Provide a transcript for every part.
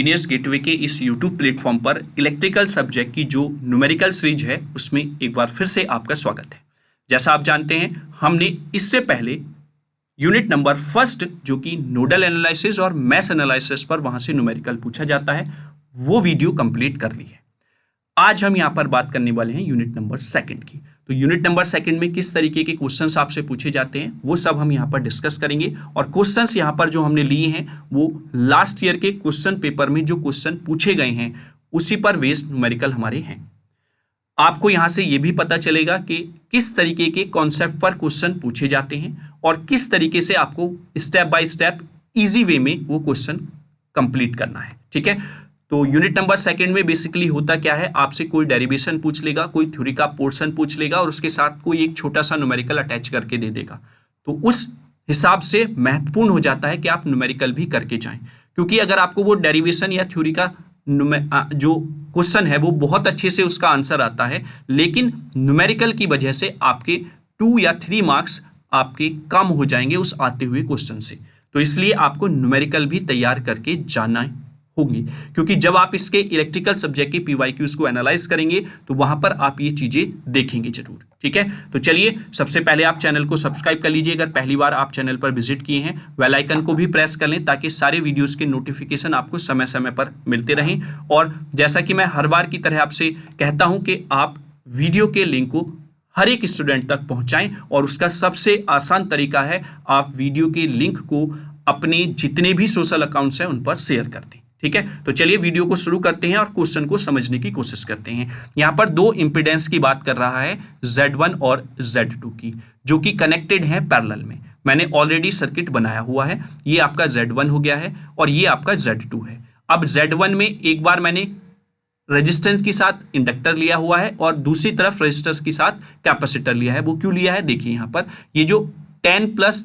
Genius gateway के इस YouTube platform पर इलेक्ट्रिकल सब्जेक्ट की जो न्यूमेरिकल सीरीज है उसमें एक बार फिर से आपका स्वागत है। जैसा आप जानते हैं हमने इससे पहले यूनिट नंबर फर्स्ट जो कि नोडल एनालिसिस और मैश एनालिसिस पर वहां से न्यूमेरिकल पूछा जाता है वो वीडियो कंप्लीट कर ली है। आज हम यहाँ पर बात करने वाले हैं यूनिट नंबर सेकंड की। तो यूनिट नंबर सेकंड में किस तरीके के क्वेश्चंस आपसे पूछे जाते हैं वो सब हम यहाँ पर डिस्कस करेंगे और क्वेश्चंस यहाँ पर जो हमने लिए हैं वो लास्ट ईयर के क्वेश्चन पेपर में जो क्वेश्चन पूछे गए हैं उसी पर बेस्ड न्यूमेरिकल हमारे हैं। आपको यहाँ से ये भी पता चलेगा कि किस तरीके के कॉन्सेप्ट पर क्वेश्चन पूछे जाते हैं और किस तरीके से आपको step by step easy way में वो क्वेश्चन कंप्लीट करना है। ठीक है, तो यूनिट नंबर सेकंड में बेसिकली होता क्या है, आपसे कोई डेरिवेशन पूछ लेगा, कोई थ्योरी का पोर्शन पूछ लेगा और उसके साथ कोई एक छोटा सा न्यूमेरिकल अटैच करके दे देगा। तो उस हिसाब से महत्वपूर्ण हो जाता है कि आप न्यूमेरिकल भी करके जाएं, क्योंकि अगर आपको वो डेरिवेशन या थ्योरी का जो क्वेश्चन है वो बहुत अच्छे से उसका आंसर आता है, लेकिन न्यूमेरिकल की वजह से आपके 2 या 3 मार्क्स आपके कम हो जाएंगे उस आते हुए क्वेश्चन से। तो इसलिए आपको न्यूमेरिकल भी तैयार करके जाना होगी, क्योंकि जब आप इसके इलेक्ट्रिकल सब्जेक्ट के पीवाईक्यूज को एनालाइज करेंगे तो वहां पर आप ये चीजें देखेंगे जरूर। ठीक है, तो चलिए सबसे पहले आप चैनल को सब्सक्राइब कर लीजिए। अगर पहली बार आप चैनल पर विजिट किए हैं बेल आइकन को भी प्रेस कर लें ताकि सारे वीडियोस के नोटिफिकेशन आपको समय समय पर मिलते रहें। और जैसा कि मैं हर बार की तरह आपसे कहता हूं कि आप वीडियो के लिंक को हर एक स्टूडेंट तक पहुंचाएं और उसका सबसे आसान तरीका है आप वीडियो के लिंक को अपने जितने भी सोशल अकाउंट्स हैं उन पर शेयर कर दें। ठीक है, तो चलिए वीडियो को शुरू करते हैं और क्वेश्चन को समझने की कोशिश करते हैं। यहां पर 2 इंपीडेंस की बात कर रहा है, Z1 और Z2 की, जो कि कनेक्टेड हैं पैरेलल में। मैंने ऑलरेडी सर्किट बनाया हुआ है, ये आपका Z1 हो गया है और ये आपका Z2 है। अब Z1 में एक बार मैंने रेजिस्टेंस के साथ इंडक्टर लिया हुआ है और दूसरी तरफ रेजिस्टेंस के साथ कैपेसिटर लिया है। वो क्यों लिया है, देखिए यहां पर ये जो 10 +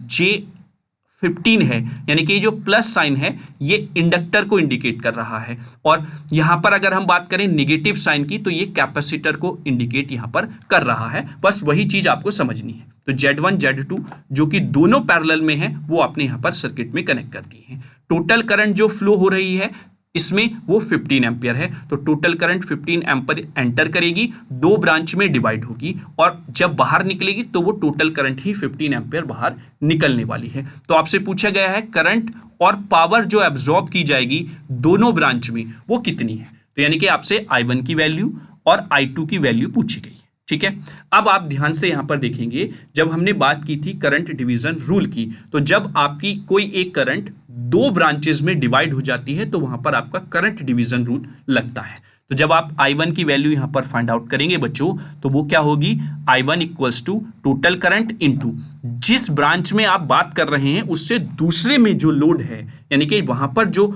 J15 है, यानी कि ये जो प्लस साइन है ये इंडक्टर को इंडिकेट कर रहा है, और यहां पर अगर हम बात करें नेगेटिव साइन की तो ये कैपेसिटर को इंडिकेट यहां पर कर रहा है। बस वही चीज आपको समझनी है। तो Z1 Z2 जो कि दोनों पैरेलल में है वो आपने यहां पर सर्किट में कनेक्ट कर दिए हैं। टोटल करंट जो फ्लो हो रही है इसमें वो 15 एम्पियर है, तो टोटल करंट 15 एम्पियर एंटर करेगी, 2 ब्रांच में डिवाइड होगी और जब बाहर निकलेगी तो वो टोटल करंट ही 15 एम्पियर बाहर निकलने वाली है। तो आपसे पूछा गया है करंट और पावर जो एब्जॉर्ब की जाएगी दोनों ब्रांच में वो कितनी है। तो यानी कि आपसे I1 की वैल्यू और I2 की वैल्यू पूछी गई है। ठीक है, अब आप ध्यान से यहां पर देखेंगे, जब हमने बात की थी करंट डिवीजन रूल की, तो जब आपकी कोई एक करंट 2 ब्रांचेस में डिवाइड हो जाती है तो वहां पर आपका करंट डिवीजन रूल लगता है। तो जब आप I1 की वैल्यू यहां पर फाइंड आउट करेंगे बच्चों तो वो क्या होगी, I1 = टोटल करंट इनटू जिस ब्रांच में आप बात कर रहे हैं उससे दूसरे में जो लोड है, यानी कि वहां पर जो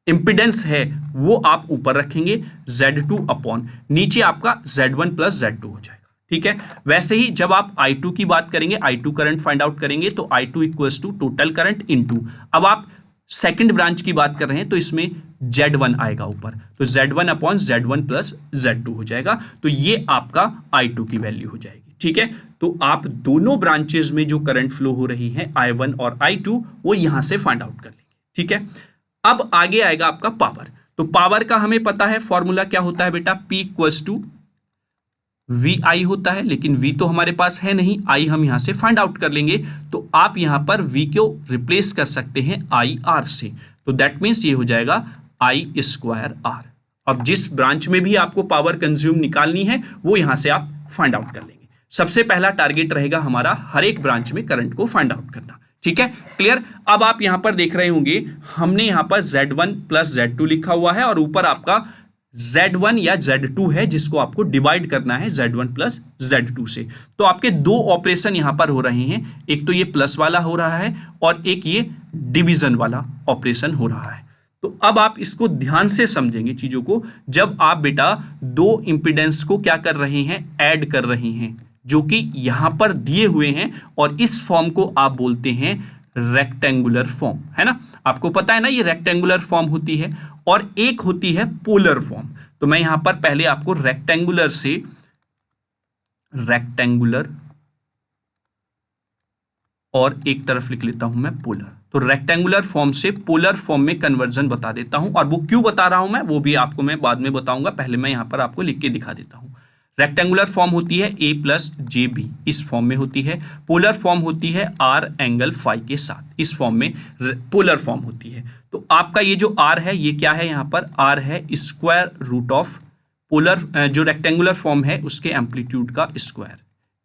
इंपिडेंस है वो आप ऊपर रखेंगे, Z2 अपॉन नीचे आपका Z1 + Z2 हो जाएगा। ठीक है, वैसे ही जब आप I2 की बात करेंगे, I2 करंट फाइंड आउट करेंगे तो I2 = टोटल करंट इनटू, अब आप सेकंड ब्रांच की बात कर रहे हैं तो इसमें Z1 आएगा ऊपर, तो Z1 अपॉन Z1 + Z2 हो जाएगा। तो ये आपका I2 की वैल्यू हो जाएगी। ठीक है, तो आप दोनों ब्रांचेस में जो करंट फ्लो हो रही है I1 और I2 वो यहां से फाइंड आउट कर लेंगे। ठीक है, अब आगे आएगा आपका पावर। तो पावर का हमें पता है फॉर्मूला क्या होता है बेटा, P = VI होता है, लेकिन V तो हमारे पास है नहीं, I हम यहां से फाइंड आउट कर लेंगे। तो आप यहां पर V को रिप्लेस कर सकते हैं IR से, तो दैट मीन्स ये हो जाएगा I²R। अब जिस ब्रांच में भी आपको पावर कंज्यूम निकालनी है वो यहां से आप फाइंड आउट कर लेंगे। सबसे पहला टारगेट रहेगा हमारा हर एक ब्रांच में करंट को फाइंड आउट करना। ठीक है, क्लियर। अब आप यहां पर देख रहे होंगे हमने यहां पर Z1 + Z2 लिखा हुआ है और ऊपर आपका Z1 या Z2 है जिसको आपको डिवाइड करना है Z1 + Z2 से। तो आपके 2 ऑपरेशन यहां पर हो रहे हैं, एक तो ये प्लस वाला हो रहा है और एक ये डिवीजन वाला ऑपरेशन हो रहा है। तो अब आप इसको ध्यान से समझेंगे चीजों को, जब आप बेटा 2 इंपीडेंस को क्या कर रहे हैं, ऐड कर रहे हैं, जो कि यहां पर दिए हुए हैं, और इस फॉर्म को आप बोलते हैं रेक्टेंगुलर फॉर्म, है ना। आपको पता है ना ये रेक्टेंगुलर फॉर्म होती है और एक होती है पोलर फॉर्म। तो मैं यहां पर पहले आपको रेक्टेंगुलर से रेक्टेंगुलर और एक तरफ लिख लेता हूं मैं पोलर। तो रेक्टेंगुलर फॉर्म से पोलर फॉर्म में कन्वर्जन बता देता हूं, और वो क्यों बता रहा हूं मैं वो भी आपको मैं बाद में बताऊंगा, पहले मैं यहां पर आपको लिख के दिखा देता हूं। रेक्टेंगुलर फॉर्म होती है a प्लस जे बी, इस फॉर्म में होती है। पोलर फॉर्म होती है r एंगल फाई के साथ, इस फॉर्म में पोलर फॉर्म होती है। तो आपका ये जो r है ये क्या है, यहाँ पर r है स्क्वायर रूट ऑफ पोलर जो रेक्टेंगुलर फॉर्म है उसके एम्पलीट्यूड का स्क्वायर,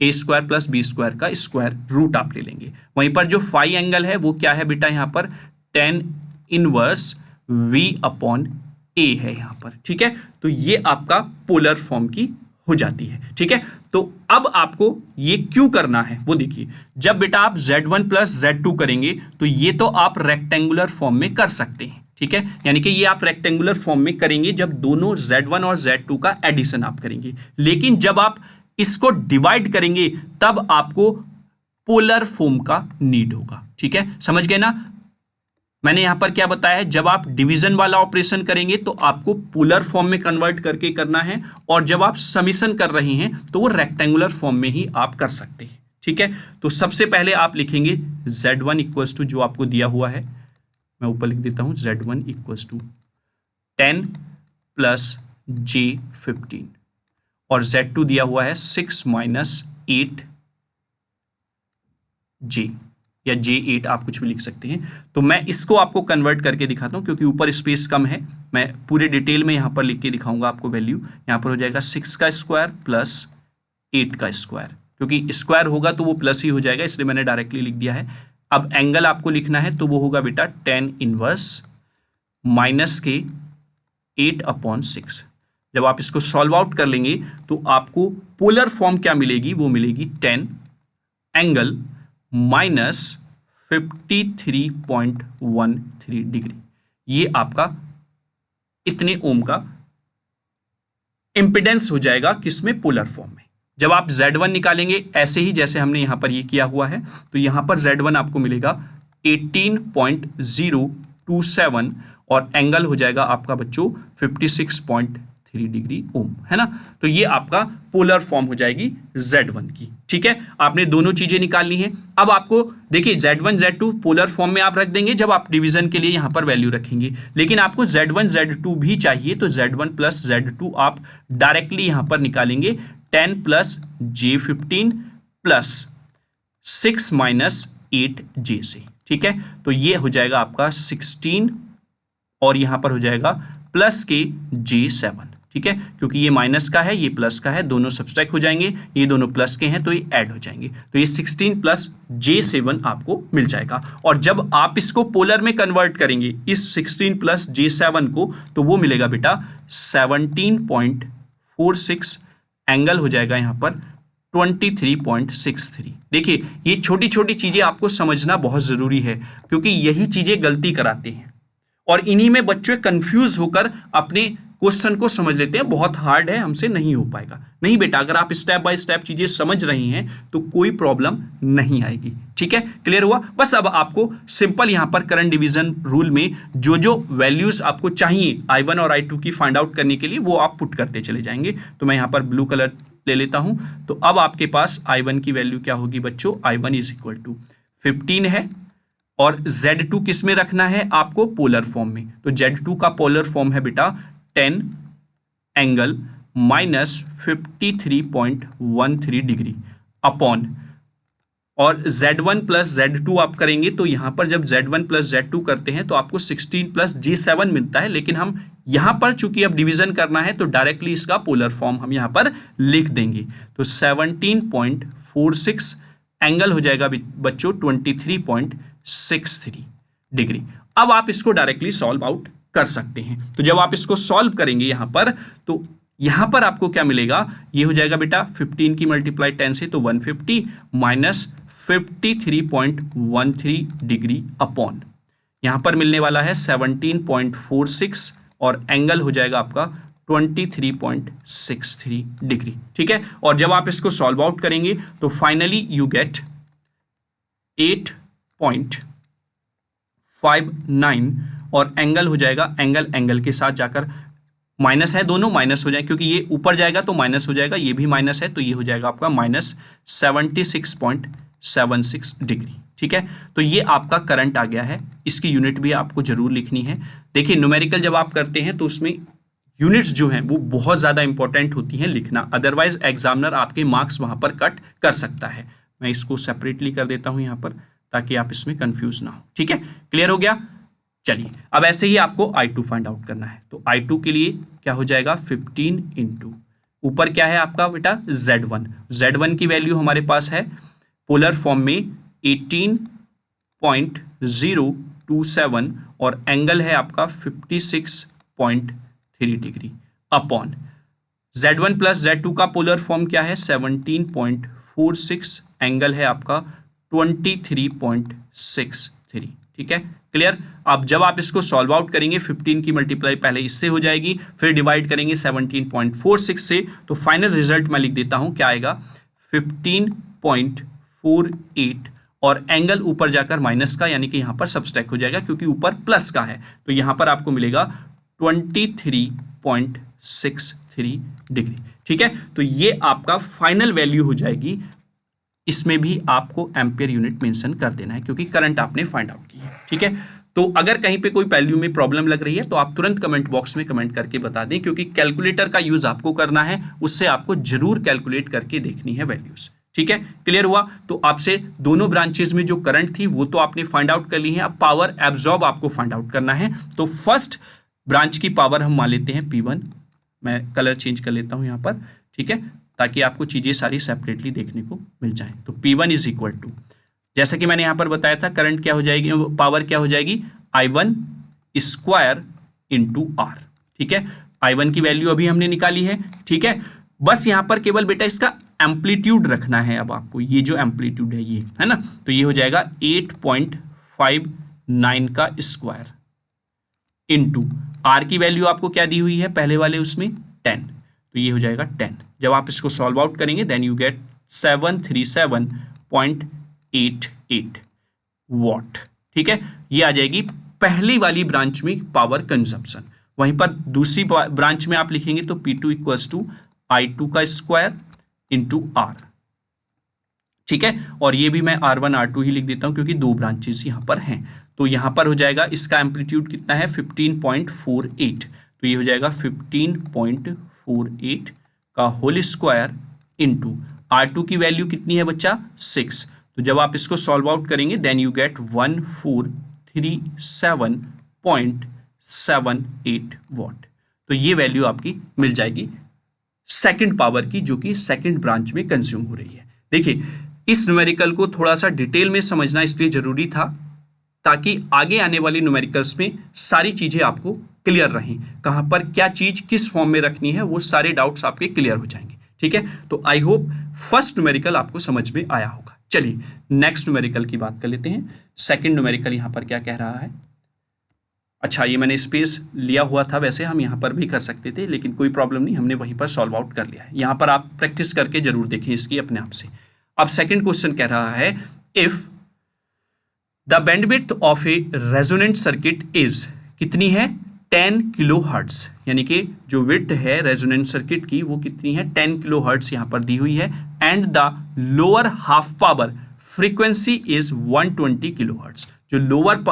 ए स्क्वायर प्लस बी स्क्वायर का स्क्वायर रूट आप ले लेंगे। वहीं पर जो फाई एंगल है वो क्या है बेटा, यहाँ पर tan inverse v upon a है यहाँ पर, ठीक है। तो ये आपका पोलर फॉर्म की हो जाती है, ठीक है। तो अब आपको ये क्यों करना है वो देखिए, जब बेटा आप z1 प्लस z2 करेंगे तो ये तो आप रेक्टेंगुलर फॉर्म में कर सकते हैं, ठीक है। यानी कि ये आप रेक्टेंगुलर फॉर्म में करेंगे जब दोनों z1 और z2 का एडिशन आप करेंगे, लेकिन जब आप इसको डिवाइड करेंगे तब आपको पोलर फॉर्म का नीड होगा, ठीक है। समझ गए ना, मैंने यहां पर क्या बताया है, जब आप डिवीजन वाला ऑपरेशन करेंगे तो आपको पोलर फॉर्म में कन्वर्ट करके करना है, और जब आप समीशन कर रहे हैं तो वो रेक्टेंगुलर फॉर्म में ही आप कर सकते हैं, ठीक है। तो सबसे पहले आप लिखेंगे z1 इक्वल्स टू जो आपको दिया हुआ है, मैं ऊपर लिख देता हूं z1 equals to 10 plus j15, और z2 दिया हुआ है 6 माइनस 8 j या j8, आप कुछ भी लिख सकते हैं। तो मैं इसको आपको कन्वर्ट करके दिखाता हूं क्योंकि ऊपर स्पेस कम है, मैं पूरे डिटेल में यहां पर लिख के दिखाऊंगा आपको वैल्यू। यहां पर हो जाएगा 6 का स्क्वायर प्लस 8 का स्क्वायर, क्योंकि स्क्वायर होगा तो वो प्लस ही हो जाएगा, इसलिए मैंने डायरेक्टली लिख दिया है। अब एंगल आपको लिखना है तो वो होगा बेटा tan इनवर्स माइनस के 8 अपॉन 6। जब आप इसको सॉल्व आउट कर लेंगे तो आपको पोलर फॉर्म क्या मिलेगी, वो मिलेगी tan एंगल माइनस 53.13 डिग्री। ये आपका इतने ओम का इंपिडेंस हो जाएगा किसमें, पोलर फॉर्म में। जब आप Z1 निकालेंगे ऐसे ही जैसे हमने यहां पर ये किया हुआ है, तो यहां पर Z1 आपको मिलेगा 18.027 और एंगल हो जाएगा आपका बच्चों 56.3 डिग्री ओम, है ना। तो ये आपका पोलर फॉर्म हो जाएगी Z1 की, ठीक है। आपने दोनों चीजें निकालनी है। अब आपको देखिए Z1 Z2 पोलर फॉर्म में आप रख देंगे जब आप डिवीजन के लिए यहां पर वैल्यू रखेंगे, लेकिन आपको Z1 Z2 भी चाहिए तो Z1 प्लस Z2 आप डायरेक्टली यहां पर निकालेंगे 10 plus j15 plus 6 minus 8 j से, ठीक है। तो ये हो जाएगा आपका 16 और यहां पर हो जाएगा प्लस के j7, ठीक है। क्योंकि ये माइनस का है ये प्लस का है, दोनों सब्सट्रैक्ट हो जाएंगे, ये दोनों प्लस के हैं तो ये ऐड हो जाएंगे, तो ये 16 प्लस j7 आपको मिल जाएगा। और जब आप इसको पोलर में कन्वर्ट करेंगे इस 16 प्लस j7 को, तो वो मिलेगा बेटा 17.46, एंगल हो जाएगा यहां पर 23.63। देखिए ये छोटी छोटी चीजें आपको समझना बहुत जरूरी है, क्योंकि यही चीजें गलती कराते हैं और इन्हीं में बच्चे कंफ्यूज होकर अपने क्वेश्चन को समझ लेते हैं, बहुत हार्ड है हमसे नहीं हो पाएगा। नहीं बेटा, अगर आप स्टेप बाय स्टेप चीजें समझ रही हैं तो कोई प्रॉब्लम नहीं आएगी, ठीक है। क्लियर हुआ। बस अब आपको सिंपल यहां पर करंट डिवीजन रूल में जो जो वैल्यूज आपको चाहिए I1 और I2 की फाइंड आउट करने के लिए वो आप पुट करते चले जाएंगे। तो मैं यहां पर ब्लू कलर ले लेता हूं। तो अब आपके पास I1 की वैल्यू क्या होगी बच्चों, I1 इज इक्वल टू 15 है, और Z2 किस में रखना है आपको, पोलर फॉर्म में। तो Z2 का पोलर फॉर्म है बेटा 10 एंगल माइनस 53.13 डिग्री अपॉन, और Z1 प्लस Z2 आप करेंगे तो यहां पर जब Z1 प्लस Z2 करते हैं तो आपको 16 प्लस J7 मिलता है, लेकिन हम यहां पर चूंकि अब डिवीजन करना है तो डायरेक्टली इसका पोलर फॉर्म हम यहां पर लिख देंगे। तो 17.46 एंगल हो जाएगा बच्चों 23.63 डिग्री। अब आप इसको डायरेक्टली सॉल्व आउट कर सकते हैं। तो जब आप इसको सॉल्व करेंगे यहां पर, तो यहां पर आपको क्या मिलेगा, ये हो जाएगा बेटा 15 की मल्टीप्लाई 10 से तो 150 माइनस 53.13 डिग्री अपॉन, यहां पर मिलने वाला है 17.46 और एंगल हो जाएगा आपका 23.63 डिग्री, ठीक है। और जब आप इसको सॉल्व आउट करेंगे तो फाइनली यू गेट 8.59 और एंगल हो जाएगा, एंगल के साथ जाकर माइनस है, दोनों माइनस हो जाए, क्योंकि ये ऊपर जाएगा तो माइनस हो जाएगा, ये भी माइनस है तो ये हो जाएगा आपका माइनस 76.76 डिग्री, ठीक है, तो ये आपका करंट आ गया है, इसकी यूनिट भी आपको जरूर लिखनी है। देखिए न्यूमेरिकल जब आप करते हैं तो उसमें यूनिट्स जो हैं वो बहुत ज़्यादा इंपॉर्टेंट होती हैं लिखना, अदरवाइज एग्जामिनर आपके मार्क्स वहाँ पर कट कर सकता है। मैं इसको सेपरेटली कर देता हूँ यहाँ पर ताकि आप इसमें कंफ्यूज ना हो। ठीक है, क्लियर हो गया। चलिए अब ऐसे ही आपको I2 फाइंड आउट करना है, तो I2 के लिए क्या हो जाएगा 15 इंटू ऊपर क्या है आपका बेटा Z1 की वैल्यू हमारे पास है पोलर फॉर्म में 18.027 और एंगल है आपका 56.3 degree upon Z1 plus Z2 का पोलर फॉर्म क्या है 17.46, एंगल है आपका 23.63। ठीक है, क्लियर। अब जब आप इसको सॉल्व आउट करेंगे 15 की मल्टीप्लाई पहले इससे हो जाएगी, फिर डिवाइड करेंगे 17.46 से, तो फाइनल रिजल्ट मैं लिख देता हूं क्या आएगा 15.48 और एंगल ऊपर जाकर माइनस का यानी कि यहां पर सबस्ट्रैक्ट हो जाएगा क्योंकि ऊपर प्लस का है, तो यहां पर आपको मिलेगा 23.63 डिग्री। ठीक है, तो ये आपका फाइनल वैल्यू हो जाएगी। इसमें भी आपको एम्पियर यूनिट मेंशन कर देना है क्योंकि करंट आपने फाइंड आउट की है। ठीक है, तो अगर कहीं पे कोई वैल्यू में प्रॉब्लम लग रही है तो आप तुरंत कमेंट बॉक्स में कमेंट करके बता दें, क्योंकि कैलकुलेटर का यूज आपको करना है, उससे आपको जरूर कैलकुलेट करके देखनी है वैल्यूज। ठीक है, क्लियर हुआ। तो आपसे दोनों ब्रांचेज में जो करंट थी वो तो आपने फाइंड आउट कर ली है, अब पावर एब्जॉर्ब आपको फाइंड आउट करना है। तो फर्स्ट ब्रांच की पावर हम मान लेते हैं P1, मैं कलर चेंज कर लेता हूं यहां पर। ठीक है, ताकि आपको चीजें सारी सेपरेटली देखने को मिल जाए। तो P1 इज इक्वल टू, जैसा कि मैंने यहां पर बताया था, करंट क्या हो जाएगी, पावर क्या हो जाएगी I1 स्क्वायर इंटू R। ठीक है, I1 की वैल्यू अभी हमने निकाली है। ठीक है, बस यहां पर केवल बेटा इसका एम्पलीट्यूड रखना है। अब आपको ये जो एम्पलीट्यूड है ये है ना, तो ये हो जाएगा 8.59 का स्क्वायर इंटू R की वैल्यू आपको क्या दी हुई है पहले वाले उसमें 10, तो ये हो जाएगा 10। जब आप इसको सॉल्व आउट करेंगे देन यू गेट 737.88 वॉट। ठीक है, ये आ जाएगी पहली वाली ब्रांच में पावर कंजप्शन। वहीं पर दूसरी ब्रांच में आप लिखेंगे तो P2 इक्वल्स टू I2 का स्क्वायर इंटू R। ठीक है, और ये भी मैं R1 R2 ही लिख देता हूं क्योंकि दो ब्रांचेस यहां पर हैं। तो यहां पर हो जाएगा इसका एम्पलीट्यूड कितना है 15.48, तो ये हो जाएगा 15.48 का होल स्क्वायर इंटू R2 की वैल्यू कितनी है बच्चा 6। तो जब आप इसको सॉल्व आउट करेंगे देन यू गेट 1437.78 वॉट। तो ये वैल्यू आपकी मिल जाएगी सेकंड पावर की, जो कि सेकंड ब्रांच में कंज्यूम हो रही है। देखिए इस न्यूमेरिकल को थोड़ा सा डिटेल में समझना इसलिए जरूरी था ताकि आगे आने वाले न्यूमेरिकल्स में सारी चीजें आपको क्लियर रहें, कहां पर क्या चीज किस फॉर्म में रखनी है, वो सारे डाउट्स आपके क्लियर हो जाएंगे। ठीक है, तो आई होप फर्स्ट न्यूमेरिकल आपको समझ में आया होगा। चलिए नेक्स्ट न्यूमेरिकल की बात कर लेते हैं। सेकंड न्यूमेरिकल यहां पर क्या कह रहा है। अच्छा, ये मैंने स्पेस लिया हुआ था, वैसे हम यहां पर भी कर सकते थे लेकिन कोई प्रॉब्लम नहीं, हमने वहीं पर सॉल्व आउट कर लिया है। यहां पर आप प्रैक्टिस करके जरूर देखें इसकी अपने आप से। अब सेकंड क्वेश्चन कह रहा है if the bandwidth of A resonant circuit is, कितनी है 10 किलो हर्ट्ज, यानी कि जो विड्थ है रेजोनेंट सर्किट की वो कितनी है 10 किलो हर्ट्ज यहां पर दी हुई है, and the lower half power frequency is 120 kilo hertz. जो लोअर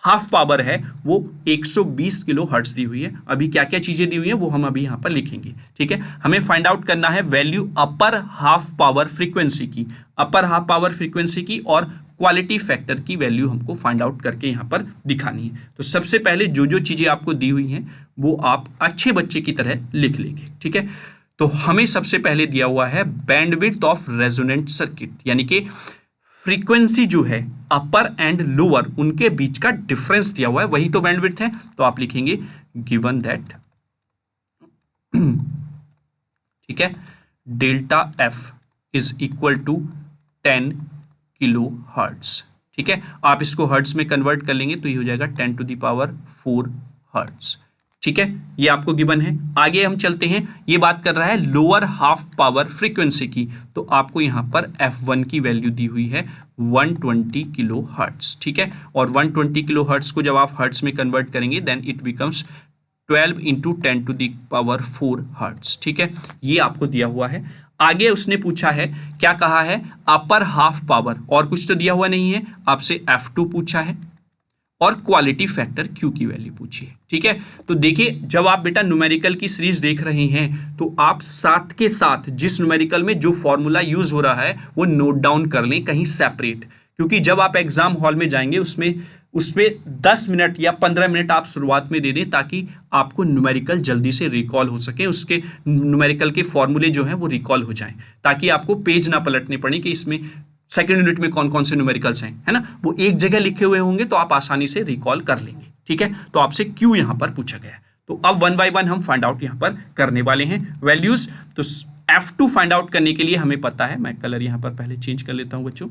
हाफ पावर है वो 120 किलो हर्ट्ज दी हुई है। अभी क्या क्या चीजें दी हुई है वो हम अभी यहां पर लिखेंगे। ठीक है, हमें फाइंड आउट करना है value upper half power frequency की, अपर हाफ पावर फ्रीक्वेंसी की और क्वालिटी फैक्टर की वैल्यू हमको फाइंड आउट करके यहां पर दिखानी है। तो सबसे पहले जो जो चीजें आपको दी हुई हैं वो आप अच्छे बच्चे की तरह लिख लेंगे। ठीक है, तो हमें सबसे पहले दिया हुआ है बैंडविड्थ ऑफ रेजोनेंट सर्किट, यानी कि फ्रीक्वेंसी जो है अपर एंड लोअर उनके बीच का डिफरेंस दिया हुआ है, वही तो बैंडविड्थ है। तो आप लिखेंगे गिवन दैट, ठीक है, delta F is equal to 10 kilo hertz. ठीक है, आप इसको हर्ट्ज में कन्वर्ट कर लेंगे तो ये हो जाएगा 10 टू द पावर 4 हर्ट्ज। ठीक है, ये आपको गिवन है। आगे हम चलते हैं, ये बात कर रहा है लोअर हाफ पावर फ्रीक्वेंसी की, तो आपको यहां पर F1 की वैल्यू दी हुई है 120 किलो हर्ट्ज। ठीक है, और 120 किलो हर्ट्ज को जब आप हर्ट्ज में कन्वर्ट करेंगे then it becomes 12 into 10 to the power 4 hertz. ठीक है, ये आपको दिया हुआ है। आगे उसने पूछा है, क्या कहा है, अपर हाफ पावर, और कुछ तो दिया हुआ नहीं है, आपसे F2 पूछा है और क्वालिटी फैक्टर Q की वैल्यू पूछी है। ठीक है, तो देखिए जब आप बेटा न्यूमेरिकल की सीरीज देख रहे हैं तो आप साथ के साथ जिस न्यूमेरिकल में जो फॉर्मूला यूज हो रहा है वो नोट डाउन कर लें कहीं सेपरेट, क्योंकि जब आप एग्जाम हॉल में जाएंगे उसमें 10 मिनट या 15 मिनट आप शुरुआत में दे दें ताकि आपको न्यूमेरिकल जल्दी से रिकॉल हो सके, उसके न्यूमेरिकल के फॉर्मूले जो हैं वो रिकॉल हो जाएं, ताकि आपको पेज ना पलटने पड़े कि इसमें सेकंड यूनिट में कौन कौन से न्यूमेरिकल्स हैं, है ना, वो एक जगह लिखे हुए होंगे तो आप आसानी से रिकॉल कर लेंगे। ठीक है, तो आपसे क्यू यहां पर पूछा गया है, तो अब 1 बाय 1 हम फाइंड आउट यहां पर करने वाले हैं वैल्यूज। तो F2 फाइंड आउट करने के लिए हमें पता है, मैं कलर यहां पर पहले चेंज कर लेता हूं बच्चों,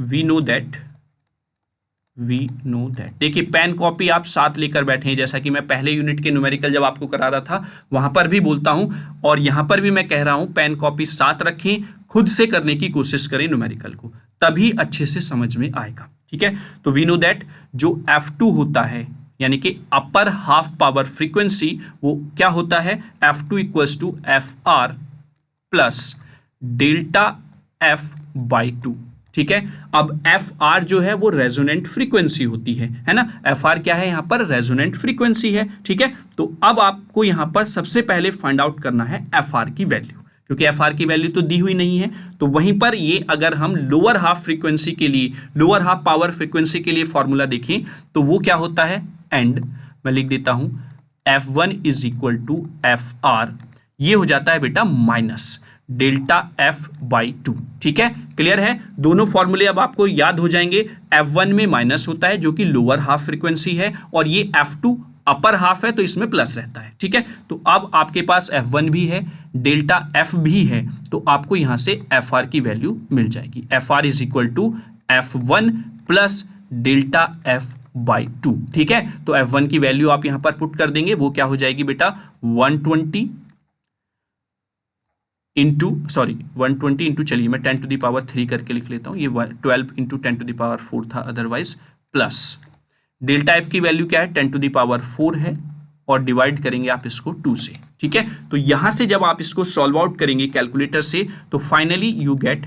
वी नो दैट, देखिए पेन कॉपी आप साथ लेकर बैठे हैं, जैसा कि मैं पहले यूनिट के न्यूमेरिकल जब आपको करा रहा था वहां पर भी बोलता हूं और यहां पर भी मैं कह रहा हूं, पेन कॉपी साथ रखें, खुद से करने की कोशिश करें न्यूमेरिकल को, तभी अच्छे से समझ में आएगा। ठीक है, तो वी नो दैट जो F2 होता है यानी कि अपर हाफ पावर फ्रीक्वेंसी, वो क्या होता है, F2 equals to FR plus delta F by 2। ठीक है, अब FR जो है वो रेजोनेंट फ्रीक्वेंसी होती है ना, FR क्या है, यहां पर रेजोनेंट फ्रीक्वेंसी है। ठीक है, तो अब आपको यहां पर सबसे पहले फाइंड आउट करना है FR की वैल्यू, क्योंकि FR की वैल्यू तो दी हुई नहीं है, तो वहीं पर ये अगर हम लोअर हाफ फ्रीक्वेंसी के लिए, लोअर हाफ पावर फ्रीक्वेंसी के लिए फॉर्मूला देखें तो वो क्या होता है, एंड मैं लिख देता हूं F1 is equal to FR, ये हो जाता है बेटा माइनस डेल्टा F बाई 2। ठीक है, क्लियर है, दोनों फॉर्मूले अब आपको याद हो जाएंगे। F1 में माइनस होता है जो कि लोअर हाफ फ्रीक्वेंसी है, और ये F2 अपर हाफ है तो इसमें प्लस रहता है। ठीक है, तो अब आपके पास F1 भी है, डेल्टा F भी है, तो आपको यहां से FR की वैल्यू मिल जाएगी। FR is equal to F1 plus delta F by 2। ठीक है, तो F1 की वैल्यू आप यहां पर पुट कर देंगे, वो क्या हो जाएगी बेटा, 120 इंटू, चलिए मैं 10 टू दी पावर 3 करके लिख लेता हूं, ये 12 इंटू 10 टू दी पावर 4 था अदरवाइज, प्लस डेल्टा एफ की वैल्यू क्या है, 10 टू दी पावर 4 है, और डिवाइड करेंगे आप इसको 2 से। ठीक है, तो यहां से जब आप इसको सॉल्व आउट करेंगे कैलकुलेटर से तो finally you get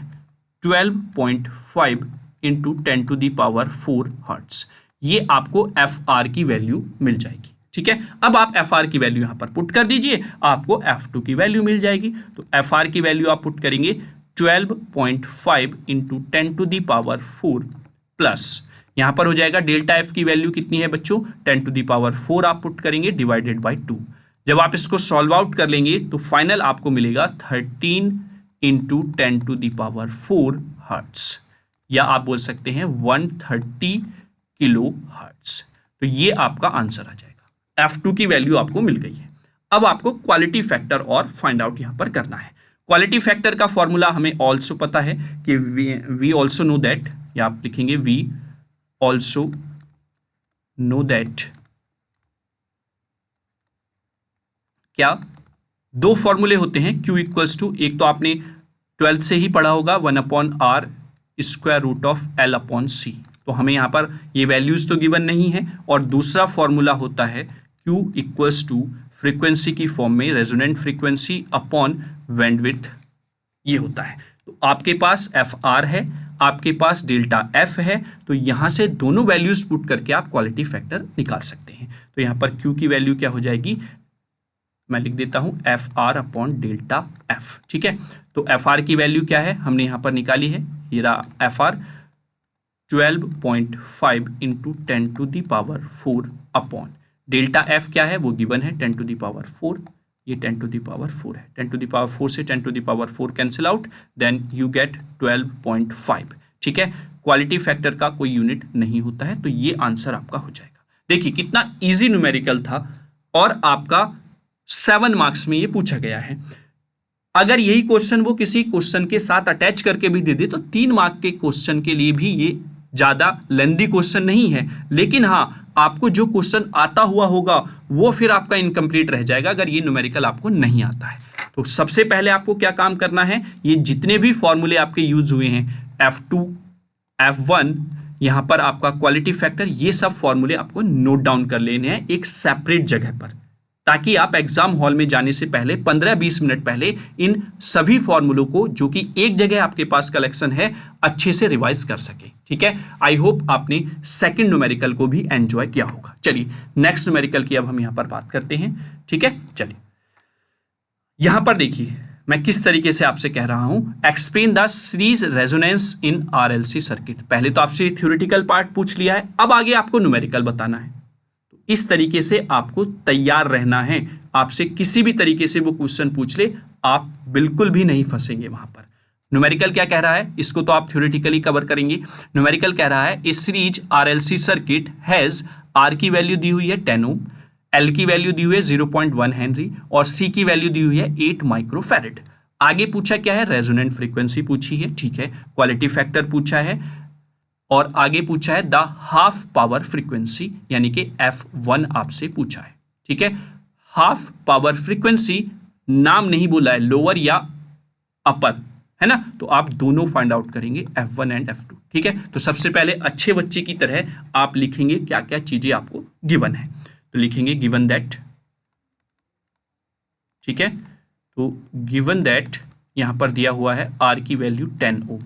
12.5 into 10 to the power 4 hertz, ये आपको FR की वैल्यू मिल जाएगी। ठीक है, अब आप FR की वैल्यू यहां पर पुट कर दीजिए, आपको F2 की वैल्यू मिल जाएगी। तो FR की वैल्यू आप पुट करेंगे 12.5 into 10 to the power 4 plus, यहां पर हो जाएगा डेल्टा F की वैल्यू कितनी है बच्चों, 10 टू दी पावर 4 आप पुट करेंगे डिवाइडेड बाई 2। जब आप इसको सॉल्व आउट कर लेंगे तो फाइनल आपको मिलेगा 13 into 10 to the power 4 hertz, या आप बोल सकते हैं 130 किलो हर्ट्ज। तो ये आपका आंसर आ जाएगा, F2 की वैल्यू आपको मिल गई है। अब आपको क्वालिटी फैक्टर और फाइंड आउट यहां पर करना है। क्वालिटी फैक्टर का फॉर्मूला हमें ऑल्सो पता है कि वी ऑल्सो नो दैट, या आप लिखेंगे वी ऑल्सो नो दैट, क्या दो फॉर्मूले होते हैं Q इक्वल्स टू, एक तो आपने 12th से ही पढ़ा होगा 1/r square root of L upon C, तो हमें यहाँ पर ये वैल्यूज तो गिवन नहीं है, और दूसरा फॉर्मूला होता है Q इक्वल्स टू फ्रीक्वेंसी की फॉर्म में रेजोनेंट फ्रीक्वेंसी अपॉन बैंडविड्थ, ये होता है। तो आपके पास FR है, आपके पास डेल्टा F है, तो यहाँ से दोनों वैल्यूज पुट करके आप क्वालिटी फैक्टर निकाल सकते हैं। तो यहाँ पर Q की वैल्यू क्या हो जाएगी, मैं लिख देता हूं FR अपॉन डेल्टा F। ठीक है, तो FR की वैल्यू क्या है, हमने यहां पर निकाली है, ये रहा FR 12.5 into 10 to the power 4 upon delta F क्या है, वो गिवन है 10 टू दी पावर 4, ये 10 टू दी पावर 4 है, 10 टू दी पावर 4 से 10 to the power 4 cancel out, then you get 12.5। ठीक है, क्वालिटी फैक्टर का कोई यूनिट नहीं होता है, तो ये आंसर आपका हो जाएगा। देखिए कितना इजी न्यूमेरिकल था, और आपका 7 मार्क्स में ये पूछा गया है। अगर यही क्वेश्चन वो किसी क्वेश्चन के साथ अटैच करके भी दे दे तो 3 मार्क के क्वेश्चन के लिए भी ये ज्यादा लेंदी क्वेश्चन नहीं है, लेकिन हाँ आपको जो क्वेश्चन आता हुआ होगा वो फिर आपका इनकम्प्लीट रह जाएगा अगर ये न्यूमेरिकल आपको नहीं आता है। तो सबसे पहले आपको क्या काम करना है, ये जितने भी फॉर्मूले आपके यूज हुए हैं F2 F1, यहां पर आपका क्वालिटी फैक्टर, ये सब फॉर्मूले आपको नोट डाउन कर लेने हैं एक सेपरेट जगह पर, ताकि आप एग्जाम हॉल में जाने से पहले 15-20 मिनट पहले इन सभी फॉर्मूलों को, जो कि एक जगह आपके पास कलेक्शन है, अच्छे से रिवाइज कर सके। ठीक है, आई होप आपने सेकंड न्यूमेरिकल को भी एंजॉय किया होगा। चलिए नेक्स्ट न्यूमेरिकल की अब हम यहां पर बात करते हैं। ठीक है, चलिए यहां पर देखिए मैं किस तरीके से आपसे कह रहा हूं, explain the series resonance in RLC circuit. पहले तो आपसे थ्योरेटिकल पार्ट पूछ लिया है, अब आगे आपको न्यूमेरिकल बताना है। तो इस तरीके से आपको तैयार रहना है, आपसे किसी भी तरीके से वो क्वेश्चन पूछ ले, आप बिल्कुल भी नहीं फंसेंगे वहां पर। न्यूमेरिकल क्या कह रहा है, इसको तो आप थ्योरेटिकली कवर करेंगे। न्यूमेरिकल कह रहा है, a series RLC circuit has R की वैल्यू दी हुई है 10 ओम, एल की वैल्यू दी हुई है 0.1 हेनरी और सी की वैल्यू दी हुई है 8 माइक्रोफैरेड। आगे पूछा क्या है, रेजोनेंट फ्रीक्वेंसी पूछी है। ठीक है, क्वालिटी फैक्टर पूछा है और आगे पूछा है द हाफ पावर फ्रीक्वेंसी, यानी कि F1 आपसे पूछा है। ठीक है, हाफ पावर फ्रीक्वेंसी नाम नहीं बोला है, लोअर या अपर, है ना, तो आप दोनों फाइंड आउट करेंगे F1 एंड F2। ठीक है, तो सबसे पहले अच्छे बच्चे की तरह आप लिखेंगे क्या क्या चीजें आपको गिवन है। तो लिखेंगे गिवन दैट, ठीक है, तो गिवन दैट यहां पर दिया हुआ है आर की वैल्यू 10 ओम।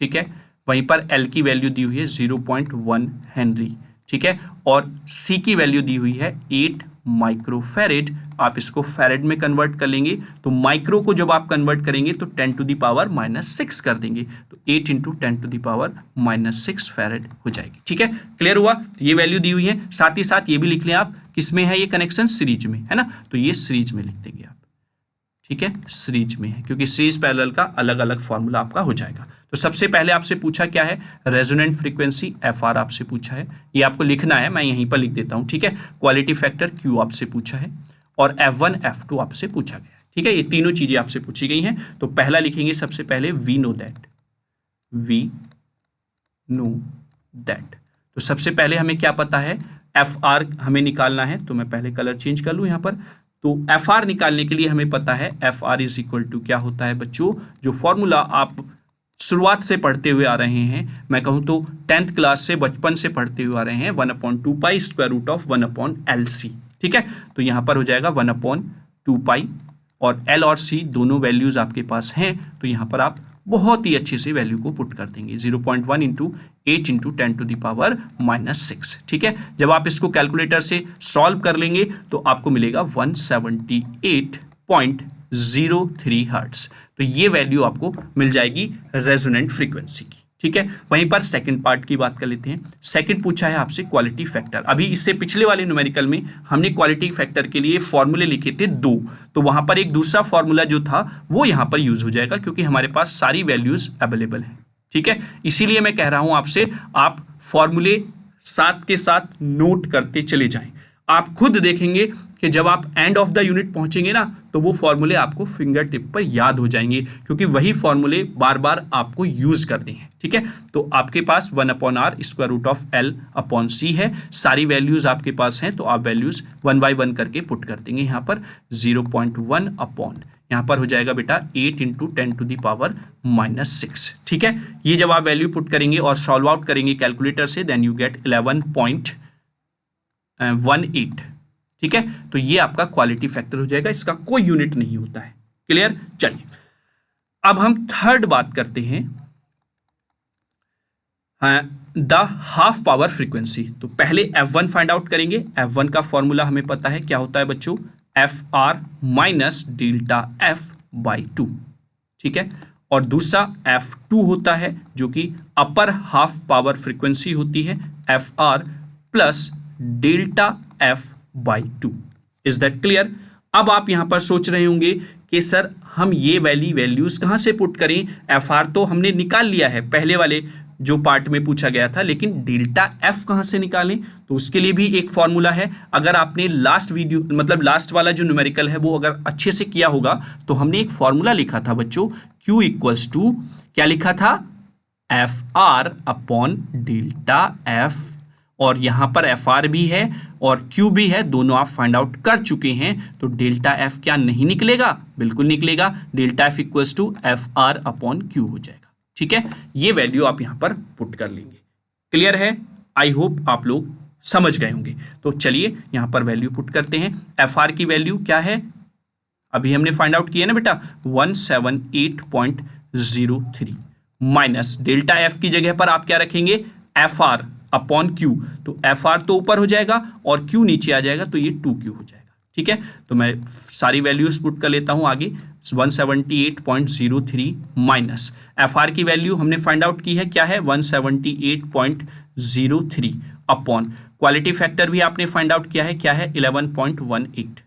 ठीक है, वहीं पर एल की वैल्यू दी हुई है 0.1 हेनरी। ठीक है, और सी की वैल्यू दी हुई है 8 माइक्रोफैरेड। आप इसको फैरेड में कन्वर्ट कर लेंगे, तो माइक्रो को जब आप कन्वर्ट करेंगे तो 10 टू द पावर -6 कर देंगे, तो 8 into 10 to the power -6 farad हो जाएगी। ठीक है, क्लियर हुआ, तो ये वैल्यू दी हुई है। साथ ही साथ ये भी लिख लें आप, किसमें है ये कनेक्शन, सीरीज में, है ना, तो ये सीरीज में लिख देंगे आप। ठीक है, सीरीज में है, क्योंकि सीरीज पैरेलल का अलग अलग फॉर्मूला आपका हो जाएगा। तो सबसे पहले आपसे पूछा क्या है, रेजोनेंट फ्रीक्वेंसी FR आपसे पूछा है, ये आपको लिखना है, मैं यहीं पर लिख देता हूं। ठीक है, क्वालिटी फैक्टर Q आपसे पूछा है और F1 F2 आपसे पूछा गया है। ठीक है, ये तीनों चीजें आपसे पूछी गई हैं। तो पहला लिखेंगे सबसे पहले वी नो दैट। तो सबसे पहले हमें क्या पता है, FR हमें निकालना है, तो मैं पहले कलर चेंज कर लूं यहां पर। तो FR निकालने के लिए हमें पता है FR इज इक्वल टू क्या होता है बच्चों, जो फॉर्मूला आप शुरुआत से पढ़ते हुए आ रहे हैं, मैं कहूं तो 10th क्लास से, बचपन से पढ़ते हुए आ रहे हैं, 1/2 pi square root of 1/LC। ठीक है, तो यहां पर हो जाएगा 1/2 पाई, और L और C दोनों वैल्यूज आपके पास हैं, तो यहां पर आप बहुत ही अच्छे से वैल्यू को पुट कर देंगे, 0.1 into 8 into 10 to the power -6। ठीक है, जब आप इसको कैलकुलेटर से सॉल्व कर लेंगे तो आपको मिलेगा 178.03 हर्ट्ज। तो ये वैल्यू आपको मिल जाएगी रेजोनेंट फ्रीक्वेंसी की। ठीक है, वहीं पर सेकंड पार्ट की बात कर लेते हैं। सेकंड पूछा है आपसे क्वालिटी फैक्टर। अभी इससे पिछले वाले न्यूमेरिकल में हमने क्वालिटी फैक्टर के लिए फॉर्मूले लिखे थे 2, तो वहां पर एक दूसरा फॉर्मूला जो था वो यहां पर यूज हो जाएगा, क्योंकि हमारे पास सारी वैल्यूज अवेलेबल है। ठीक है, इसीलिए मैं कह रहा हूं आपसे, आप फॉर्मूले साथ के साथ नोट करते चले जाएं। आप खुद देखेंगे कि जब आप एंड ऑफ द यूनिट पहुंचेंगे ना, तो वो फॉर्मूले आपको फिंगर टिप पर याद हो जाएंगे, क्योंकि वही फॉर्मूले बार बार आपको यूज करने हैं। ठीक है, तो आपके पास 1/r square root of L/C है, सारी वैल्यूज आपके पास हैं, तो आप वैल्यूज 1 बाय 1 करके पुट कर देंगे। यहाँ पर 0.1 अपॉन, यहाँ पर हो जाएगा बेटा 8 इंटू 10 टू द पावर -6। ठीक है, ये जब आप वैल्यू पुट करेंगे और सॉल्व आउट करेंगे कैलकुलेटर से, देन यू गेट 11.18। ठीक है, तो ये आपका क्वालिटी फैक्टर हो जाएगा, इसका कोई यूनिट नहीं होता है। क्लियर, चलिए अब हम थर्ड बात करते हैं, द हाफ पावर फ्रीक्वेंसी। तो पहले F1 फाइंड आउट करेंगे। F1 का फॉर्मूला हमें पता है क्या होता है बच्चों, FR minus delta F by 2। ठीक है, और दूसरा F2 होता है जो कि अपर हाफ पावर फ्रीक्वेंसी होती है, FR plus delta F by 2। Is that clear. अब आप यहां पर सोच रहे होंगे कि सर हम ये वैल्यूज कहां से पुट करें, FR तो हमने निकाल लिया है पहले वाले जो पार्ट में पूछा गया था, लेकिन डेल्टा F कहां से निकालें। तो उसके लिए भी एक फॉर्मूला है। अगर आपने लास्ट वीडियो मतलब लास्ट वाला जो न्यूमेरिकल है वो अगर अच्छे से किया होगा, तो हमने एक फॉर्मूला लिखा था बच्चों, Q इक्वल्स टू क्या लिखा था, FR अपॉन डेल्टा F, और यहां पर FR भी है और Q भी है, दोनों आप फाइंड आउट कर चुके हैं। तो डेल्टा F क्या नहीं निकलेगा, बिल्कुल निकलेगा, delta F equals to FR upon Q हो जाएगा। ठीक है, ये वैल्यू आप यहां पर पुट कर लेंगे। क्लियर है, आई होप आप लोग समझ गए होंगे। तो चलिए यहाँ पर वैल्यू पुट करते हैं। एफ आर की वैल्यू क्या है, अभी हमने फाइंड आउट किया ना बेटा, 178.03 माइनस डेल्टा एफ की जगह पर आप क्या रखेंगे, एफ आर अपॉन क्यू। तो एफ आर तो ऊपर हो जाएगा और क्यू नीचे आ जाएगा, तो ये 2Q हो जाएगा। ठीक है, तो मैं सारी वैल्यूज पुट कर लेता हूं आगे। 178.03 माइनस एफ आर की वैल्यू हमने फाइंड आउट की है, क्या है 178.03 अपॉन क्वालिटी फैक्टर भी आपने फाइंड आउट किया है, क्या है 11.18।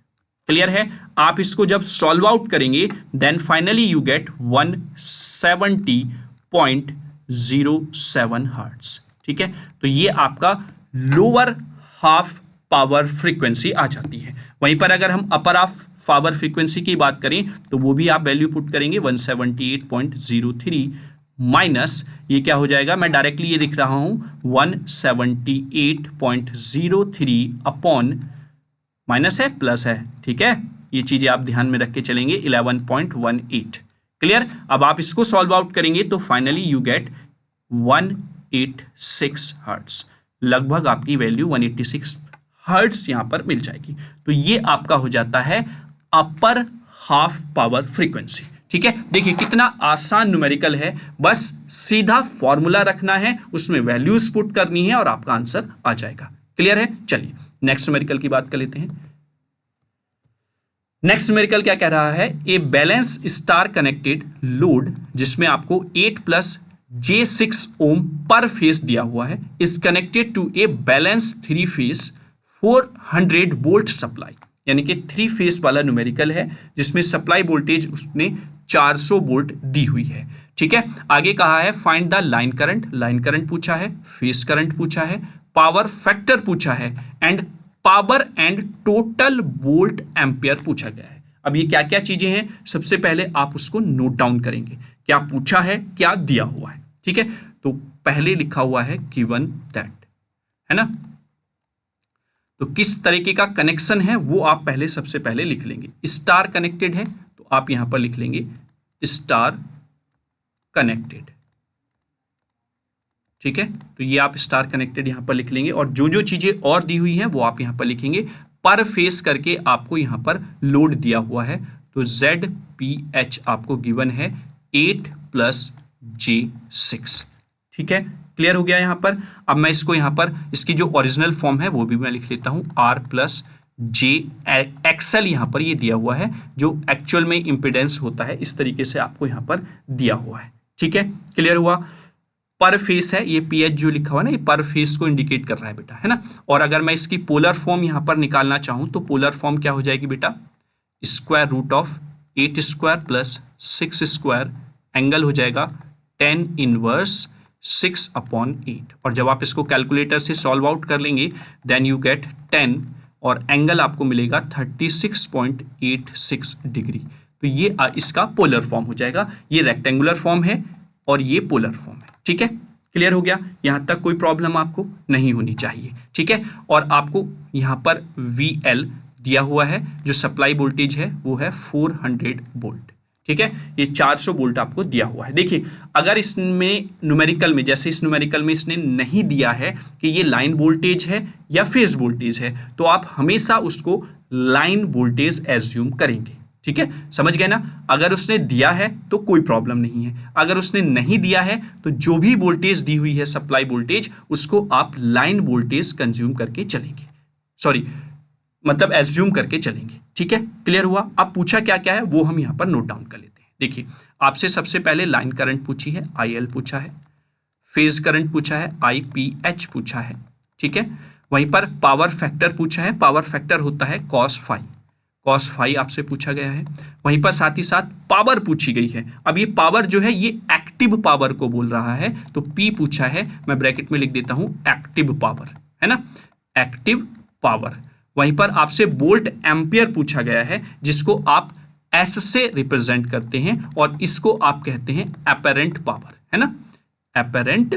क्लियर है। आप इसको जब सॉल्व आउट करेंगे then finally you get 170.07 hertz. ठीक है, तो ये आपका लोअर हाफ पावर फ्रीक्वेंसी आ जाती है। वहीं पर अगर हम अपर हाफ पावर फ्रीक्वेंसी की बात करें तो वो भी आप वैल्यू पुट करेंगे 178.03 माइनस ये क्या हो जाएगा, मैं डायरेक्टली ये लिख रहा हूं 178.03 अपॉन माइनस है प्लस है। ठीक है, ये चीजें आप ध्यान में रख के चलेंगे 11.18। क्लियर। अब आप इसको सॉल्व आउट करेंगे तो फाइनली यू गेट 186 हर्ट्ज। लगभग आपकी वैल्यू 186 हर्ट्ज यहां पर मिल जाएगी। तो ये आपका हो जाता है अपर हाफ पावर फ्रीक्वेंसी। ठीक है, देखिए कितना आसान न्यूमेरिकल है, बस सीधा फॉर्मूला रखना है, उसमें वैल्यूज पुट करनी है और आपका आंसर आ जाएगा। क्लियर है। चलिए नेक्स्ट न्यूमेरिकल की बात कर लेते हैं। नेक्स्ट न्यूमेरिकल क्या कह रहा है, a balance star connected load जिसमें आपको 8 + j6 ओम पर फेज दिया हुआ है is connected to a balance 3 phase 400 volt supply. यानी कि 3 फेज वाला न्यूमेरिकल है जिसमें सप्लाई वोल्टेज उसने 400 वोल्ट दी हुई है। ठीक है, आगे कहा है find the line current. Line current पूछा है, फेज करंट पूछा है, पावर फैक्टर पूछा है and power and total volt ampere पूछा गया है। अब ये क्या क्या चीजें हैं, सबसे पहले आप उसको नोट डाउन करेंगे, क्या पूछा है, क्या दिया हुआ है। ठीक है, तो पहले लिखा हुआ है गिवन दैट, है ना। तो किस तरीके का कनेक्शन है वो आप पहले सबसे पहले लिख लेंगे। स्टार कनेक्टेड है तो आप यहां पर लिख लेंगे स्टार कनेक्टेड। ठीक है, तो ये आप स्टार कनेक्टेड यहां पर लिख लेंगे और जो जो चीजें और दी हुई हैं वो आप यहां पर लिखेंगे। पर फेस करके आपको यहां पर लोड दिया हुआ है, तो ZPH आपको गिवन है 8 + j6। ठीक है, क्लियर हो गया यहां पर। अब मैं इसको यहां पर इसकी जो ओरिजिनल फॉर्म है वो भी मैं लिख लेता हूं, R + jXL यहां पर ये दिया हुआ है, जो एक्चुअल में इंपेडेंस होता है, इस तरीके से आपको यहां पर दिया हुआ है। ठीक है, क्लियर हुआ। पर फेस है, ये PH जो लिखा हुआ है ना, ये पर फेस को इंडिकेट कर रहा है बेटा, है ना। और अगर मैं इसकी पोलर फॉर्म यहां पर निकालना चाहूं तो पोलर फॉर्म क्या हो जाएगी बेटा, √8² + 6² एंगल हो जाएगा tan इनवर्स 6/8। और जब आप इसको कैलकुलेटर से सॉल्व आउट कर लेंगे देन यू गेट 10 और एंगल आपको मिलेगा 36.86 डिग्री। तो ये इसका पोलर फॉर्म हो जाएगा। ये रेक्टेंगुलर फॉर्म है और ये पोलर फॉर्म है। ठीक है, क्लियर हो गया। यहां तक कोई प्रॉब्लम आपको नहीं होनी चाहिए। ठीक है, और आपको यहां पर VL दिया हुआ है, जो सप्लाई वोल्टेज है वो है 400 वोल्ट। ठीक है, ये 400 वोल्ट आपको दिया हुआ है। देखिए अगर इसमें न्यूमेरिकल में, जैसे इस न्यूमेरिकल में इसने नहीं दिया है कि ये लाइन वोल्टेज है या फेज वोल्टेज है, तो आप हमेशा उसको लाइन वोल्टेज एज्यूम करेंगे। ठीक है, समझ गए ना। अगर उसने दिया है तो कोई प्रॉब्लम नहीं है, अगर उसने नहीं दिया है तो जो भी वोल्टेज दी हुई है सप्लाई वोल्टेज, उसको आप लाइन वोल्टेज कंज्यूम करके चलेंगे, सॉरी मतलब एज्यूम करके चलेंगे। ठीक है, क्लियर हुआ। अब पूछा क्या क्या है वो हम यहां पर नोट डाउन कर लेते हैं। देखिए आपसे सबसे पहले लाइन करंट पूछी है, IL पूछा है, फेज करंट पूछा है, IPH पूछा है। ठीक है, वहीं पर पावर फैक्टर पूछा है, पावर फैक्टर होता है cos phi आपसे पूछा गया है। वहीं पर साथ ही साथ पावर पूछी गई है। अब ये पावर जो है ये एक्टिव पावर को बोल रहा है, तो P पूछा है, मैं ब्रैकेट में लिख देता हूं एक्टिव पावर, है ना, एक्टिव पावर। वहीं पर आपसे वोल्ट एम्पियर पूछा गया है, जिसको आप S से रिप्रेजेंट करते हैं और इसको आप कहते हैं एपरेंट पावर, है ना, एपरेंट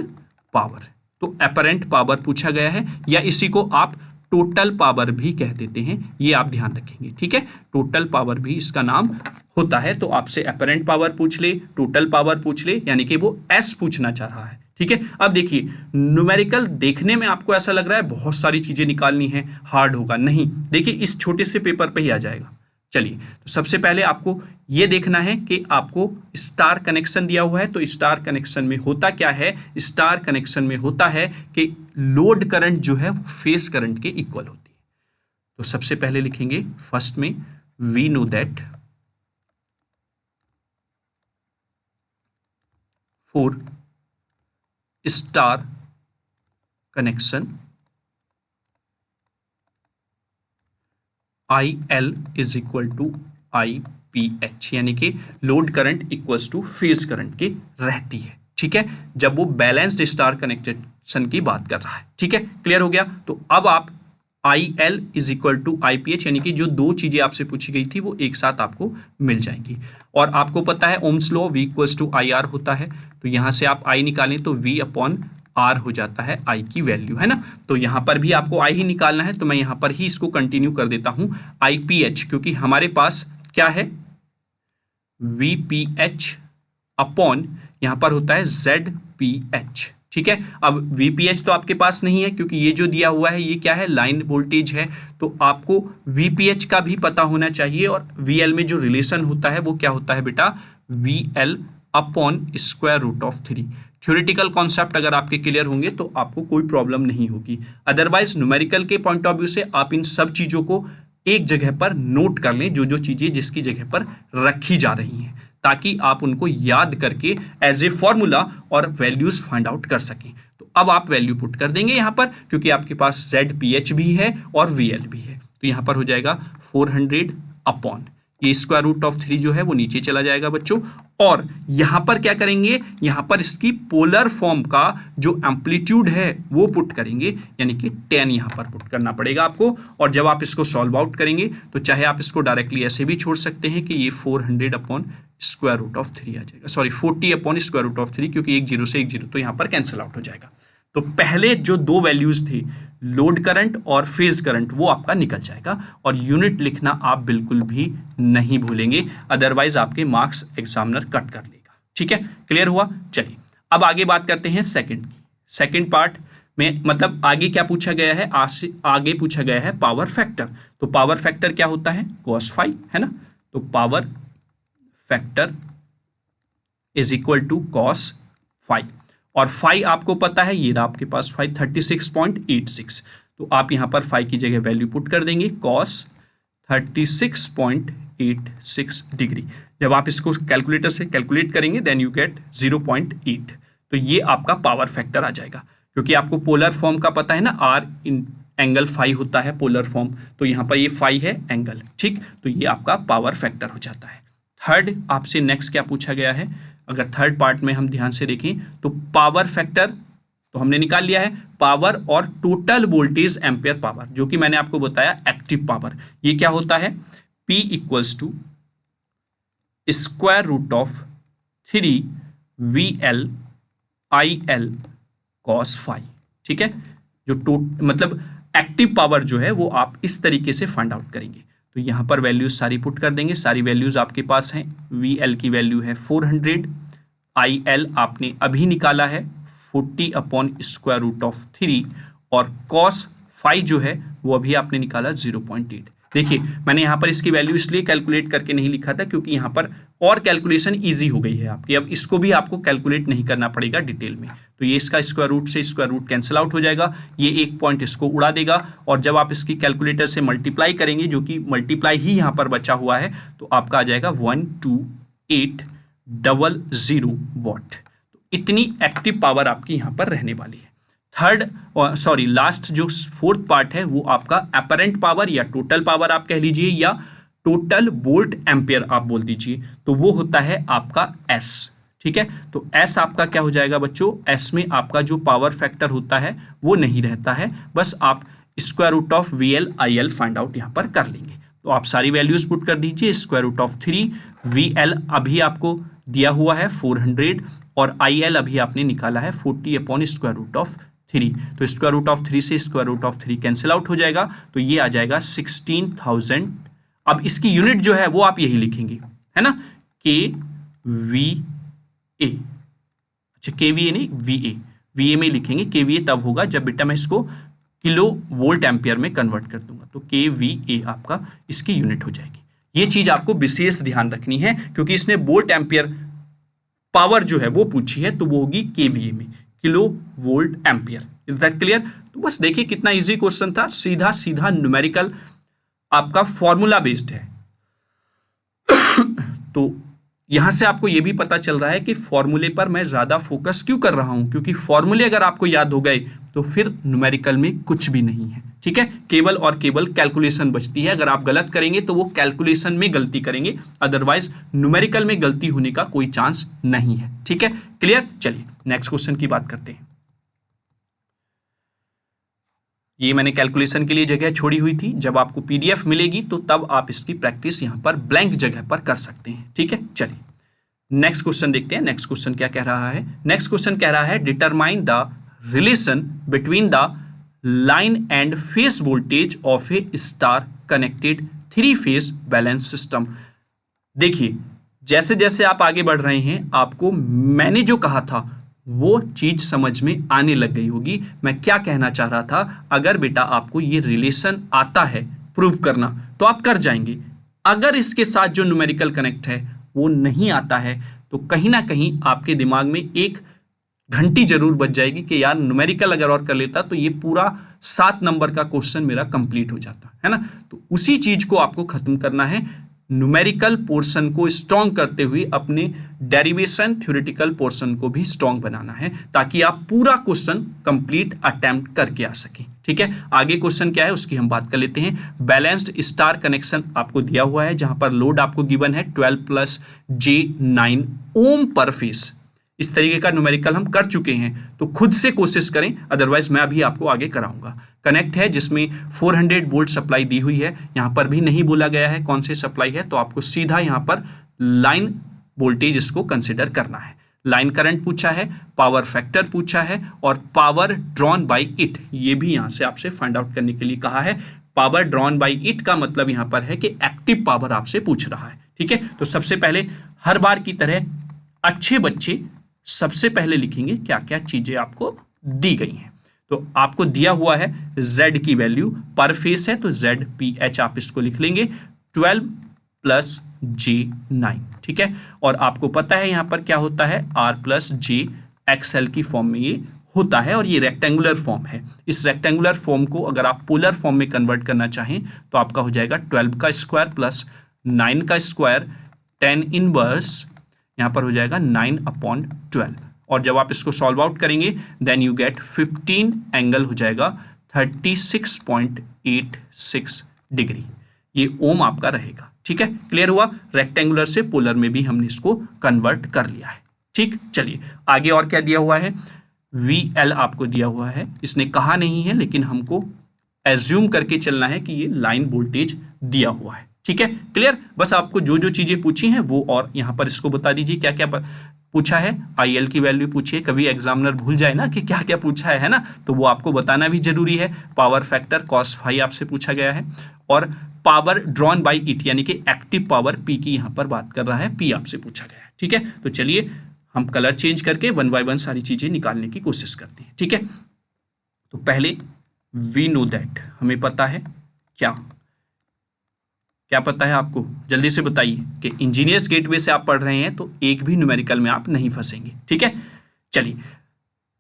पावर। तो एपरेंट पावर पूछा गया है, या इसी को आप टोटल पावर भी कह देते हैं, ये आप ध्यान रखेंगे। ठीक है, टोटल पावर भी इसका नाम होता है। तो आपसे एपरेंट पावर पूछ ले, टोटल पावर पूछ ले, यानी कि वो S पूछना चाह रहा है। ठीक है। अब देखिए, न्यूमेरिकल देखने में आपको ऐसा लग रहा है बहुत सारी चीजें निकालनी है, हार्ड होगा, नहीं, देखिए इस छोटे से पेपर पे ही आ जाएगा। चलिए, तो सबसे पहले आपको ये देखना है कि आपको स्टार कनेक्शन दिया हुआ है, तो स्टार कनेक्शन में होता क्या है, स्टार कनेक्शन में होता है कि लोड करंट जो है वो फेस करंट के इक्वल होती है। तो सबसे पहले लिखेंगे फर्स्ट में, we know that for star connection IL is equal to IPH, यानी कि load current equals to phase current की रहती है। ठीक है, जब वो बैलेंस्ड स्टार कनेक्शन की बात कर रहा है। ठीक है, क्लियर हो गया। तो अब आप IL is equal to IPH, यानी कि जो दो चीजें आपसे पूछी गई थी वो एक साथ आपको मिल जाएंगी। और आपको पता है Ohm's law, V equals to IR होता है, तो यहां से आप I निकालें तो V अपॉन R हो जाता है I की वैल्यू, है ना। तो यहां पर भी आपको I ही निकालना है, तो मैं यहां पर ही इसको कंटिन्यू कर देता हूं IPH, क्योंकि हमारे पास क्या है, VPH अपॉन यहां पर होता है ZPH। ठीक है, अब VPH तो आपके पास नहीं है, क्योंकि ये जो दिया हुआ है ये क्या है, लाइन वोल्टेज है, तो आपको VPH का भी पता होना चाहिए, और VL में जो रिलेशन होता है वो क्या होता है बेटा, VL upon square root of 3। Theoretical concept अगर आपके क्लियर होंगे तो आपको कोई प्रॉब्लम नहीं होगी, अदरवाइज न्यूमेरिकल के पॉइंट ऑफ व्यू से आप इन सब चीजों को एक जगह पर नोट कर लें, जो जो चीजें जिसकी जगह पर रखी जा रही हैं, ताकि आप उनको याद करके एज ए फॉर्मूला और वैल्यूज फाइंड आउट कर सकें। तो अब आप वैल्यू पुट कर देंगे यहां पर, क्योंकि आपके पास ZPH भी है और VL भी है, तो यहां पर हो जाएगा 400 अपॉन ये स्क्वायर रूट ऑफ 3 जो है वो नीचे चला जाएगा बच्चों। और यहां पर क्या करेंगे, यहां पर इसकी पोलर फॉर्म का जो एम्पलीट्यूड है वो पुट करेंगे, यानी कि 10 यहां पर पुट करना पड़ेगा आपको। और जब आप इसको सॉल्व आउट करेंगे तो चाहे आप इसको डायरेक्टली ऐसे भी छोड़ सकते हैं कि ये 400 अपॉन स्क्वायर रूट ऑफ 3 आ जाएगा, sorry 40 upon square root of 3, क्योंकि एक जीरो से एक जीरो तो यहां पर कैंसिल आउट हो जाएगा। तो पहले जो दो वैल्यूज थी, लोड करंट और फेज करंट, वो आपका निकल जाएगा, और यूनिट लिखना आप बिल्कुल भी नहीं भूलेंगे, अदरवाइज आपके मार्क्स एग्जामिनर कट कर लेगा। ठीक है, क्लियर हुआ। चलिए अब आगे बात करते हैं सेकंड की। सेकंड पार्ट में मतलब आगे क्या पूछा गया है, आगे पूछा गया है पावर फैक्टर। तो पावर फैक्टर क्या होता है, cos फाई, है ना। तो power factor is equal to cos phi, और फाई आपको पता है, ये आपके पास फाई 36.86, तो आप यहां पर फाई की जगह वैल्यू पुट कर देंगे cos 36.86 डिग्री। जब आप इसको कैलकुलेटर से कैलकुलेट करेंगे देन यू गेट 0.8, तो ये आपका पावर फैक्टर आ जाएगा। क्योंकि आपको पोलर फॉर्म का पता है ना, R इन एंगल फाई होता है पोलर फॉर्म, तो यहां पर ये फाई है एंगल, ठीक, तो ये आपका पावर फैक्टर हो जाता है। थर्ड आपसे नेक्स्ट क्या पूछा गया है, अगर थर्ड पार्ट में हम ध्यान से देखें तो पावर फैक्टर तो हमने निकाल लिया है, पावर और टोटल वोल्टेज एम्पियर पावर, जो कि मैंने आपको बताया एक्टिव पावर, ये क्या होता है, P equals to square root of 3 VL IL cos phi. ठीक है, जो मतलब एक्टिव पावर जो है वो आप इस तरीके से फाइंड आउट करेंगे। तो यहां पर वैल्यूज सारी पुट कर देंगे, सारी वैल्यूज आपके पास हैं। VL की वैल्यू है 400, IL आपने अभी निकाला है 40 अपॉन स्क्वायर रूट ऑफ 3, और cos फाई जो है वो अभी आपने निकाला 0.8। देखिए मैंने यहाँ पर इसकी वैल्यू इसलिए कैलकुलेट करके नहीं लिखा था क्योंकि यहाँ पर और कैलकुलेशन इजी हो गई है आपकी, अब इसको भी आपको कैलकुलेट नहीं करना पड़ेगा डिटेल में। तो ये इसका स्क्वायर रूट से स्क्वायर रूट कैंसिल आउट हो जाएगा, ये एक पॉइंट इसको उड़ा देगा, और जब आप इसकी कैलकुलेटर से मल्टीप्लाई करेंगे, जो कि मल्टीप्लाई ही यहाँ पर बचा हुआ है, तो आपका आ जाएगा 12800 वॉट। तो इतनी एक्टिव पावर आपकी यहाँ पर रहने वाली है। थर्ड सॉरी लास्ट जो फोर्थ पार्ट है वो आपका अपरेंट पावर या टोटल पावर आप कह लीजिए, या टोटल वोल्ट एम्पियर आप बोल दीजिए, तो वो होता है आपका S। ठीक है, तो S आपका क्या हो जाएगा बच्चों, S में आपका जो पावर फैक्टर होता है वो नहीं रहता है, बस आप square root of VL IL find out यहां पर कर लेंगे। तो आप सारी वैल्यूज पुट कर दीजिए, स्क्वायर रूट ऑफ 3 VL अभी आपको दिया हुआ है 400, और IL अभी आपने निकाला है 40 अपॉन स्क्वायर रूट ऑफ 3, तो स्क्वायर रूट ऑफ 3 से square root of 3 cancel out हो जाएगा, तो ये आ जाएगा 16,000। अब इसकी यूनिट जो है वो आप यही लिखेंगे, है ना, KVA, अच्छा KVA नहीं VA, VA में लिखेंगे, KVA तब होगा जब बेटा मैं इसको किलो वोल्ट एम्पियर में कन्वर्ट कर दूंगा, तो KVA आपका इसकी यूनिट हो जाएगी। ये चीज आपको विशेष ध्यान रखनी है क्योंकि इसने वोल्ट एम्पियर पावर जो है वो पूछी है, तो वो होगी KVA में, kilo volt ampere. Is that clear? तो बस देखिए कितना इजी क्वेश्चन था, सीधा सीधा न्यूमेरिकल आपका फॉर्मूला बेस्ड है। तो यहां से आपको यह भी पता चल रहा है कि फॉर्मूले पर मैं ज्यादा फोकस क्यों कर रहा हूं, क्योंकि फॉर्मूले अगर आपको याद हो गए तो फिर न्यूमेरिकल में कुछ भी नहीं है। ठीक है, केवल और केवल कैलकुलेशन बचती है। अगर आप गलत करेंगे तो वो कैलकुलेशन में गलती करेंगे, अदरवाइज न्यूमेरिकल में गलती होने का कोई चांस नहीं है। ठीक है, क्लियर? चलिए नेक्स्ट क्वेश्चन की बात करते हैं। ये मैंने कैलकुलेशन के लिए जगह छोड़ी हुई थी, जब आपको PDF मिलेगी तो तब आप इसकी प्रैक्टिस यहां पर ब्लैंक जगह पर कर सकते हैं। ठीक है, चलिए नेक्स्ट क्वेश्चन देखते हैं। नेक्स्ट क्वेश्चन क्या कह रहा है? नेक्स्ट क्वेश्चन कह रहा है determine the relation between the line and face voltage of A star connected 3 phase balance system. देखिए जैसे जैसे आप आगे बढ़ रहे हैं आपको मैंने जो कहा था वो चीज समझ में आने लग गई होगी। मैं क्या कहना चाह रहा था, अगर बेटा आपको ये रिलेशन आता है प्रूव करना तो आप कर जाएंगे, अगर इसके साथ जो न्यूमेरिकल कनेक्ट है वो नहीं आता है तो कहीं ना कहीं आपके दिमाग में एक घंटी जरूर बज जाएगी कि यार न्यूमेरिकल अगर और कर लेता तो ये पूरा 7 नंबर का क्वेश्चन मेरा कंप्लीट हो जाता है ना। तो उसी चीज को आपको खत्म करना है, न्यूमेरिकल पोर्शन को स्ट्रॉन्ग करते हुए अपने डेरिवेशन थ्योरेटिकल पोर्शन को भी स्ट्रॉन्ग बनाना है ताकि आप पूरा क्वेश्चन कंप्लीट अटेम्प्ट करके आ सकें। ठीक है, आगे क्वेश्चन क्या है उसकी हम बात कर लेते हैं। बैलेंस्ड स्टार कनेक्शन आपको दिया हुआ है जहां पर लोड आपको गिवन है 12 + J9 ओम पर फेस। इस तरीके का न्यूमेरिकल हम कर चुके हैं तो खुद से कोशिश करें, अदरवाइज मैं अभी आपको आगे कराऊंगा। कनेक्ट है जिसमें 400 वोल्ट सप्लाई दी हुई है, यहां पर भी नहीं बोला गया है कौन से सप्लाई है, तो आपको सीधा यहां पर लाइन वोल्टेज इसको कंसिडर करना है। लाइन करंट पूछा है, पावर फैक्टर पूछा है और पावर ड्रॉन बाय इट ये भी यहां से आपसे फाइंड आउट करने के लिए कहा है। पावर ड्रॉन बाय इट का मतलब यहां पर है कि एक्टिव पावर आपसे पूछ रहा है। ठीक है, तो सबसे पहले हर बार की तरह अच्छे बच्चे सबसे पहले लिखेंगे क्या क्या चीजें आपको दी गई हैं। तो आपको दिया हुआ है Z की वैल्यू पर फेस है तो ZPH आप इसको लिख लेंगे 12 + J9। ठीक है, और आपको पता है यहां पर क्या होता है R + J XL की फॉर्म में ये होता है और ये रेक्टेंगुलर फॉर्म है। इस रेक्टेंगुलर फॉर्म को अगर आप पोलर फॉर्म में कन्वर्ट करना चाहें तो आपका हो जाएगा 12 का स्क्वायर + 9 का स्क्वायर 10 इनवर्स, यहां पर हो जाएगा 9/12 और जब आप इसको सॉल्व आउट करेंगे देन यू गेट 15 एंगल हो जाएगा 36.86 डिग्री। ये ओम आपका रहेगा। ठीक है, क्लियर हुआ? रेक्टेंगुलर से पोलर में भी हमने इसको कन्वर्ट कर लिया है। ठीक, चलिए आगे और क्या दिया हुआ है। VL आपको दिया हुआ है, इसने कहा नहीं है लेकिन हमको एज्यूम करके चलना है कि ये लाइन वोल्टेज दिया हुआ है। ठीक है, क्लियर? बस आपको जो जो चीजें पूछी हैं वो और यहां पर इसको बता दीजिए क्या क्या पूछा है। IL की वैल्यू पूछिए, कभी एग्जामिनर भूल जाए ना कि क्या क्या पूछा है ना, तो वो आपको बताना भी जरूरी है। पावर फैक्टर cos फाई आपसे पूछा गया है और पावर ड्रॉन बाय इट यानी कि एक्टिव पावर P की यहां पर बात कर रहा है, P आपसे पूछा गया है। ठीक है, तो चलिए हम कलर चेंज करके 1 बाय 1 सारी चीजें निकालने की कोशिश करते हैं। ठीक है, तो पहले वी नो दैट, हमें पता है क्या पता है आपको, जल्दी से बताइए कि इंजीनियर्स गेटवे से आप पढ़ रहे हैं तो एक भी न्यूमेरिकल में आप नहीं फंसेंगे। ठीक है, चलिए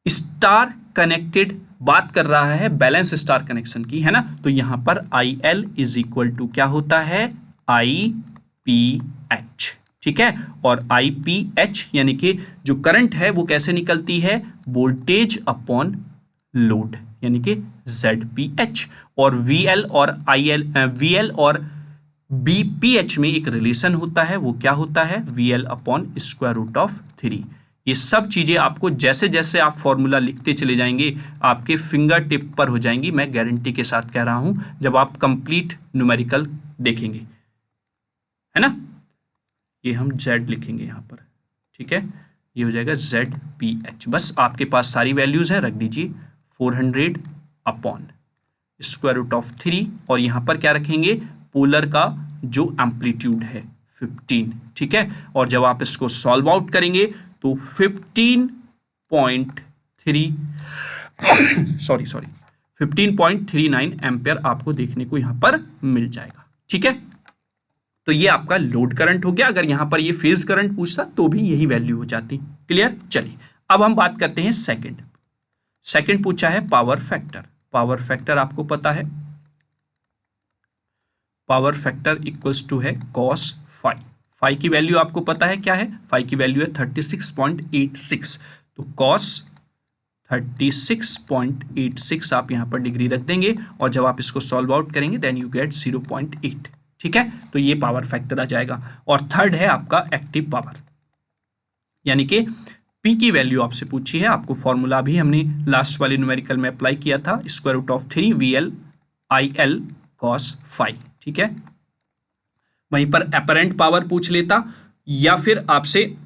स्टार कनेक्टेड बात कर रहा है बैलेंस स्टार कनेक्शन की, है ना। तो यहां पर IL = क्या होता है, IPH। ठीक है, और IPH यानी कि जो करंट है वो कैसे निकलती है, वोल्टेज अपॉन लोड यानी कि ZPH। और VL और BPH में एक रिलेशन होता है, वो क्या होता है, VL/√3। ये सब चीजें आपको जैसे जैसे आप फॉर्मूला लिखते चले जाएंगे आपके फिंगर टिप पर हो जाएंगी, मैं गारंटी के साथ कह रहा हूं, जब आप कंप्लीट न्यूमेरिकल देखेंगे, है ना। ये हम Z लिखेंगे यहां पर। ठीक है, ये हो जाएगा ZPH। बस आपके पास सारी वैल्यूज हैं, रख दीजिए 400/√3 और यहां पर क्या रखेंगे, पोलर का जो एम्पलीट्यूड है 15। ठीक है, और जब आप इसको सॉल्व आउट करेंगे तो 15.3 15.39 एम्पियर आपको देखने को यहां पर मिल जाएगा। ठीक है, तो ये आपका लोड करंट हो गया। अगर यहां पर ये फेज करंट पूछता तो भी यही वैल्यू हो जाती। क्लियर? चलिए अब हम बात करते हैं सेकंड पूछा है पावर फैक्टर। पावर फैक्टर आपको पता है, पावर फैक्टर इक्वल्स टू है cos फाई। फाई की वैल्यू आपको पता है क्या है? फाई की वैल्यू है 36.86, तो cos 36.86 आप यहां पर डिग्री रख देंगे और जब आप इसको सॉल्व आउट करेंगे देन यू गेट 0.8। ठीक है, तो ये पावर फैक्टर आ जाएगा। और थर्ड है आपका एक्टिव पावर, यानी कि P की वैल्यू आपसे पूछी है। आपको फॉर्मूला भी हमने लास्ट वाले न्यूमेरिकल में अप्लाई किया था, square root of 3 VL IL cos phi. ठीक है, वहीं पर अपरेंट पावर पूछ लेता या फिर आपसे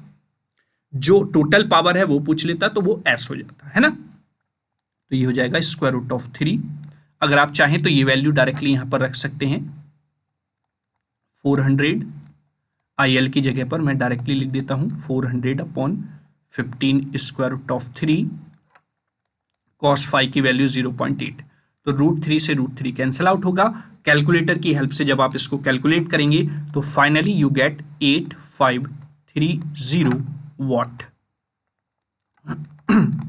जो टोटल पावर है वो पूछ लेता तो वो S हो जाता है ना। तो ये हो जाएगा स्क्वायर रूट ऑफ 3। अगर आप चाहें तो ये वैल्यू डायरेक्टली यहां पर रख सकते हैं 400। IL की जगह पर मैं डायरेक्टली लिख देता हूं 400/15 square root of 3 cos phi की वैल्यू 0.8। तो √3 से √3 कैंसिल आउट होगा। कैलकुलेटर की हेल्प से जब आप इसको कैलकुलेट करेंगे तो फाइनली यू गेट 8530 वॉट।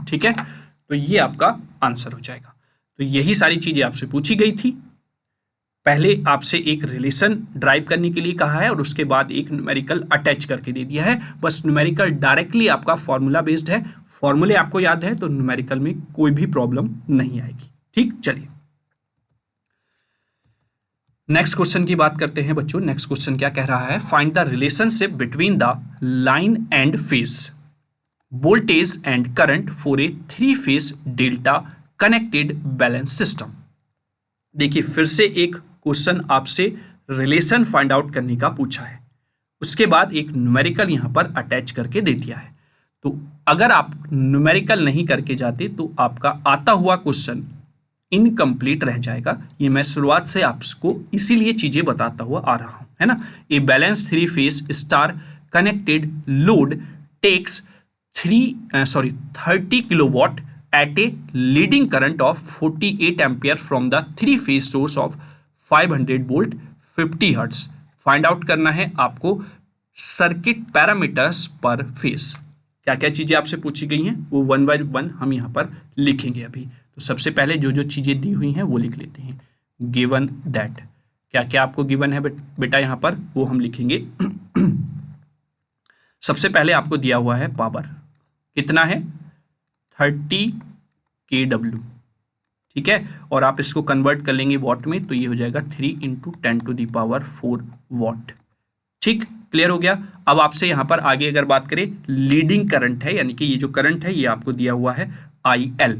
ठीक है, तो ये आपका आंसर हो जाएगा। तो यही सारी चीजें आपसे पूछी गई थी। पहले आपसे एक रिलेशन ड्राइव करने के लिए कहा है और उसके बाद एक न्यूमेरिकल अटैच करके दे दिया है। बस न्यूमेरिकल डायरेक्टली आपका फॉर्मूला बेस्ड है, फॉर्मूले आपको याद है तो न्यूमेरिकल में कोई भी प्रॉब्लम नहीं आएगी। ठीक, चलिए नेक्स्ट क्वेश्चन की बात करते हैं बच्चों। नेक्स्ट क्वेश्चन क्या कह रहा है? Find the relationship between the line and phase voltage and current for a 3 phase delta connected balance system. देखिए फिर से एक क्वेश्चन आपसे रिलेशन फाइंड आउट करने का पूछा है, उसके बाद एक न्यूमेरिकल यहां पर अटैच करके दे दिया है। तो अगर आप न्यूमेरिकल नहीं करके जाते तो आपका आता हुआ क्वेश्चन इनकम्प्लीट रह जाएगा। ये मैं शुरुआत से आपको इसीलिए चीजें बताता हुआ आ रहा हूं, है ना। A balance 3 phase star connected load takes 30 kilowatt at a leading current of 48 ampere from the 3-phase source of 500 volt 50 hertz। Find out करना है आपको सर्किट पैरामीटर्स पर फेज। क्या क्या चीजें आपसे पूछी गई हैं वो 1 by 1 हम यहां पर लिखेंगे अभी। तो सबसे पहले जो जो चीजें दी हुई हैं वो लिख लेते हैं। गिवन दैट, क्या क्या आपको गिवन है बेटा यहां पर वो हम लिखेंगे। सबसे पहले आपको दिया हुआ है पावर, कितना है 30 kW। ठीक है, और आप इसको कन्वर्ट कर लेंगे वॉट में तो ये हो जाएगा 3 × 10⁴ वॉट। ठीक, क्लियर हो गया। अब आपसे यहां पर आगे अगर बात करें लीडिंग करंट है, यानी कि ये जो करंट है ये आपको दिया हुआ है IL।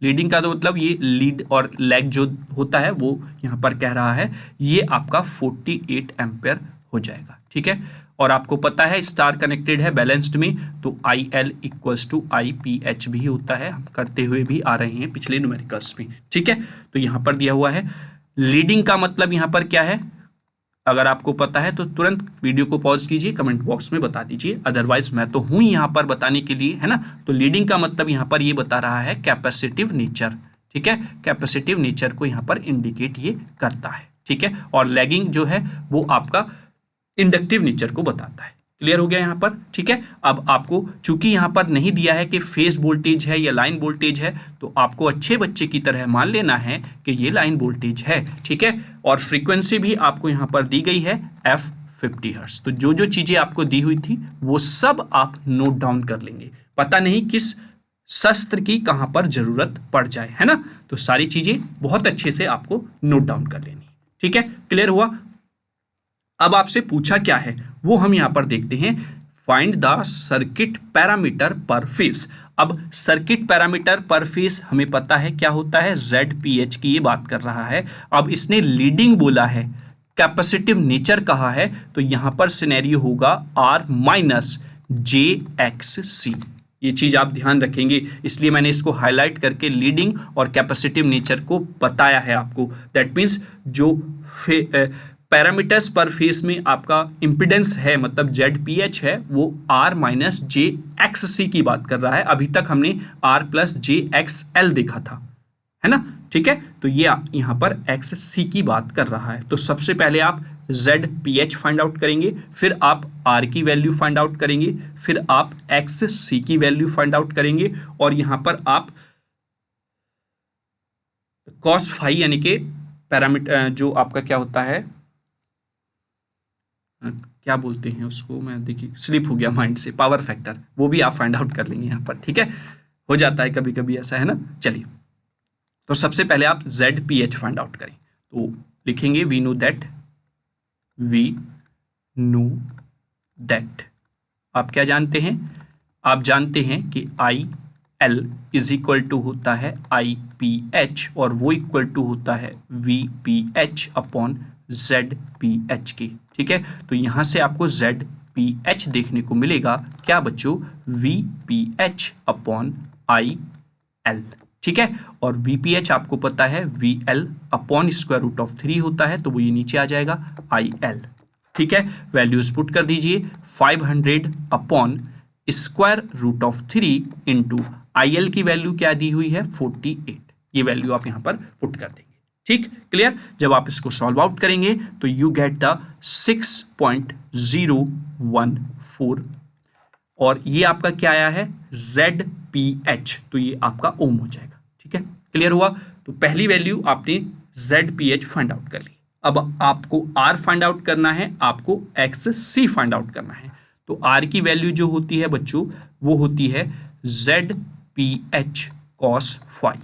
लीडिंग का तो मतलब ये लीड और लैग जो होता है वो यहां पर कह रहा है ये आपका 48 एम्पेयर हो जाएगा। ठीक है, और आपको पता है स्टार कनेक्टेड है बैलेंस्ड में तो IL इक्वल्स टू IPH भी होता है, हम करते हुए भी आ रहे हैं पिछले न्यूमेरिकल्स में। ठीक है, तो यहां पर दिया हुआ है लीडिंग का मतलब यहां पर क्या है, अगर आपको पता है तो तुरंत वीडियो को पॉज कीजिए, कमेंट बॉक्स में बता दीजिए, अदरवाइज मैं तो हूं यहां पर बताने के लिए, है ना। तो लीडिंग का मतलब यहां पर ये बता रहा है कैपेसिटिव नेचर। ठीक है, कैपेसिटिव नेचर को यहां पर इंडिकेट ये करता है। ठीक है, और लैगिंग जो है वो आपका इंडक्टिव नेचर को बताता है। क्लियर हो गया यहां पर। ठीक है, अब आपको चूंकि यहां पर नहीं दिया है कि फेज वोल्टेज है या लाइन वोल्टेज है तो आपको अच्छे बच्चे की तरह मान लेना है कि ये लाइन वोल्टेज है। ठीक है, और फ्रीक्वेंसी भी आपको यहां पर दी गई है f50 हर्ट्ज। तो जो जो चीजें आपको दी हुई थी वो सब आप नोट डाउन कर लेंगे, पता नहीं किस शस्त्र की कहां पर जरूरत पड़ जाए, है ना। तो सारी चीजें बहुत अच्छे से आपको नोट डाउन कर लेनी। ठीक है, क्लियर हुआ। अब आपसे पूछा क्या है वो हम यहां पर देखते हैं। फाइंड द सर्किट पैरामीटर पर फेज। अब सर्किट पैरामीटर पर फेज हमें पता है क्या होता है, ZPH की ये बात कर रहा है। अब इसने लीडिंग बोला है, कैपेसिटिव नेचर कहा है, तो यहां पर सिनेरियो होगा R-JXC। ये चीज आप ध्यान रखेंगे, इसलिए मैंने इसको हाईलाइट करके लीडिंग और कैपेसिटिव नेचर को बताया है आपको। दैट मीन्स जो पैरामीटर्स पर फेस में आपका इम्पिडेंस है, मतलब ZPH है, वो R माइनस JXC की बात कर रहा है। अभी तक हमने R प्लस JXL देखा था, है ना, ठीक है। तो ये यहाँ पर XC की बात कर रहा है। तो सबसे पहले आप ZPH फाइंड आउट करेंगे, फिर आप R की वैल्यू फाइंड आउट करेंगे, फिर आप XC की वैल्यू फाइंड आउट करेंगे, और यहाँ पर आप cos phi यानी कि पैरामीटर जो आपका क्या होता है, क्या बोलते हैं उसको, मैं देखिए स्लिप हो गया माइंड से, पावर फैक्टर, वो भी आप फाइंड आउट कर लेंगे यहाँ पर, ठीक है। हो जाता है कभी कभी ऐसा, है ना। चलिए, तो सबसे पहले आप ZPH फाइंड आउट करें। तो लिखेंगे वी नो दैट आप क्या जानते हैं, आप जानते हैं कि IL इज इक्वल टू होता है IPH, और वो इक्वल टू होता है VPH अपॉन ZPH के, ठीक है। तो यहां से आपको ZPH देखने को मिलेगा क्या बच्चों, VPH अपॉन IL, ठीक है। और VPH आपको पता है VL upon square root of 3 होता है, तो वो ये नीचे आ जाएगा IL, ठीक है। वैल्यूज पुट कर दीजिए, 500 upon square root of 3 into IL की वैल्यू क्या दी हुई है 48, ये वैल्यू आप यहां पर पुट कर देंगे, ठीक, क्लियर। जब आप इसको सॉल्व आउट करेंगे तो यू गेट द 6.014, और ये आपका क्या आया है ZPH, तो ये आपका ओम हो जाएगा, ठीक है, क्लियर हुआ। तो पहली वैल्यू आपने ZPH फाइंड आउट कर ली। अब आपको R फाइंड आउट करना है, आपको XC फाइंड आउट करना है। तो R की वैल्यू जो होती है बच्चों, वो होती है ZPH cos phi,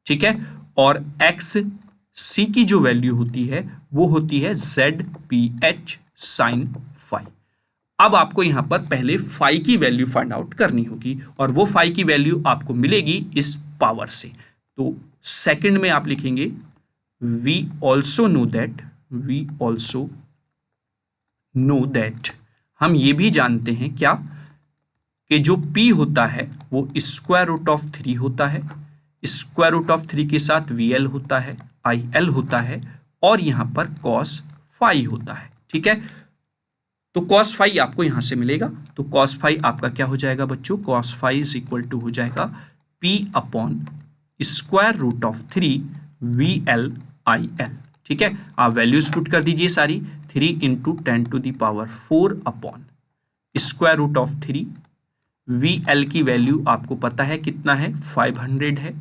ठीक है, और XC की जो वैल्यू होती है वो होती है ZPH sin phi। अब आपको यहां पर पहले phi की वैल्यू फाइंड आउट करनी होगी, और वो phi की वैल्यू आपको मिलेगी इस पावर से। तो सेकंड में आप लिखेंगे we also know that, हम ये भी जानते हैं क्या, कि जो P होता है वो स्क्वायर रूट ऑफ 3 होता है, स्क्वायर रूट ऑफ 3 के साथ VL होता है, IL होता है, और यहां पर cos phi होता है, ठीक है। तो cos phi आपको यहां से मिलेगा। तो cos phi आपका क्या हो जाएगा बच्चों, cos phi is equal to हो जाएगा P upon square root of 3 VL IL, ठीक है। आप वैल्यूज पुट कर दीजिए सारी, 3 into 10 to the power 4 upon square root of 3, VL की वैल्यू आपको पता है कितना है 500 है,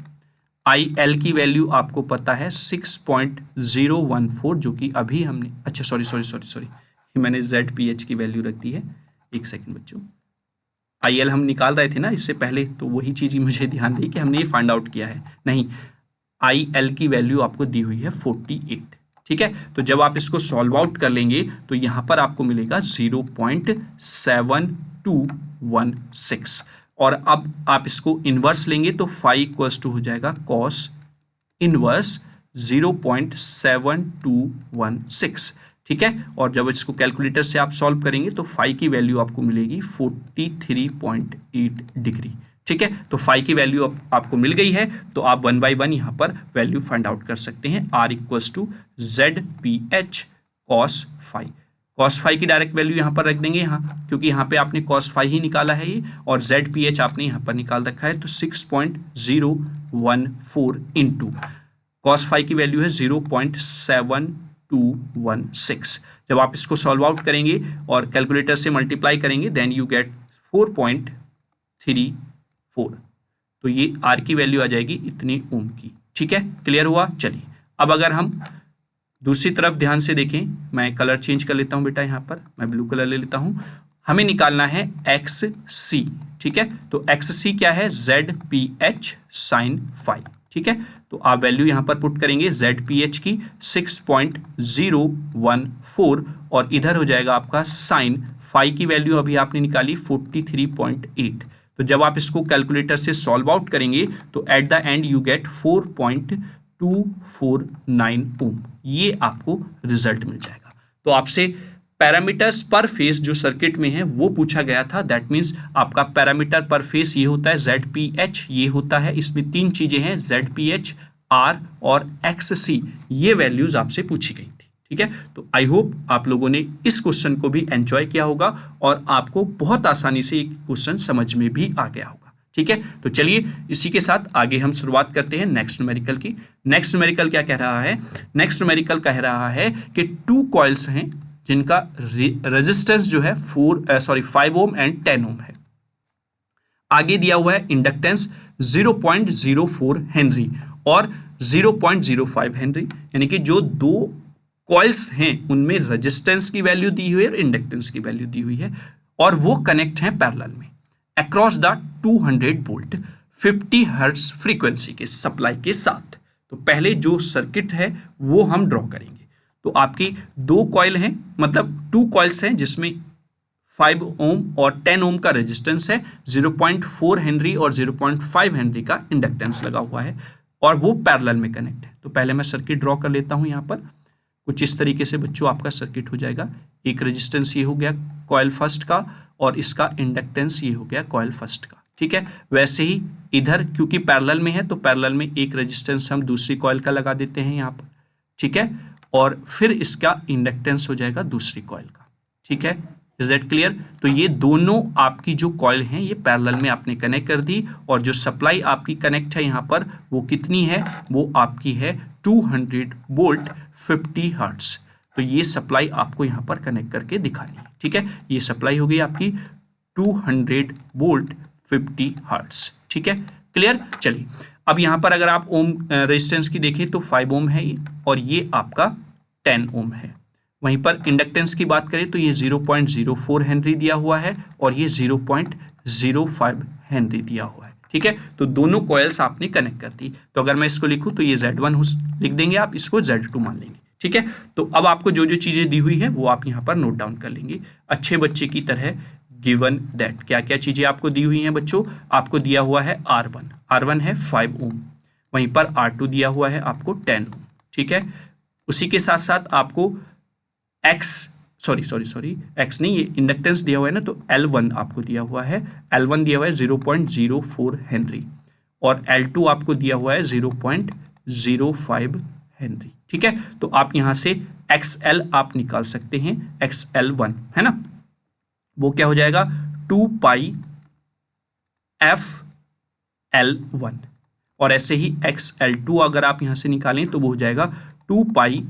IL की वैल्यू आपको पता है 6.014, जो कि अभी हमने, अच्छा सॉरी मैंने ZPH की वैल्यू रख दी है, एक सेकंड बच्चों, IL हम निकाल रहे थे ना इससे पहले, तो वही चीज़ मुझे ध्यान दी कि हमने ये फाइंड आउट किया है, नहीं, IL की वैल्यू आपको दी हुई है 48, ठीक है। तो जब आप इसको सॉल्व आउट कर लेंगे तो यहां पर आपको मिलेगा 0.7216, और अब आप इसको इनवर्स लेंगे तो phi इक्वल्स टू हो जाएगा cos इनवर्स 0.7216, ठीक है। और जब इसको कैलकुलेटर से आप सॉल्व करेंगे तो phi की वैल्यू आपको मिलेगी 43.8 डिग्री, ठीक है। तो phi की वैल्यू आपको मिल गई है, तो आप 1 बाई 1 यहाँ पर वैल्यू फाइंड आउट कर सकते हैं। R equals to ZPH cos phi, cos phi की डायरेक्ट वैल्यू यहाँ पर रख देंगे यहाँ, क्योंकि यहाँ पे आपने cos phi ही निकाला है ये, और ZPH आपने यहाँ पर निकाल रखा है, तो 6.014 इंटू cos phi की वैल्यू है 0.7216। जब आप इसको सॉल्व आउट करेंगे और कैलकुलेटर से मल्टीप्लाई करेंगे, देन यू गेट 4.34, तो ये R की वैल्यू आ जाएगी इतनी ओम की, ठीक है, क्लियर हुआ। चलिए, अब अगर हम दूसरी तरफ ध्यान से देखें, मैं कलर चेंज कर लेता हूं बेटा, यहाँ पर मैं ब्लू कलर ले लेता हूं। हमें निकालना है XC, ठीक है। तो XC क्या है, ZPH sin phi, ठीक है। तो आप वैल्यू यहां पर पुट करेंगे ZPH की 6.014, और इधर हो जाएगा आपका sin phi की वैल्यू अभी आपने निकाली 43.8। तो जब आप इसको कैलकुलेटर से सॉल्व आउट करेंगे तो eight the and you get 4.249 ओम, ये आपको रिजल्ट मिल जाएगा। तो आपसे पैरामीटर्स पर फेस जो सर्किट में है वो पूछा गया था, दैट मीन्स आपका पैरामीटर पर फेस ये होता है ZPH, ये होता है, इसमें 3 चीजें हैं ZPH, R और XC, ये वैल्यूज आपसे पूछी गई थी, ठीक है। तो आई होप आप लोगों ने इस क्वेश्चन को भी एंजॉय किया होगा और आपको बहुत आसानी से ये क्वेश्चन समझ में भी आ गया होगा। ठीक है, तो चलिए इसी के साथ आगे हम शुरुआत करते हैं नेक्स्ट न्यूमेरिकल की। नेक्स्ट न्यूमेरिकल क्या कह रहा है? नेक्स्ट न्यूमेरिकल कह रहा है कि 2 कॉइल्स हैं जिनका रेजिस्टेंस जो है 5 ओम एंड 10 ओम है। आगे दिया हुआ है इंडक्टेंस 0.04 हेनरी और 0.05 हेनरी, यानी कि जो 2 कॉइल्स हैं उनमें रेजिस्टेंस की वैल्यू दी हुई है और इंडक्टेंस की वैल्यू दी हुई है और वो कनेक्ट हैं पैरेलल में across the 200 volt 50 hertz frequency के सप्लाई के साथ। तो पहले जो सर्किट है वो हम ड्रॉ करेंगे। तो आपकी 2 कॉइल हैं, मतलब 2 कॉइल्स हैं जिसमें 5 ओम और 10 ओम का रेजिस्टेंस है, 0.4 हेनरी और 0.5 हेनरी का इंडक्टेंस लगा हुआ है और वो पैरेलल में कनेक्ट है। तो पहले मैं सर्किट ड्रॉ कर लेता हूं। यहाँ पर कुछ इस तरीके से बच्चों आपका सर्किट हो जाएगा। एक रेजिस्टेंस ये हो गया कॉइल फर्स्ट का और इसका इंडक्टेंस ये हो गया कॉइल फर्स्ट का। ठीक है, वैसे ही इधर क्योंकि पैरेलल में है तो पैरेलल में एक रेजिस्टेंस हम दूसरी कॉइल का लगा देते हैं यहाँ पर। ठीक है, और फिर इसका इंडक्टेंस हो जाएगा दूसरी कॉइल का। ठीक है, इज दैट क्लियर? तो ये दोनों आपकी जो कॉइल हैं ये पैरेलल में आपने कनेक्ट कर दी और जो सप्लाई आपकी कनेक्ट है यहाँ पर वो कितनी है? वो आपकी है 200 वोल्ट 50 हर्ट्ज। तो ये सप्लाई आपको यहाँ पर कनेक्ट करके दिखानी है। ठीक है, ये सप्लाई हो गई आपकी 200 वोल्ट 50 हर्ट्ज। ठीक है, क्लियर? चलिए अब यहाँ पर अगर आप ओम रेजिस्टेंस की देखें तो 5 ओम है ये और ये आपका 10 ओम है। वहीं पर इंडक्टेंस की बात करें तो ये 0.04 हेनरी दिया हुआ है और ये 0.05 हेनरी दिया हुआ है। ठीक है, तो दोनों कॉइल्स आपने कनेक्ट कर दी। तो अगर मैं इसको लिखूं तो ये Z1 लिख देंगे, आप इसको Z2 मान लेंगे। ठीक है, तो अब आपको जो जो चीजें दी हुई है वो आप यहाँ पर नोट डाउन कर लेंगे अच्छे बच्चे की तरह। गिवन दैट क्या क्या चीजें आपको दी हुई हैं बच्चों? आपको दिया हुआ है R1 है 5 ओम, वहीं पर R2 दिया हुआ है आपको 10 ओम। ठीक है, उसी के साथ साथ आपको एक्स नहीं, ये इंडक्टेंस दिया हुआ है ना, तो L1 आपको दिया हुआ है, L1 दिया हुआ है 0.04 हेनरी और L2 आपको दिया हुआ है 0.05 हेनरी। ठीक है, तो आप यहां से XL आप निकाल सकते हैं, XL1 है ना, वो क्या हो जाएगा 2 पाई FL1 और ऐसे ही XL2 अगर आप यहां से निकालें तो वो हो जाएगा 2 पाई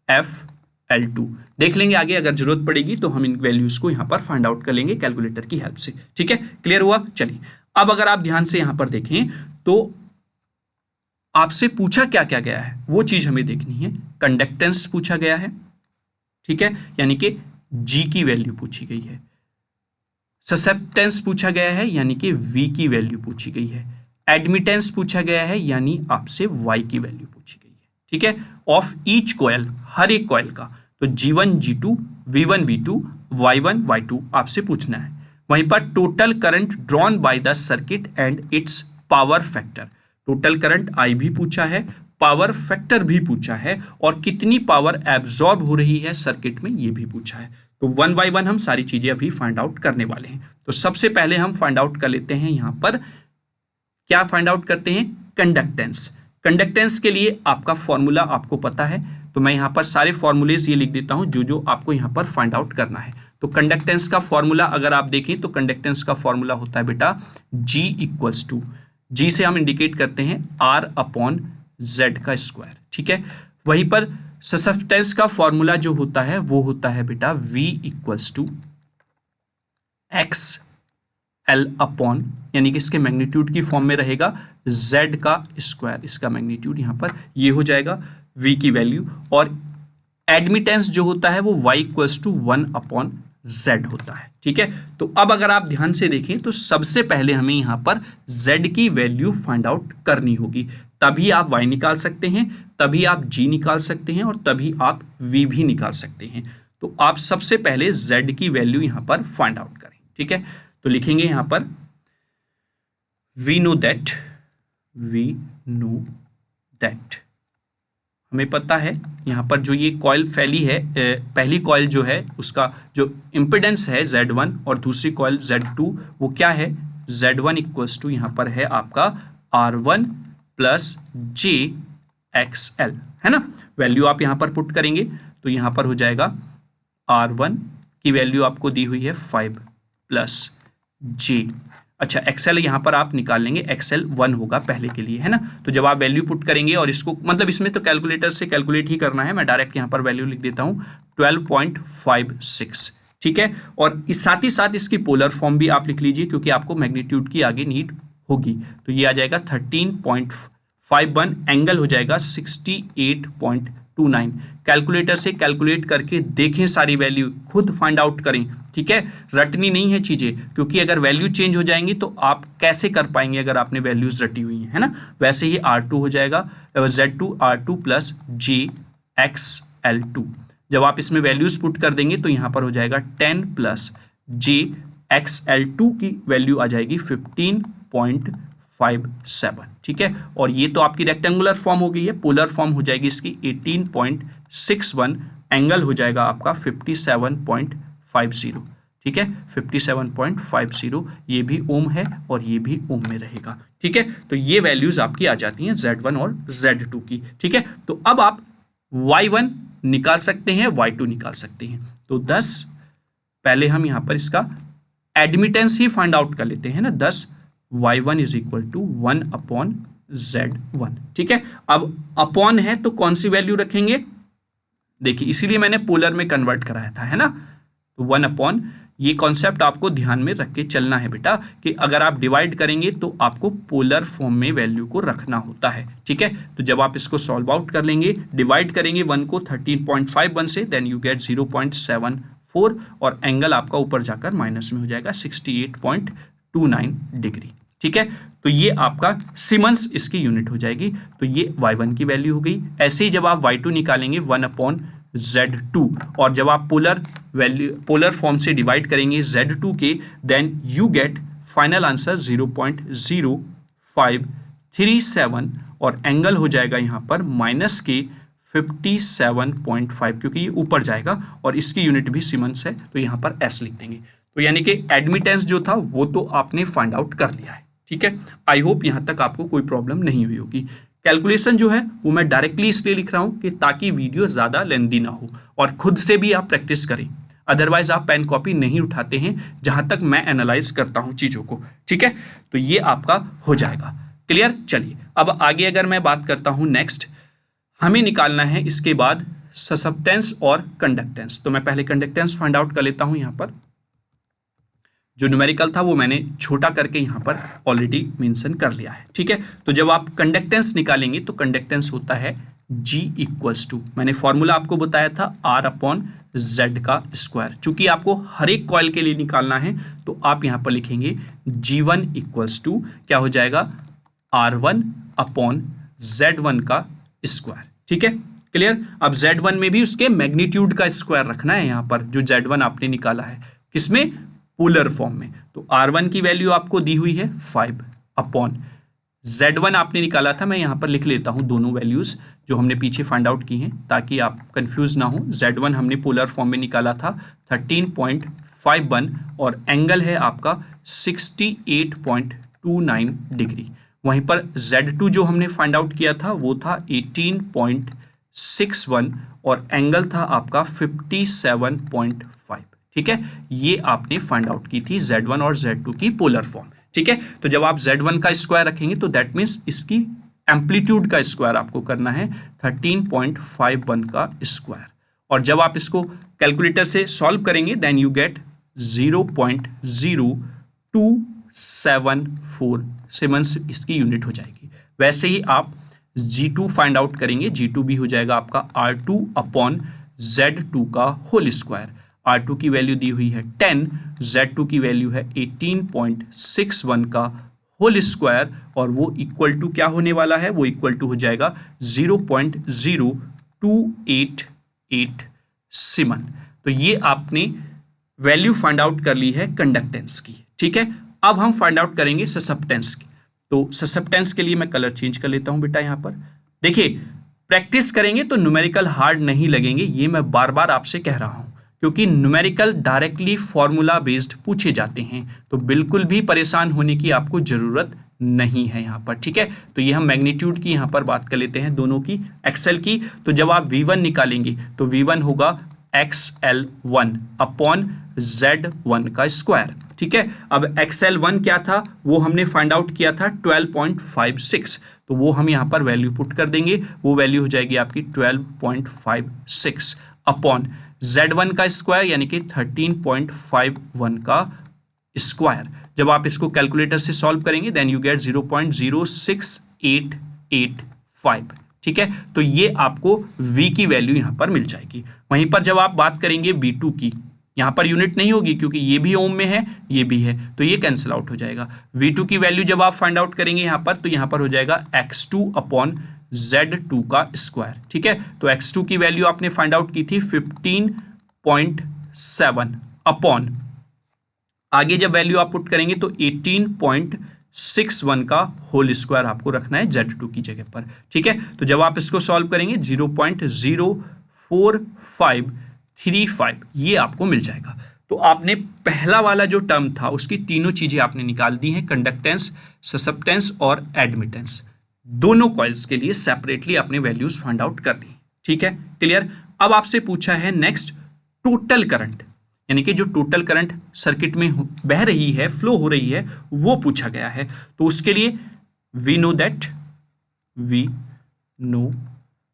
FL2। देख लेंगे आगे, अगर जरूरत पड़ेगी तो हम इन वैल्यूज को यहां पर फाइंड आउट कर लेंगे कैलकुलेटर की हेल्प से। ठीक है, क्लियर हुआ? चलिए अब अगर आप ध्यान से यहां पर देखें तो आपसे पूछा क्या क्या गया है वो चीज हमें देखनी है। कंडक्टेंस पूछा गया है, ठीक है, यानी कि G की वैल्यू पूछी गई है। ससेप्टेंस पूछा गया है यानी कि V की वैल्यू पूछी गई है। एडमिटेंस पूछा गया है यानी आपसे Y की वैल्यू पूछी गई है। ठीक है, ऑफ ईच कॉइल, हर एक कॉइल का, तो G1 G2 V1 V2 Y1 Y2 आपसे पूछना है। वहीं पर total current drawn by the circuit and it's power factor, total current I भी पूछा है, पावर फैक्टर भी पूछा है और कितनी पावर एब्जॉर्ब हो रही है सर्किट में ये भी पूछा है। तो 1 बाय 1 हम सारी चीजें अभी फाइंड आउट करने वाले हैं। तो सबसे पहले हम फाइंड आउट कर लेते हैं, यहां पर क्या फाइंड आउट करते हैं? कंडक्टेंस। कंडक्टेंस के लिए आपका फॉर्मूला आपको पता है, तो मैं यहां पर सारे फॉर्मूलेज ये लिख देता हूं जो जो आपको यहां पर फाइंड आउट करना है। तो कंडक्टेंस का फॉर्मूला अगर आप देखें तो कंडक्टेंस का फॉर्मूला होता है बेटा G इक्वल्स टू, G से हम इंडिकेट करते हैं R/Z का स्क्वायर। ठीक है, वहीं पर ससेप्टेंस का फॉर्मूला जो होता है वो होता है बेटा V equals to XL upon, यानी कि इसके मैग्नीट्यूड की फॉर्म में रहेगा Z का स्क्वायर, इसका मैग्नीट्यूड यहां पर ये हो जाएगा V की वैल्यू, और एडमिटेंस जो होता है वो Y इक्वल्स टू 1/Z होता है। ठीक है, तो अब अगर आप ध्यान से देखें तो सबसे पहले हमें यहां पर Z की वैल्यू फाइंड आउट करनी होगी, तभी आप Y निकाल सकते हैं, तभी आप G निकाल सकते हैं और तभी आप V भी निकाल सकते हैं। तो आप सबसे पहले Z की वैल्यू यहां पर फाइंड आउट करें। ठीक है, तो लिखेंगे यहां पर वी नो दैट, हमें पता है यहां पर जो ये कॉइल फैली है, पहली कॉइल जो है उसका जो इंपेडेंस है Z1 और दूसरी कॉइल Z2 वो क्या है? Z1 इक्वल्स टू यहां पर है आपका R1 प्लस JXL, है ना। वैल्यू आप यहां पर पुट करेंगे तो यहाँ पर हो जाएगा R1 की वैल्यू आपको दी हुई है 5 प्लस J। अच्छा, एक्सेल यहाँ पर आप निकाल लेंगे, एक्सेल 1 होगा पहले के लिए, है ना। तो जब आप वैल्यू पुट करेंगे और इसको मतलब इसमें तो कैलकुलेटर से कैलकुलेट ही करना है, मैं डायरेक्ट यहाँ पर वैल्यू लिख देता हूँ 12.56, ठीक है। और इस साथ ही साथ इसकी पोलर फॉर्म भी आप लिख लीजिए क्योंकि आपको मैग्नीट्यूड की आगे नीड होगी। तो ये आ जाएगा 13.51, एंगल हो जाएगा 68.29। कैलकुलेटर से कैलकुलेट करके देखें, सारी वैल्यू खुद फाइंड आउट करें, ठीक है। रटनी नहीं है चीजें, क्योंकि अगर वैल्यू चेंज हो जाएंगी तो आप कैसे कर पाएंगे अगर आपने वैल्यूज रटी हुई है ना। वैसे ही R2 हो जाएगा Z2 R2 प्लस JXL2। जब आप इसमें वैल्यूज पुट कर देंगे तो यहां पर हो जाएगा 10 प्लस JXL2 की वैल्यू आ जाएगी 15.57, ठीक है। और ये तो आपकी रेक्टेंगुलर फॉर्म हो गई है, पोलर फॉर्म हो जाएगी इसकी 18.61, एंगल हो जाएगा आपका 57.50, ठीक है, 57.50। ये भी ओम है और ये भी ओम में रहेगा, ठीक है। तो ये वैल्यूज आपकी आ जाती हैं Z1 और Z2 की, ठीक है। तो अब आप Y1 निकाल सकते हैं, Y2 निकाल सकते हैं। तो 10, पहले हम यहां पर इसका एडमिटेंस ही फाइंड आउट कर लेते हैं ना। 10 Y1 is equal to 1 upon Z1, ठीक है। अब अपॉन है तो कौन सी वैल्यू रखेंगे, देखिए इसीलिए मैंने पोलर में कन्वर्ट कराया था, है ना। तो 1 अपॉन, ये कॉन्सेप्ट आपको ध्यान में रख के चलना है बेटा कि अगर आप डिवाइड करेंगे तो आपको पोलर फॉर्म में वैल्यू को रखना होता है, ठीक है। तो जब आप इसको सॉल्व आउट कर लेंगे, डिवाइड करेंगे 1 को 13.51 से, देन यू गेट 0.74 और एंगल आपका ऊपर जाकर माइनस में हो जाएगा 68.29 डिग्री, ठीक है। तो ये आपका सीमेंस इसकी यूनिट हो जाएगी। तो ये Y1 की वैल्यू हो गई। ऐसे ही जब आप Y2 निकालेंगे 1 अपॉन Z2, और जब आप पोलर फॉर्म से डिवाइड करेंगे Z2 के, then you get final answer 0.0537 और एंगल हो जाएगा यहाँ पर माइनस के 57.5, क्योंकि ये ऊपर जाएगा और इसकी यूनिट भी सीमेंस है, तो यहाँ पर S लिख देंगे। तो यानी कि एडमिटेंस जो था वो तो आपने फाइंड आउट कर लिया है, ठीक है। आई होप यहाँ तक आपको कोई प्रॉब्लम नहीं हुई होगी। कैलकुलेशन जो है वो मैं डायरेक्टली इसलिए लिख रहा हूँ कि ताकि वीडियो ज़्यादा लेंदी ना हो और खुद से भी आप प्रैक्टिस करें, अदरवाइज आप पेन कॉपी नहीं उठाते हैं जहाँ तक मैं एनालाइज करता हूँ चीज़ों को, ठीक है। तो ये आपका हो जाएगा क्लियर। चलिए अब आगे अगर मैं बात करता हूँ, नेक्स्ट हमें निकालना है इसके बाद ससेप्टेंस और कंडक्टेंस। तो मैं पहले कंडक्टेंस फाइंड आउट कर लेता हूँ। यहाँ पर जो न्यूमेरिकल था वो मैंने छोटा करके यहाँ पर ऑलरेडी मेंशन कर लिया है, ठीक है। तो जब आप कंडक्टेंस निकालेंगे तो कंडक्टेंस होता है G इक्वल्स टू, मैंने फॉर्मूला आपको बताया था R अपॉन Z का स्क्वायर। चूंकि आपको हर एक कॉइल के लिए निकालना है तो आप यहाँ पर लिखेंगे G1 इक्वल्स टू क्या हो जाएगा R1 अपॉन Z1 का स्क्वायर, ठीक है, क्लियर। अब Z1 में भी उसके मैग्नीट्यूड का स्क्वायर रखना है यहाँ पर, जो Z1 आपने निकाला है किसमें, पोलर फॉर्म में। तो R1 की वैल्यू आपको दी हुई है 5 अपॉन Z1 आपने निकाला था, मैं यहाँ पर लिख लेता हूँ दोनों वैल्यूज जो हमने पीछे फाइंड आउट की हैं ताकि आप कंफ्यूज ना हो। Z1 हमने पोलर फॉर्म में निकाला था 13.51 और एंगल है आपका 68.29 डिग्री। वहीं पर Z2 जो हमने फाइंड आउट किया था वो था 18.61 और एंगल था आपका 57.5, ठीक है। ये आपने फाइंड आउट की थी Z1 और Z2 की पोलर फॉर्म, ठीक है। तो जब आप Z1 का स्क्वायर रखेंगे तो दैट मीन्स इसकी एम्पलीट्यूड का स्क्वायर आपको करना है 13.51 का स्क्वायर, और जब आप इसको कैलकुलेटर से सॉल्व करेंगे देन यू गेट 0.0274 सीमेंस इसकी यूनिट हो जाएगी। वैसे ही आप G2 फाइंड आउट करेंगे, G2 भी हो जाएगा आपका R2 अपॉन Z2 का होल स्क्वायर। R2 की वैल्यू दी हुई है 10, Z2 की वैल्यू है 18.61 का होल स्क्वायर, और वो इक्वल टू क्या होने वाला है, वो इक्वल टू हो जाएगा 0.0288 सीमेन। तो ये आपने वैल्यू फाइंड आउट कर ली है कंडक्टेंस की, ठीक है। अब हम फाइंड आउट करेंगे ससेप्टेंस की। तो ससेप्टेंस के लिए मैं कलर चेंज कर लेता हूं बेटा। यहाँ पर देखिए, प्रैक्टिस करेंगे तो न्यूमेरिकल हार्ड नहीं लगेंगे, ये मैं बार बार आपसे कह रहा हूं, क्योंकि न्यूमेरिकल डायरेक्टली फॉर्मूला बेस्ड पूछे जाते हैं, तो बिल्कुल भी परेशान होने की आपको जरूरत नहीं है यहाँ पर, ठीक है। तो ये हम मैग्नीट्यूड की यहाँ पर बात कर लेते हैं दोनों की, एक्सएल की। तो जब आप V1 निकालेंगे तो V1 होगा XL1 अपॉन Z1 का स्क्वायर, ठीक है। अब XL1 क्या था वो हमने फाइंड आउट किया था 12.56, तो वो हम यहाँ पर वैल्यू पुट कर देंगे, वो वैल्यू हो जाएगी आपकी 12.56 अपॉन Z1 का स्क्वायर यानी कि 13.51 का स्क्वायर। जब आप इसको कैलकुलेटर से सॉल्व करेंगे देन यू गेट 0.06885, ठीक है। तो ये आपको V की वैल्यू यहाँ पर मिल जाएगी। वहीं पर जब आप बात करेंगे V2 की, यहाँ पर यूनिट नहीं होगी क्योंकि ये भी ओम में है ये भी है, तो ये कैंसिल आउट हो जाएगा। V2 की वैल्यू जब आप फाइंड आउट करेंगे यहाँ पर, तो यहाँ पर हो जाएगा x2 अपॉन Z2 का स्क्वायर, ठीक है। तो x2 की वैल्यू आपने फाइंड आउट की थी 15.7 अपॉन, आगे जब वैल्यू आप पुट करेंगे तो 18.61 का होल स्क्वायर आपको रखना है Z2 की जगह पर, ठीक है। तो जब आप इसको सॉल्व करेंगे 0.04535 ये आपको मिल जाएगा। तो आपने पहला वाला जो टर्म था उसकी तीनों चीजें आपने निकाल दी हैं, कंडक्टेंस, ससेप्टेंस और एडमिटेंस। दोनों कॉइल्स के लिए सेपरेटली आपने वैल्यूज फाइंड आउट कर दी, ठीक है, क्लियर। अब आपसे पूछा है नेक्स्ट टोटल करंट, यानी कि जो टोटल करंट सर्किट में बह रही है, फ्लो हो रही है, वो पूछा गया है। तो उसके लिए वी नो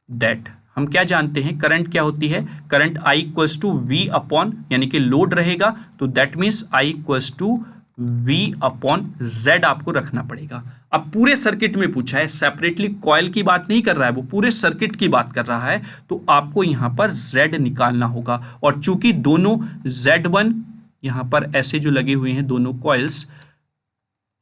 दैट हम क्या जानते हैं, करंट क्या होती है, current I equals to V upon, यानी कि लोड रहेगा तो that means I equals to V upon Z आपको रखना पड़ेगा। अब पूरे सर्किट में पूछा है, सेपरेटली कॉइल की बात नहीं कर रहा है, वो पूरे सर्किट की बात कर रहा है, तो आपको यहां पर Z निकालना होगा। और चूंकि दोनों Z1 यहां पर ऐसे जो लगे हुए हैं दोनों कॉइल्स,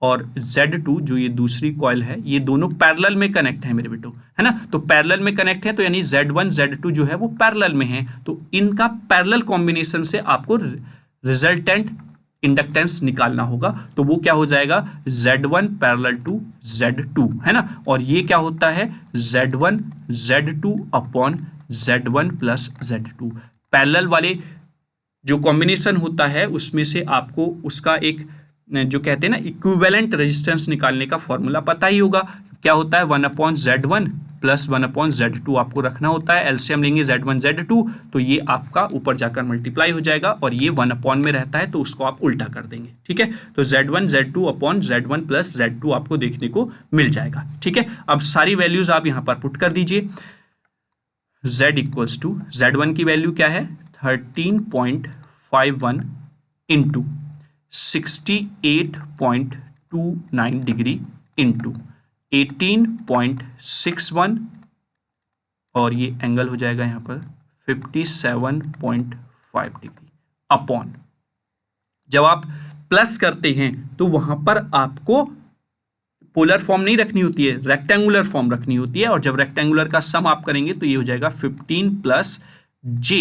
और Z2 जो ये दूसरी कॉइल है, ये दोनों पैरेलल में कनेक्ट है मेरे बेटो, है ना। तो पैरेलल में कनेक्ट है तो यानी Z1 Z2 जो है वो पैरेलल में है, तो इनका पैरेलल कॉम्बिनेशन से आपको रिजल्टेंट इंडक्टेंस निकालना होगा। तो वो क्या हो जाएगा, Z1 पैरेलल टू Z2, है ना। और ये क्या होता है, Z1 Z2 upon Z1 plus Z2। Parallel वाले जो कॉम्बिनेशन होता है उसमें से आपको उसका एक जो कहते हैं ना इक्विवेलेंट रेजिस्टेंस निकालने का फॉर्मूला पता ही होगा, क्या होता है 1/Z1 प्लस 1/Z2 आपको रखना होता है। एलसीएम लेंगे Z1 Z2 तो ये आपका ऊपर जाकर मल्टीप्लाई हो जाएगा, और ये 1 में रहता है तो उसको आप उल्टा कर देंगे, ठीक है। तो Z1 Z2 upon Z1 plus Z2 आपको देखने को मिल जाएगा, ठीक है। अब सारी वैल्यूज आप यहाँ पर पुट कर दीजिए। Z इक्वल्स टू Z1 की वैल्यू क्या है 13.51 इंटू 68.29 डिग्री इंटू 18.61, और ये एंगल हो जाएगा यहाँ पर 57.5 डिग्री अपॉन, जब आप प्लस करते हैं तो वहां पर आपको पोलर फॉर्म नहीं रखनी होती है, रेक्टेंगुलर फॉर्म रखनी होती है। और जब रेक्टेंगुलर का सम आप करेंगे तो ये हो जाएगा 15 प्लस J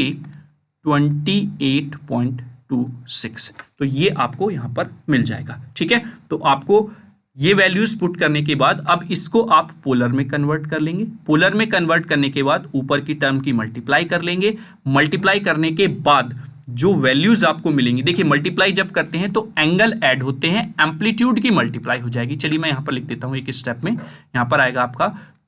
28.26, तो ये आपको यहां पर मिल जाएगा, ठीक है। तो आपको ये वैल्यूज पुट करने के बाद अब इसको आप पोलर में कन्वर्ट कर लेंगे। पोलर में कन्वर्ट करने के बाद ऊपर की टर्म की मल्टीप्लाई कर लेंगे। मल्टीप्लाई करने के बाद जो वैल्यूज आपको मिलेंगी, देखिए मल्टीप्लाई जब करते हैं तो एंगल ऐड होते हैं, एम्पलीट्यूड की मल्टीप्लाई हो जाएगी। चलिए मैं यहां पर लिख देता हूं एक स्टेप में, यहां पर आएगा आपका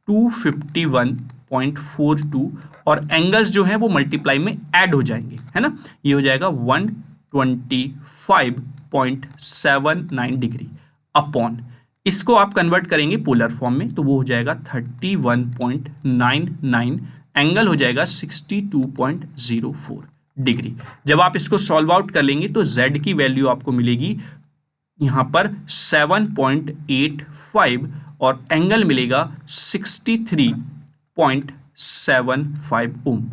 251.42 और एंगल्स जो है वो मल्टीप्लाई में ऐड हो जाएंगे, है ना। ये हो जाएगा 125.79 डिग्री अपॉन, इसको आप कन्वर्ट करेंगे पोलर फॉर्म में तो वो हो जाएगा 31.99, एंगल हो जाएगा 62.04 डिग्री। जब आप इसको सॉल्व आउट कर लेंगे तो Z की वैल्यू आपको मिलेगी यहां पर 7.85 और एंगल मिलेगा 63.75 ओम,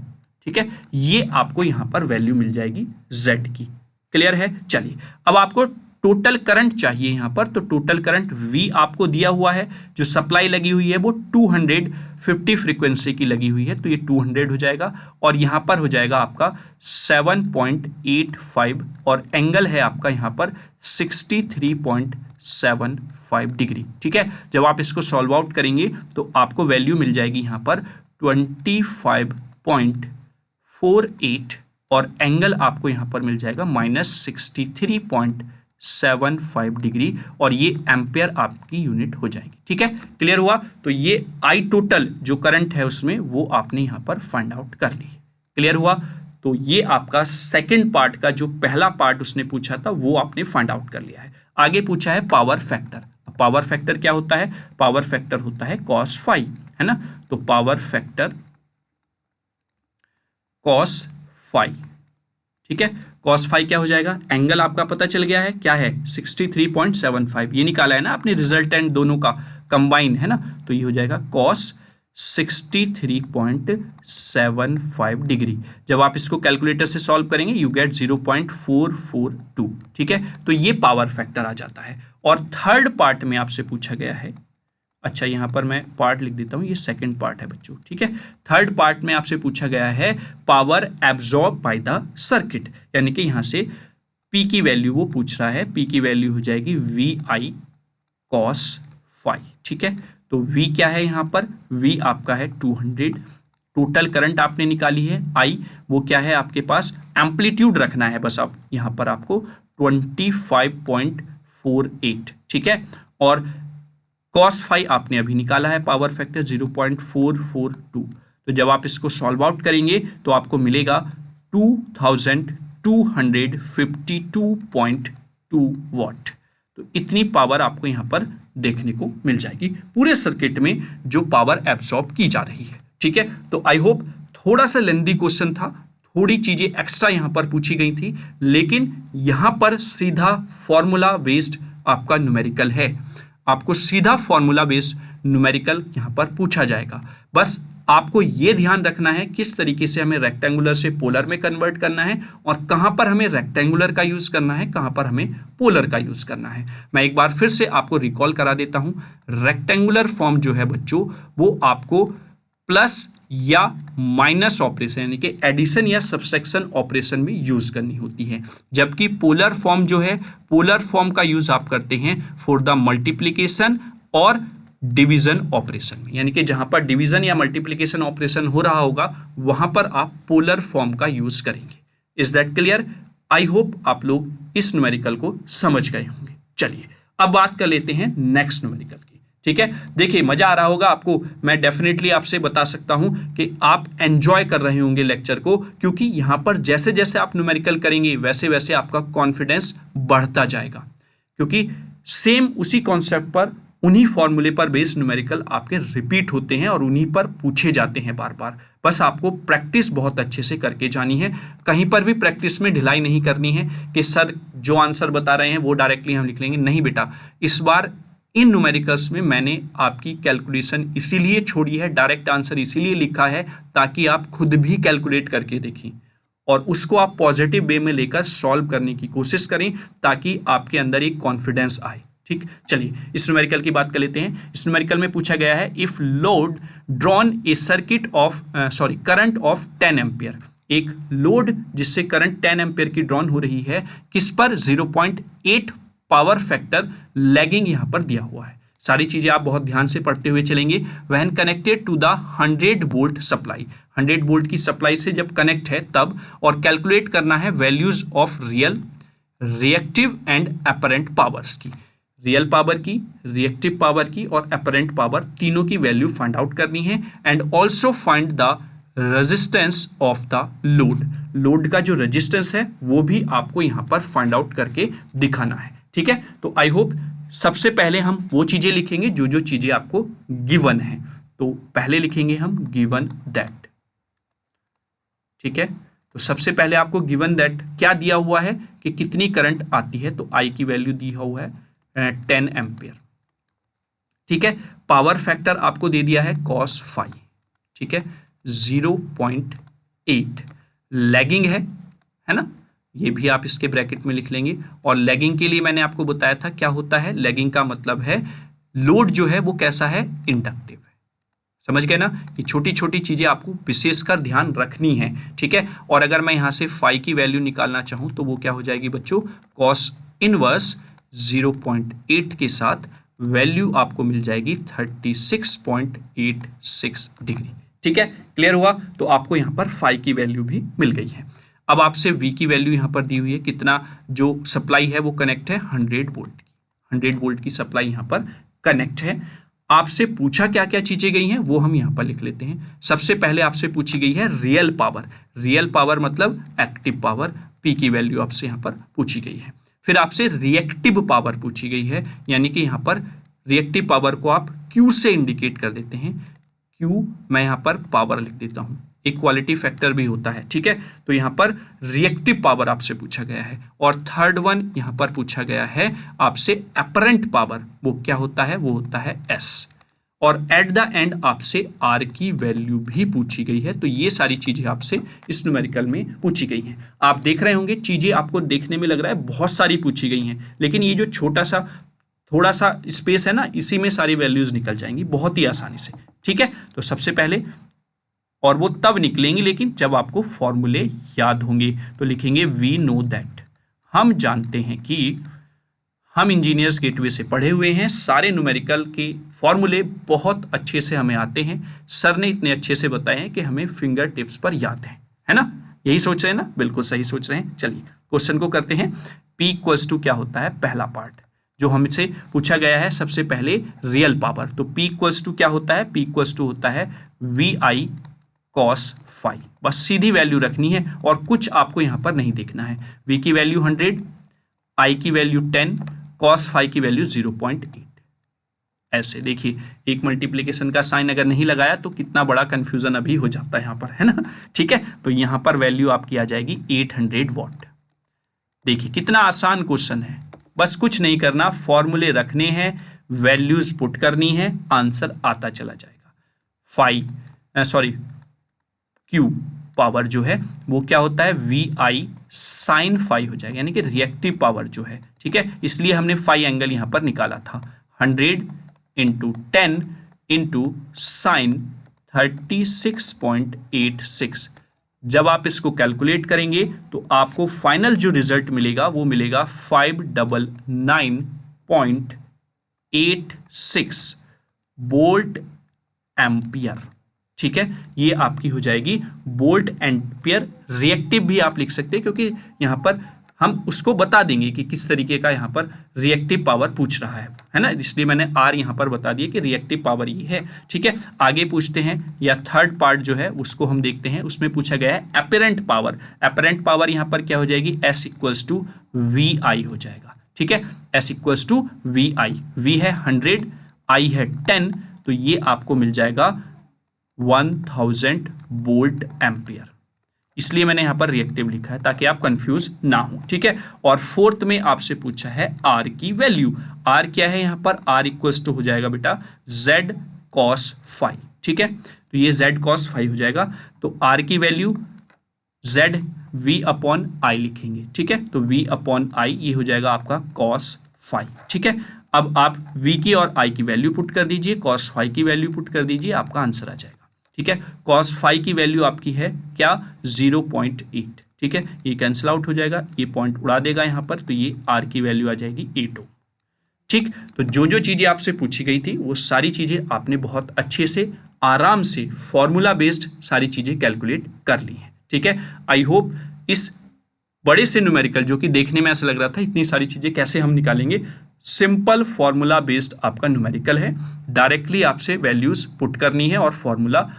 ठीक है। ये आपको यहां पर वैल्यू मिल जाएगी Z की, क्लियर है। चलिए अब आपको टोटल करंट चाहिए यहां पर, तो टोटल करंट V आपको दिया हुआ है, जो सप्लाई लगी हुई है वो 250 फ्रीक्वेंसी की लगी हुई है तो ये 200 हो जाएगा, और यहां पर हो जाएगा आपका 7.85 और एंगल है आपका यहां पर 63.75 डिग्री, ठीक है। जब आप इसको सॉल्व आउट करेंगे तो आपको वैल्यू मिल जाएगी यहां पर 25.48 और एंगल आपको यहां पर मिल जाएगा -63.75 0.75 डिग्री और ये एम्पेयर आपकी यूनिट हो जाएगी। ठीक है, क्लियर हुआ? तो ये आई टोटल जो करंट है उसमें वो आपने यहाँ पर फाइंड आउट कर ली। क्लियर हुआ? तो ये आपका सेकंड पार्ट का जो पहला पार्ट उसने पूछा था वो आपने फाइंड आउट कर लिया है। आगे पूछा है पावर फैक्टर। पावर फैक्टर क्या होता है? पावर फैक्टर होता है cos फाई, है ना? तो पावर फैक्टर cos फाई, ठीक है। cos फाई क्या हो जाएगा? एंगल आपका पता चल गया है, क्या है? 63.75, ये निकाला है ना आपने रिजल्टेंट दोनों का कंबाइन, है ना? तो ये हो जाएगा cos 63.75 डिग्री। जब आप इसको कैलकुलेटर से सॉल्व करेंगे यू गेट 0.442, ठीक है। तो ये पावर फैक्टर आ जाता है। और थर्ड पार्ट में आपसे पूछा गया है, अच्छा यहाँ पर मैं पार्ट लिख देता हूँ, ये सेकंड पार्ट है बच्चों, ठीक है। थर्ड पार्ट में आपसे पूछा गया है power absorb by the circuit, यानी कि यहाँ से P की वैल्यू वो पूछ रहा है। P की वैल्यू हो जाएगी VI cos फाई, ठीक है। तो V क्या है यहाँ पर? V आपका है 200। टोटल करंट आपने निकाली है I, वो क्या है आपके पास? एम्पलीट्यूड रखना है बस। अब यहाँ पर आपको 25.48, ठीक है। और cos फाई आपने अभी निकाला है पावर फैक्टर 0.442। तो जब आप इसको सॉल्व आउट करेंगे तो आपको मिलेगा 2252.2 वॉट। तो इतनी पावर आपको यहाँ पर देखने को मिल जाएगी पूरे सर्किट में जो पावर एब्सॉर्ब की जा रही है, ठीक है। तो आई होप थोड़ा सा लेंदी क्वेश्चन था, थोड़ी चीजें एक्स्ट्रा यहाँ पर पूछी गई थी, लेकिन यहाँ पर सीधा फॉर्मूला बेस्ड आपका न्यूमेरिकल है। आपको सीधा फॉर्मूला बेस्ड न्यूमेरिकल यहाँ पर पूछा जाएगा। बस आपको ये ध्यान रखना है किस तरीके से हमें रेक्टेंगुलर से पोलर में कन्वर्ट करना है और कहाँ पर हमें रेक्टेंगुलर का यूज करना है, कहाँ पर हमें पोलर का यूज करना है। मैं एक बार फिर से आपको रिकॉल करा देता हूँ। रेक्टेंगुलर फॉर्म जो है बच्चों वो आपको प्लस या माइनस ऑपरेशन यानी कि एडिशन या सब्सट्रैक्शन ऑपरेशन में यूज करनी होती है, जबकि पोलर फॉर्म जो है, पोलर फॉर्म का यूज आप करते हैं फॉर द मल्टीप्लिकेशन और डिवीजन ऑपरेशन में, यानी कि जहां पर डिवीजन या मल्टीप्लिकेशन ऑपरेशन हो रहा होगा वहां पर आप पोलर फॉर्म का यूज करेंगे। Is that clear? I hope आप लोग इस न्यूमेरिकल को समझ गए होंगे। चलिए अब बात कर लेते हैं नेक्स्ट न्यूमेरिकल की, ठीक है। देखिए मजा आ रहा होगा आपको, मैं डेफिनेटली आपसे बता सकता हूं कि आप एंजॉय कर रहे होंगे लेक्चर को, क्योंकि यहां पर जैसे जैसे आप न्यूमेरिकल करेंगे वैसे वैसे आपका कॉन्फिडेंस बढ़ता जाएगा, क्योंकि सेम उसी कॉन्सेप्ट पर उन्हीं फॉर्मूले पर बेस्ड न्यूमेरिकल आपके रिपीट होते हैं और उन्हीं पर पूछे जाते हैं बार बार। बस आपको प्रैक्टिस बहुत अच्छे से करके जानी है, कहीं पर भी प्रैक्टिस में ढिलाई नहीं करनी है कि सर जो आंसर बता रहे हैं वो डायरेक्टली हम लिख लेंगे। नहीं बेटा, इस बार इन न्यूमेरिकल्स में मैंने आपकी कैलकुलेशन इसीलिए छोड़ी है, डायरेक्ट आंसर इसीलिए लिखा है ताकि आप खुद भी कैलकुलेट करके देखें और उसको आप पॉजिटिव वे में लेकर सॉल्व करने की कोशिश करें ताकि आपके अंदर एक कॉन्फिडेंस आए। ठीक, चलिए इस न्यूमेरिकल की बात कर लेते हैं। इस न्यूमेरिकल में पूछा गया है if load drawn A circuit of current of 10 ampere, एक लोड जिससे करंट 10 एम्पियर की ड्रॉन हो रही है, किस पर 0.8 पावर फैक्टर लैगिंग यहां पर दिया हुआ है। सारी चीजें आप बहुत ध्यान से पढ़ते हुए चलेंगे। When connected to the 100 volt supply, 100 volt की सप्लाई से जब कनेक्ट है तब, और कैलकुलेट करना है values of real, reactive and apparent powers की, रियल पावर की, रिएक्टिव पावर की और अपरेंट पावर, तीनों की वैल्यू फाइंड आउट करनी है। And also find the resistance of the load, load का जो रेजिस्टेंस है वो भी आपको यहां पर फाइंड आउट करके दिखाना है। ठीक है, तो आई होप सबसे पहले हम वो चीजें लिखेंगे जो जो चीजें आपको गिवन है। तो पहले लिखेंगे हम गिवन दैट, ठीक है। तो सबसे पहले आपको गिवन दैट क्या दिया हुआ है कि कितनी करंट आती है, तो आई की वैल्यू दी हुआ है 10 एम्पियर, ठीक है। पावर फैक्टर आपको दे दिया है cos फाई, ठीक है, 0.8, लैगिंग है ना, ये भी आप इसके ब्रैकेट में लिख लेंगे। और लैगिंग के लिए मैंने आपको बताया था क्या होता है, लैगिंग का मतलब है लोड जो है वो कैसा है, इंडक्टिव है। समझ गए ना कि छोटी छोटी चीजें आपको विशेषकर ध्यान रखनी है, ठीक है। और अगर मैं यहां से फाई की वैल्यू निकालना चाहूं तो वो क्या हो जाएगी बच्चों, cos इनवर्स 0.8 के साथ वैल्यू आपको मिल जाएगी 36.86 डिग्री, ठीक है। क्लियर हुआ? तो आपको यहां पर फाई की वैल्यू भी मिल गई है। अब आपसे V की वैल्यू यहाँ पर दी हुई है, कितना जो सप्लाई है वो कनेक्ट है 100 वोल्ट की, 100 वोल्ट की सप्लाई यहाँ पर कनेक्ट है। आपसे पूछा क्या क्या चीजें गई हैं वो हम यहाँ पर लिख लेते हैं। सबसे पहले आपसे पूछी गई है रियल पावर, रियल पावर मतलब एक्टिव पावर, P की वैल्यू आपसे यहाँ पर पूछी गई है। फिर आपसे रिएक्टिव पावर पूछी गई है, यानी कि यहाँ पर रिएक्टिव पावर को आप Q से इंडिकेट कर देते हैं। Q मैं यहाँ पर पावर लिख देता हूँ, एक क्वालिटी फैक्टर भी होता है, ठीक है। तो यहाँ पर रिएक्टिव पावर आपसे पूछा गया है। और थर्ड वन यहाँ पर पूछा गया है आपसे अपरेंट पावर, वो क्या होता है, वो होता है S। और एट द एंड आपसे R की वैल्यू भी पूछी गई है। तो ये सारी चीजें आपसे इस न्यूमेरिकल में पूछी गई हैं। आप देख रहे होंगे चीजें आपको देखने में लग रहा है बहुत सारी पूछी गई हैं, लेकिन ये जो छोटा सा थोड़ा सा स्पेस है ना, इसी में सारी वैल्यूज निकल जाएंगी बहुत ही आसानी से, ठीक है। तो सबसे पहले, और वो तब निकलेंगी लेकिन जब आपको फॉर्मूले याद होंगे। तो लिखेंगे वी नो दैट, हम जानते हैं कि हम इंजीनियर्स गेटवे से पढ़े हुए हैं, सारे न्यूमेरिकल के फॉर्मूले बहुत अच्छे से हमें आते हैं। सर ने इतने अच्छे से बताए हैं कि हमें फिंगर टिप्स पर याद है ना। यही सोच रहे हैं ना, बिल्कुल सही सोच रहे हैं। चलिए क्वेश्चन को करते हैं। P इक्वल्स टू क्या होता है, पहला पार्ट जो हमसे पूछा गया है सबसे पहले रियल पावर। तो P इक्वल्स टू क्या होता है, P इक्वल्स टू होता है VI cos phi। बस सीधी वैल्यू रखनी है और कुछ आपको यहां पर नहीं देखना है। V की वैल्यू 100, I की वैल्यू 10, cos phi की वैल्यू 0.8। ऐसे देखिए, एक मल्टीप्लिकेशन का साइन अगर नहीं लगाया तो कितना बड़ा कंफ्यूजन अभी हो जाता है यहां पर, है ना, ठीक है। तो यहां पर वैल्यू आपकी आ जाएगी 800 वॉट। देखिए कितना आसान क्वेश्चन है, बस कुछ नहीं करना, फॉर्मूले रखने हैं, वैल्यूज पुट करनी है, आंसर आता चला जाएगा। Q पावर जो है वो क्या होता है, VI sin phi हो जाएगा, यानी कि रिएक्टिव पावर जो है, ठीक है। इसलिए हमने phi एंगल यहां पर निकाला था। 100 इंटू 10 इंटू साइन 36.86। जब आप इसको कैलकुलेट करेंगे तो आपको फाइनल जो रिजल्ट मिलेगा वो मिलेगा 599.86 वोल्ट एम्पियर, ठीक है। ये आपकी हो जाएगी वोल्ट एम्पियर। रिएक्टिव भी आप लिख सकते हैं क्योंकि यहां पर हम उसको बता देंगे कि किस तरीके का यहां पर रिएक्टिव पावर पूछ रहा है ना, इसलिए मैंने R यहां पर बता दिया कि रिएक्टिव पावर ये है, ठीक है। आगे पूछते हैं, या थर्ड पार्ट जो है उसको हम देखते हैं। उसमें पूछा गया है अपरेंट पावर। अपरेंट पावर यहां पर क्या हो जाएगी, S इक्वल्स टू VI हो जाएगा, ठीक है। S equals to VI, V है 100, I है 10, तो ये आपको मिल जाएगा 1000 वोल्ट एम्पियर। इसलिए मैंने यहां पर रिएक्टिव लिखा है ताकि आप कंफ्यूज ना हो, ठीक है। और फोर्थ में आपसे पूछा है R की वैल्यू। R क्या है यहां पर, R इक्वल्स टू हो जाएगा बेटा Z cos phi, ठीक है। तो ये Z cos phi हो जाएगा। तो R की value Z V upon I लिखेंगे, ठीक है। तो V अपॉन I ये हो जाएगा आपका cos phi, ठीक है। अब आप V की और I की वैल्यू पुट कर दीजिए, cos phi की वैल्यू पुट कर दीजिए, आपका आंसर आ जाएगा, ठीक है। cos phi की वैल्यू आपकी है क्या, 0.8, ठीक है। ये कैंसिल आउट हो जाएगा, ये पॉइंट उड़ा देगा यहाँ पर, तो ये R की वैल्यू आ जाएगी 8 ओम, ठीक। तो जो जो चीजें आपसे पूछी गई थी वो सारी चीजें आपने बहुत अच्छे से आराम से फॉर्मूला बेस्ड सारी चीजें कैलकुलेट कर ली हैं, ठीक है। आई होप इस बड़े से न्यूमेरिकल जो कि देखने में ऐसा लग रहा था इतनी सारी चीजें कैसे हम निकालेंगे, सिंपल फॉर्मूला बेस्ड आपका न्यूमेरिकल है। डायरेक्टली आपसे वैल्यूज पुट करनी है और फॉर्मूला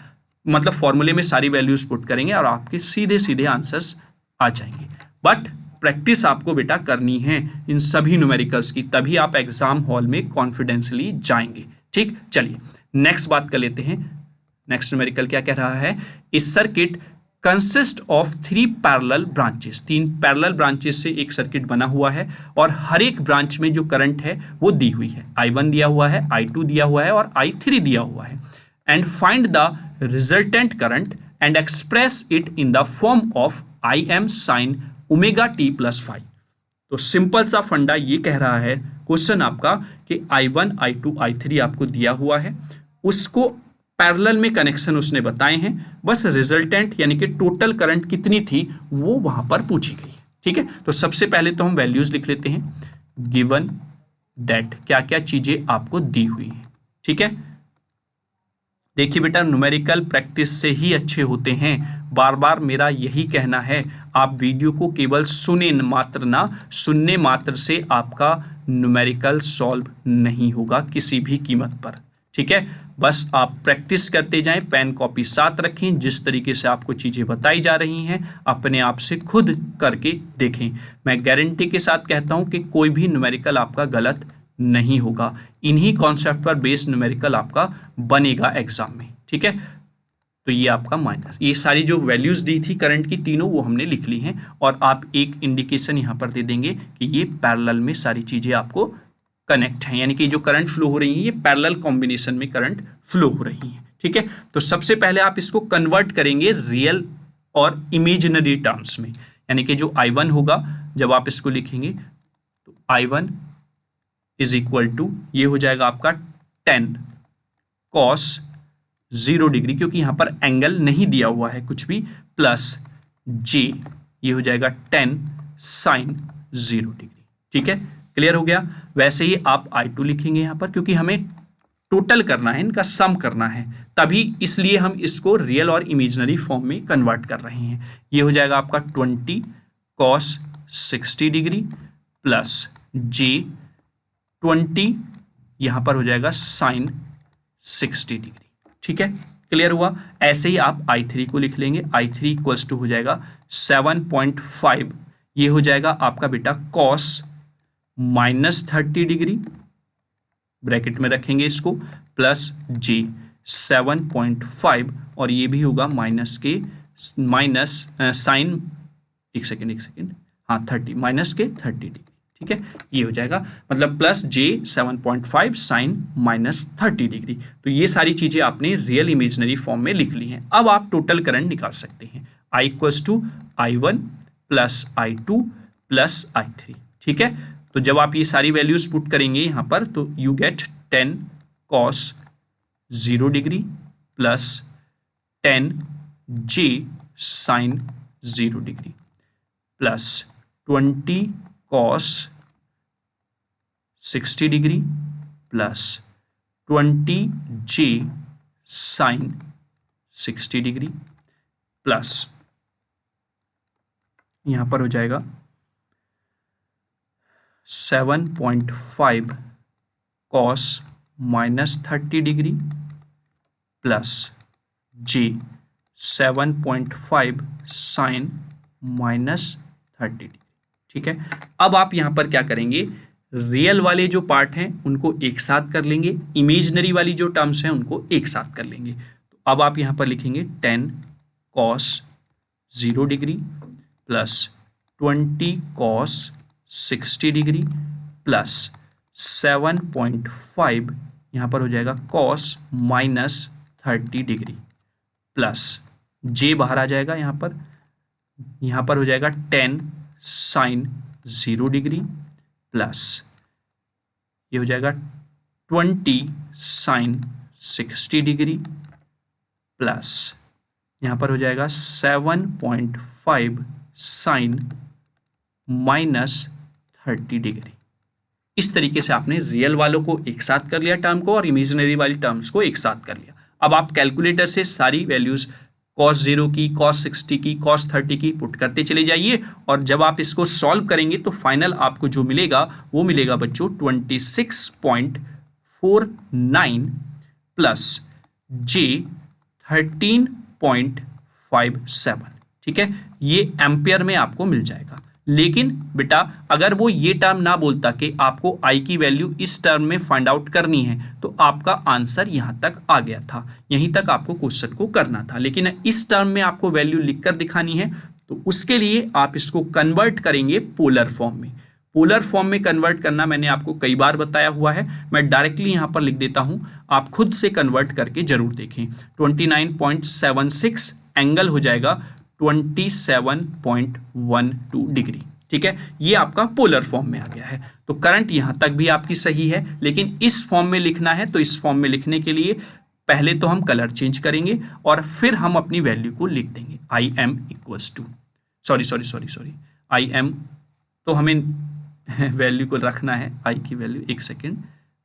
मतलब फॉर्मूले में सारी वैल्यूज पुट करेंगे और आपके सीधे सीधे आंसर्स आ जाएंगे। बट प्रैक्टिस आपको बेटा करनी है इन सभी न्यूमेरिकल्स की, तभी आप एग्जाम हॉल में कॉन्फिडेंसली जाएंगे, ठीक। चलिए नेक्स्ट बात कर लेते हैं। नेक्स्ट न्यूमेरिकल क्या कह रहा है, इस circuit consist of 3 parallel branches. 3 parallel branches से एक सर्किट बना हुआ है और हर एक ब्रांच में जो करंट है वो दी हुई है। I1 दिया हुआ है, I2 दिया हुआ है और I3 दिया हुआ है। And find the resultant current and express it in the form of Im sin omega t plus 5। तो सिंपल सा फंडा ये कह रहा है क्वेश्चन आपका कि I1, I2, I3 आपको दिया हुआ है, उसको पैरेलल में कनेक्शन उसने बताए हैं, बस रिजल्टेंट यानी कि टोटल करंट कितनी थी वो वहां पर पूछी गई है, ठीक है। तो सबसे पहले तो हम वैल्यूज लिख लेते हैं, गिवन दैट क्या क्या चीजें आपको दी हुई है, ठीक है। देखिए बेटा, न्यूमेरिकल प्रैक्टिस से ही अच्छे होते हैं, बार बार मेरा यही कहना है। आप वीडियो को केवल सुनने मात्र से आपका न्यूमेरिकल सॉल्व नहीं होगा किसी भी कीमत पर, ठीक है। बस आप प्रैक्टिस करते जाएं, पेन कॉपी साथ रखें, जिस तरीके से आपको चीज़ें बताई जा रही हैं अपने आप से खुद करके देखें। मैं गारंटी के साथ कहता हूं कि कोई भी न्यूमेरिकल आपका गलत नहीं होगा। इन्हीं कॉन्सेप्ट पर बेस्ड न्यूमेरिकल आपका बनेगा एग्जाम में, ठीक है। तो ये आपका माइनस, ये सारी जो वैल्यूज दी थी करंट की तीनों वो हमने लिख ली हैं, और आप एक इंडिकेशन यहाँ पर दे देंगे कि ये पैरेलल में सारी चीज़ें आपको कनेक्ट हैं, यानी कि जो करंट फ्लो हो रही है ये पैरेलल कॉम्बिनेशन में करंट फ्लो हो रही है, ठीक है। तो सबसे पहले आप इसको कन्वर्ट करेंगे रियल और इमेजिनरी टर्म्स में, यानी कि जो I1 होगा जब आप इसको लिखेंगे तो I1 इज इक्वल टू, ये हो जाएगा आपका 10 cos 0 डिग्री, क्योंकि यहां पर एंगल नहीं दिया हुआ है कुछ भी, प्लस J, ये हो जाएगा 10 sin 0 डिग्री, ठीक है। क्लियर हो गया। वैसे ही आप I2 लिखेंगे यहां पर, क्योंकि हमें टोटल करना है, इनका सम करना है, तभी इसलिए हम इसको रियल और इमेजिनरी फॉर्म में कन्वर्ट कर रहे हैं। ये हो जाएगा आपका 20 cos 60 डिग्री प्लस J 20, यहां पर हो जाएगा sin 60 डिग्री, ठीक है। क्लियर हुआ। ऐसे ही आप I3 को लिख लेंगे, I3 इक्वल्स टू हो जाएगा 7.5, ये हो जाएगा आपका बेटा cos -30 डिग्री, ब्रैकेट में रखेंगे इसको, प्लस J 7.5, और ये भी होगा माइनस साइन, एक सेकेंड, हाँ 30 माइनस के 30 डिग्री, ठीक है। ये हो जाएगा मतलब प्लस J 7.5 साइन -30 डिग्री। तो ये सारी चीजें आपने रियल इमेजिनरी फॉर्म में लिख ली हैं। अब आप टोटल करंट निकाल सकते हैं, I equals to I1 plus I2 plus I3, ठीक है। तो जब आप ये सारी वैल्यूज पुट करेंगे यहाँ पर तो you get 10 cos 0 degree plus 10 J sine 0 degree plus 20 cos 60 degree plus 20 J sine 60 degree plus यहां पर हो जाएगा 7.5 cos -30 degree plus J 7.5 sine -30 degree, ठीक है। अब आप यहां पर क्या करेंगे, रियल वाले जो पार्ट हैं उनको एक साथ कर लेंगे, इमेजिनरी वाली जो टर्म्स हैं उनको एक साथ कर लेंगे। तो अब आप यहां पर लिखेंगे 10 cos 0 degree plus 20 cos 60 degree plus 7.5, यहां पर हो जाएगा cos -30 डिग्री प्लस J बाहर आ जाएगा, यहां पर हो जाएगा 10 साइन 0 डिग्री प्लस ये हो जाएगा 20 साइन 60 डिग्री प्लस यहां पर हो जाएगा 7.5 साइन -30 डिग्री। इस तरीके से आपने रियल वालों को एक साथ कर लिया टर्म को, और इमेजिनरी वाली टर्म्स को एक साथ कर लिया। अब आप कैलकुलेटर से सारी वैल्यूज cos 0 की, cos 60 की, cos 30 की पुट करते चले जाइए, और जब आप इसको सॉल्व करेंगे तो फाइनल आपको जो मिलेगा वो मिलेगा बच्चों 26.49 प्लस J 13.57, ठीक है। ये एम्पियर में आपको मिल जाएगा। लेकिन बेटा अगर वो ये टर्म ना बोलता कि आपको I की वैल्यू इस टर्म में फाइंड आउट करनी है, तो आपका आंसर यहां तक आ गया था, यहीं तक आपको क्वेश्चन को करना था। लेकिन इस टर्म में आपको वैल्यू लिखकर दिखानी है, तो उसके लिए आप इसको कन्वर्ट करेंगे पोलर फॉर्म में। पोलर फॉर्म में कन्वर्ट करना मैंने आपको कई बार बताया हुआ है, मैं डायरेक्टली यहां पर लिख देता हूं, आप खुद से कन्वर्ट करके जरूर देखें। 29.76 एंगल हो जाएगा 27.12 डिग्री, ठीक है। ये आपका पोलर फॉर्म में आ गया है। तो करंट यहां तक भी आपकी सही है, लेकिन इस फॉर्म में लिखना है, तो इस फॉर्म में लिखने के लिए पहले तो हम कलर चेंज करेंगे और फिर हम अपनी वैल्यू को लिख देंगे। I M equals to sorry I M, तो हमें वैल्यू को रखना है आई की वैल्यू, एक सेकेंड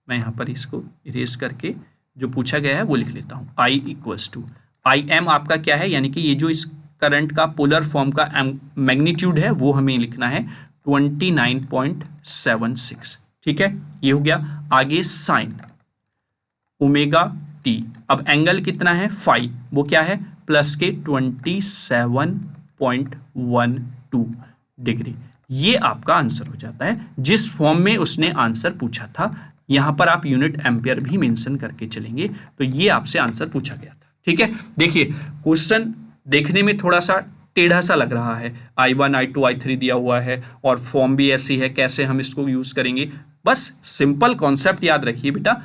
मैं यहां पर इसको इरेज करके जो पूछा गया है वो लिख लेता हूँ। I equals to I M आपका क्या है, यानी कि ये जो इस करंट का पोलर फॉर्म का मैग्नीट्यूड है वो हमें लिखना है 29.76। ठीक है, ये हो गया। आगे साइन ओमेगा टी, अब एंगल कितना है फाई, वो क्या है प्लस के 27.12 डिग्री। ये आपका आंसर हो जाता है जिस फॉर्म में उसने आंसर पूछा था। यहां पर आप यूनिट एम्पियर भी मेंशन करके चलेंगे, तो ये आपसे आंसर पूछा गया था। ठीक है, देखिए क्वेश्चन देखने में थोड़ा सा टेढ़ा सा लग रहा है, I1 I2 I3 दिया हुआ है और फॉर्म भी ऐसी है, कैसे हम इसको यूज करेंगे। बस सिंपल कॉन्सेप्ट याद रखिए बेटा,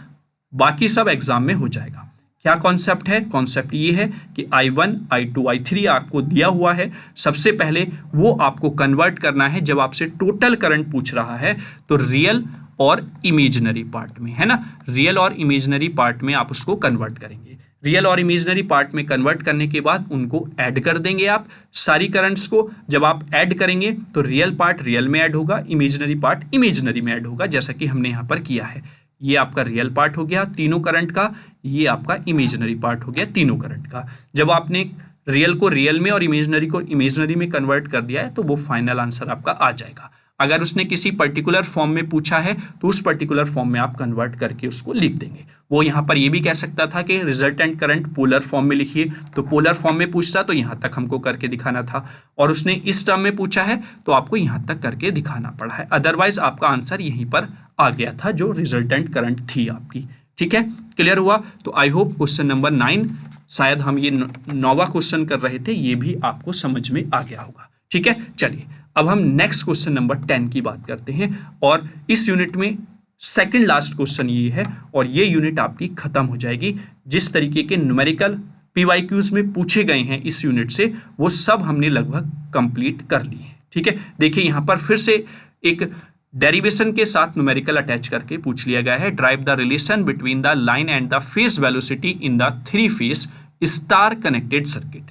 बाकी सब एग्जाम में हो जाएगा। क्या कॉन्सेप्ट है? कॉन्सेप्ट ये है कि I1 I2 I3 आपको दिया हुआ है, सबसे पहले वो आपको कन्वर्ट करना है। जब आपसे टोटल करंट पूछ रहा है तो रियल और इमेजिनरी पार्ट में, है ना, रियल और इमेजिनरी पार्ट में आप उसको कन्वर्ट करेंगे। रियल और इमेजिनरी पार्ट में कन्वर्ट करने के बाद उनको ऐड कर देंगे आप सारी करंट्स को। जब आप ऐड करेंगे तो रियल पार्ट रियल में ऐड होगा, इमेजिनरी पार्ट इमेजिनरी में ऐड होगा, जैसा कि हमने यहाँ पर किया है। ये आपका रियल पार्ट हो गया तीनों करंट का, ये आपका इमेजिनरी पार्ट हो गया तीनों करंट का। जब आपने रियल को रियल में और इमेजिनरी को इमेजिनरी में कन्वर्ट कर दिया है तो वो फाइनल आंसर आपका आ जाएगा। अगर उसने किसी पर्टिकुलर फॉर्म में पूछा है तो उस पर्टिकुलर फॉर्म में आप कन्वर्ट करके उसको लिख देंगे। वो यहाँ पर ये भी कह सकता था कि रिजल्टेंट करंट पोलर फॉर्म में लिखिए, तो पोलर फॉर्म में पूछता तो यहाँ तक हमको करके दिखाना था, और उसने इस टर्म में पूछा है तो आपको यहाँ तक करके दिखाना पड़ा है। अदरवाइज आपका आंसर यहीं पर आ गया था जो रिजल्टेंट करंट थी आपकी। ठीक है, क्लियर हुआ? तो आई होप क्वेश्चन नंबर 9, शायद हम ये 9वां क्वेश्चन कर रहे थे, ये भी आपको समझ में आ गया होगा। ठीक है, चलिए अब हम नेक्स्ट क्वेश्चन नंबर 10 की बात करते हैं, और इस यूनिट में सेकंड लास्ट क्वेश्चन ये है और ये यूनिट आपकी खत्म हो जाएगी। जिस तरीके के न्यूमेरिकल पीवाईक्यूज में पूछे गए हैं इस यूनिट से, वो सब हमने लगभग कंप्लीट कर लिए हैं। ठीक है, देखिए यहाँ पर फिर से एक डेरिवेशन के साथ न्यूमेरिकल अटैच करके पूछ लिया गया है। Drive the relation between the line and the phase velocity in the 3 phase star connected circuit.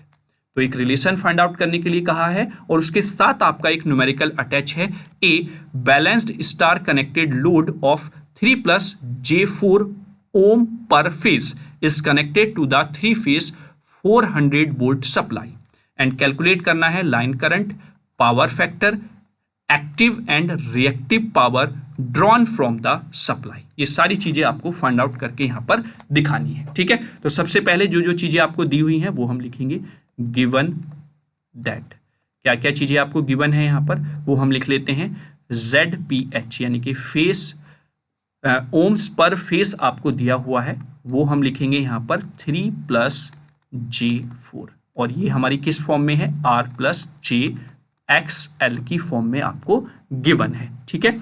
तो एक रिलेशन फाइंड आउट करने के लिए कहा है और उसके साथ आपका एक न्यूमेरिकल अटैच है। A balanced star connected load of 3 + J4 ohm per phase is connected to the 3 phase 400 volt supply and calculate करना है line current, power factor, active and reactive power drawn from the supply. ये सारी चीजें आपको find out करके यहाँ पर दिखानी है। ठीक है, तो सबसे पहले जो जो चीजें आपको दी हुई हैं वो हम लिखेंगे गिवन दैट। क्या क्या चीजें आपको गिवन है यहाँ पर वो हम लिख लेते हैं। ZPH यानी कि फेस ओम्स पर फेस आपको दिया हुआ है, वो हम लिखेंगे यहाँ पर 3 + J4, और ये हमारी किस फॉर्म में है? R + JXL की फॉर्म में आपको गिवन है। ठीक है,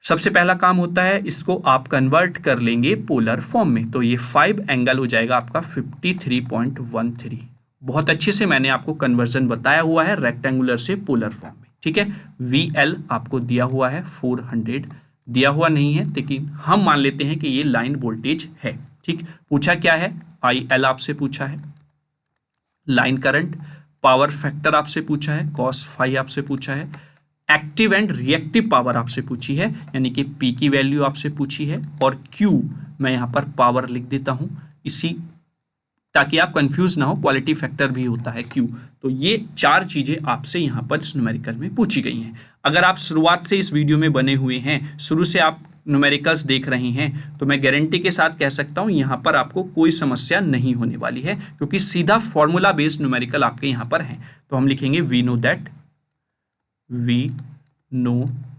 सबसे पहला काम होता है इसको आप कन्वर्ट कर लेंगे पोलर फॉर्म में, तो ये 5 एंगल हो जाएगा आपका 53.13। बहुत अच्छे से मैंने आपको कन्वर्जन बताया हुआ है रेक्टेंगुलर से पोलर फॉर्म में। ठीक है, VL आपको दिया हुआ है 400, दिया हुआ नहीं है लेकिन हम मान लेते हैं कि ये लाइन वोल्टेज है। ठीक, पूछा क्या है? IL आपसे पूछा है, लाइन करंट, पावर फैक्टर आपसे पूछा है, cos phi आपसे पूछा है, एक्टिव एंड रिएक्टिव पावर आपसे पूछी है यानी कि P की वैल्यू आपसे पूछी है, और Q मैं यहाँ पर पावर लिख देता हूँ इसी, ताकि आप कंफ्यूज ना हो, क्वालिटी फैक्टर भी होता है Q। तो ये 4 चीजें आपसे यहाँ पर न्यूमेरिकल में पूछी गई हैं। अगर आप शुरुआत से इस वीडियो में बने हुए हैं, शुरू से आप न्यूमेरिकल्स देख रहे हैं, तो मैं गारंटी के साथ कह सकता हूँ यहाँ पर आपको कोई समस्या नहीं होने वाली है, क्योंकि सीधा फॉर्मूला बेस्ड न्यूमेरिकल आपके यहाँ पर है। तो हम लिखेंगे वी नो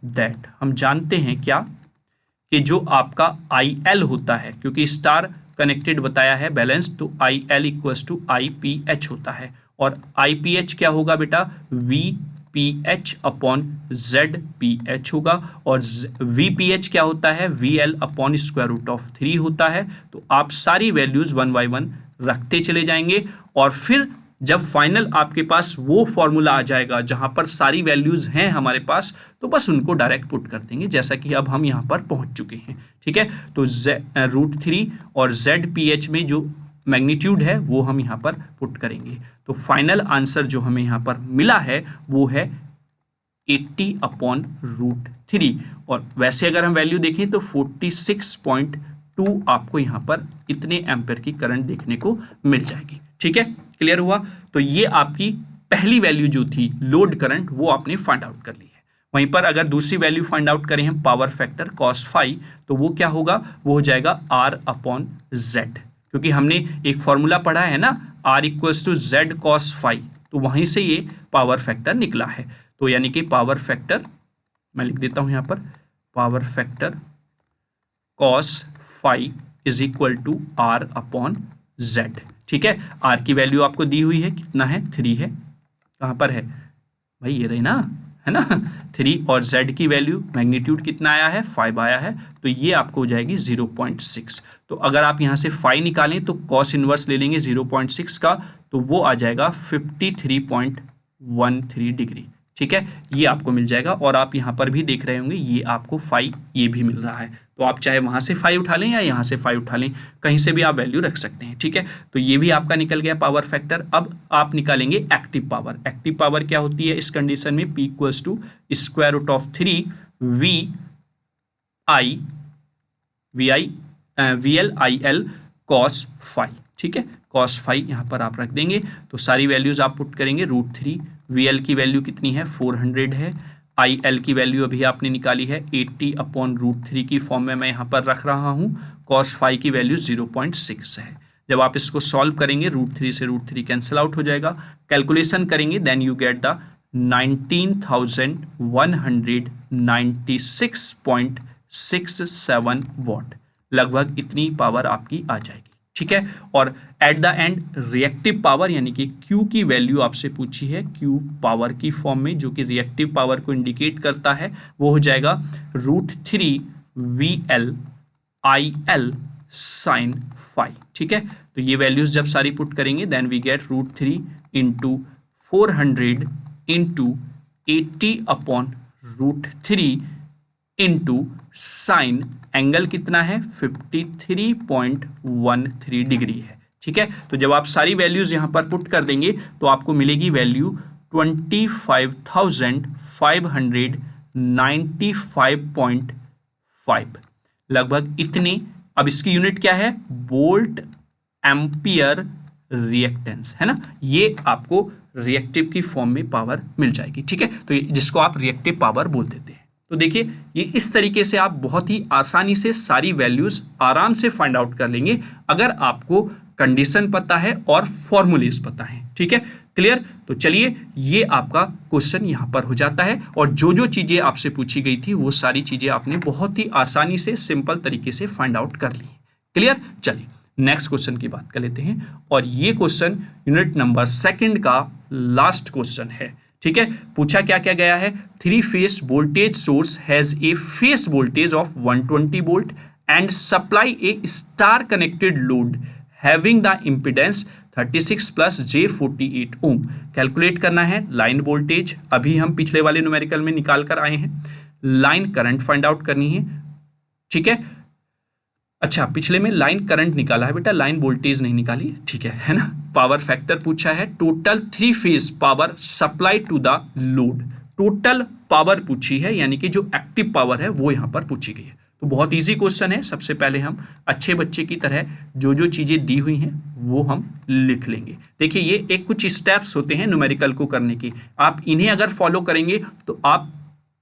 दैट, हम जानते हैं क्या कि जो आपका IL होता है, क्योंकि स्टार कनेक्टेड बताया है बैलेंस, तो IL = IPH होता है, और IPH क्या होगा बेटा? VPH/ZPH होगा, और VPH क्या होता है? VL/√3 होता है। तो आप सारी वैल्यूज 1 by 1 रखते चले जाएंगे, और फिर जब फाइनल आपके पास वो फॉर्मूला आ जाएगा जहां पर सारी वैल्यूज हैं हमारे पास, तो बस उनको डायरेक्ट पुट कर देंगे, जैसा कि अब हम यहां पर पहुंच चुके हैं। ठीक है, तो √3 और ZPH में जो मैग्नीट्यूड है वो हम यहां पर पुट करेंगे। तो फाइनल आंसर जो हमें यहां पर मिला है वो है 80/√3, और वैसे अगर हम वैल्यू देखें तो 46.2 2 आपको यहाँ पर इतने एम्पेयर की करंट देखने को मिल जाएगी। ठीक है, क्लियर हुआ। तो ये आपकी पहली वैल्यू जो थी लोड करंट वो आपने फाइंड आउट कर ली है। वहीं पर अगर दूसरी वैल्यू फाइंड आउट करें हम पावर फैक्टर cos फाई, तो वो क्या होगा, वो हो जाएगा R/Z, क्योंकि हमने एक फॉर्मूला पढ़ा है ना R = Z cos फाई, तो वहीं से ये पावर फैक्टर निकला है। तो यानी कि पावर फैक्टर मैं लिख देता हूं यहाँ पर, power factor cos phi = R/Z। ठीक है, R की वैल्यू आपको दी हुई है, कितना है, 3 है, कहाँ पर है भाई, ये रही ना, है ना 3, और Z की वैल्यू मैग्नीट्यूड कितना आया है, 5 आया है, तो ये आपको हो जाएगी 0.6। तो अगर आप यहाँ से फाई निकालें तो कॉस इनवर्स ले लेंगे 0.6 का, तो वो आ जाएगा 53.13 डिग्री। ठीक है, ये आपको मिल जाएगा। और आप यहाँ पर भी देख रहे होंगे ये आपको फाई ये भी मिल रहा है, तो आप चाहे वहाँ से फाई उठा लें या यहाँ से फाई उठा लें, कहीं से भी आप वैल्यू रख सकते हैं। ठीक है, तो ये भी आपका निकल गया पावर फैक्टर। अब आप निकालेंगे एक्टिव पावर। एक्टिव पावर क्या होती है इस कंडीशन में, P = √3 VL/IL cos फाई। ठीक है, cos फाई यहाँ पर आप रख देंगे, तो सारी वैल्यूज आप पुट करेंगे। √3, VL की वैल्यू कितनी है, 400 है, IL की वैल्यू अभी आपने निकाली है 80/√3 की फॉर्म में मैं यहाँ पर रख रहा हूँ। cos फाई की वैल्यू 0.6 है। जब आप इसको सॉल्व करेंगे √3 से √3 कैंसिल आउट हो जाएगा, कैलकुलेशन करेंगे, then you get the 19,196.67 watt, लगभग इतनी पावर आपकी आ जाएगी। ठीक है, और at the end reactive power यानी कि Q की वैल्यू आपसे पूछी है, Q पावर की फॉर्म में, जो कि रिएक्टिव पावर को इंडिकेट करता है, वो हो जाएगा √3 VL/IL sin फाई। ठीक है, तो ये वैल्यूज जब सारी पुट करेंगे then we get √3 × 400 × 80/√3 × sine, angle कितना है, 53.13 डिग्री है। ठीक है, तो जब आप सारी वैल्यूज यहां पर पुट कर देंगे तो आपको मिलेगी वैल्यू 25,595.5, लगभग इतनी। अब इसकी यूनिट क्या है, वोल्ट एम्पियर रिएक्टेंस, है ना, ये आपको रिएक्टिव की फॉर्म में पावर मिल जाएगी। ठीक है, तो जिसको आप रिएक्टिव पावर बोल देते हैं। तो देखिए ये इस तरीके से आप बहुत ही आसानी से सारी वैल्यूज आराम से फाइंड आउट कर लेंगे अगर आपको कंडीशन पता है और फॉर्मूलेज पता है। ठीक है, क्लियर। तो चलिए ये आपका क्वेश्चन यहां पर हो जाता है, और जो जो चीजें आपसे पूछी गई थी वो सारी चीजें आपने बहुत ही आसानी से सिंपल तरीके से फाइंड आउट कर ली। क्लियर, चलिए नेक्स्ट क्वेश्चन की बात कर लेते हैं, और ये क्वेश्चन यूनिट नंबर 2 का लास्ट क्वेश्चन है। ठीक है, पूछा क्या क्या गया है, 3 phase voltage source has a phase voltage of 120 volt and supply a star connected load having the impedance 36 + j48 ohm. Calculate करना है लाइन वोल्टेज, अभी हम पिछले वाले न्यूमेरिकल में निकाल कर आए हैं। लाइन करंट फाइंड आउट करनी है। ठीक है, अच्छा पिछले में लाइन करंट निकाला है बेटा, लाइन वोल्टेज नहीं निकाली। ठीक है ना। पावर फैक्टर पूछा है, total 3 phase power supply to the load, total power पूछी है, यानी कि जो एक्टिव पावर है वो यहां पर पूछी गई है। तो बहुत इजी क्वेश्चन है। सबसे पहले हम अच्छे बच्चे की तरह जो जो चीजें दी हुई हैं वो हम लिख लेंगे। देखिए ये एक कुछ स्टेप्स होते हैं न्यूमेरिकल को करने के, आप इन्हें अगर फॉलो करेंगे तो आप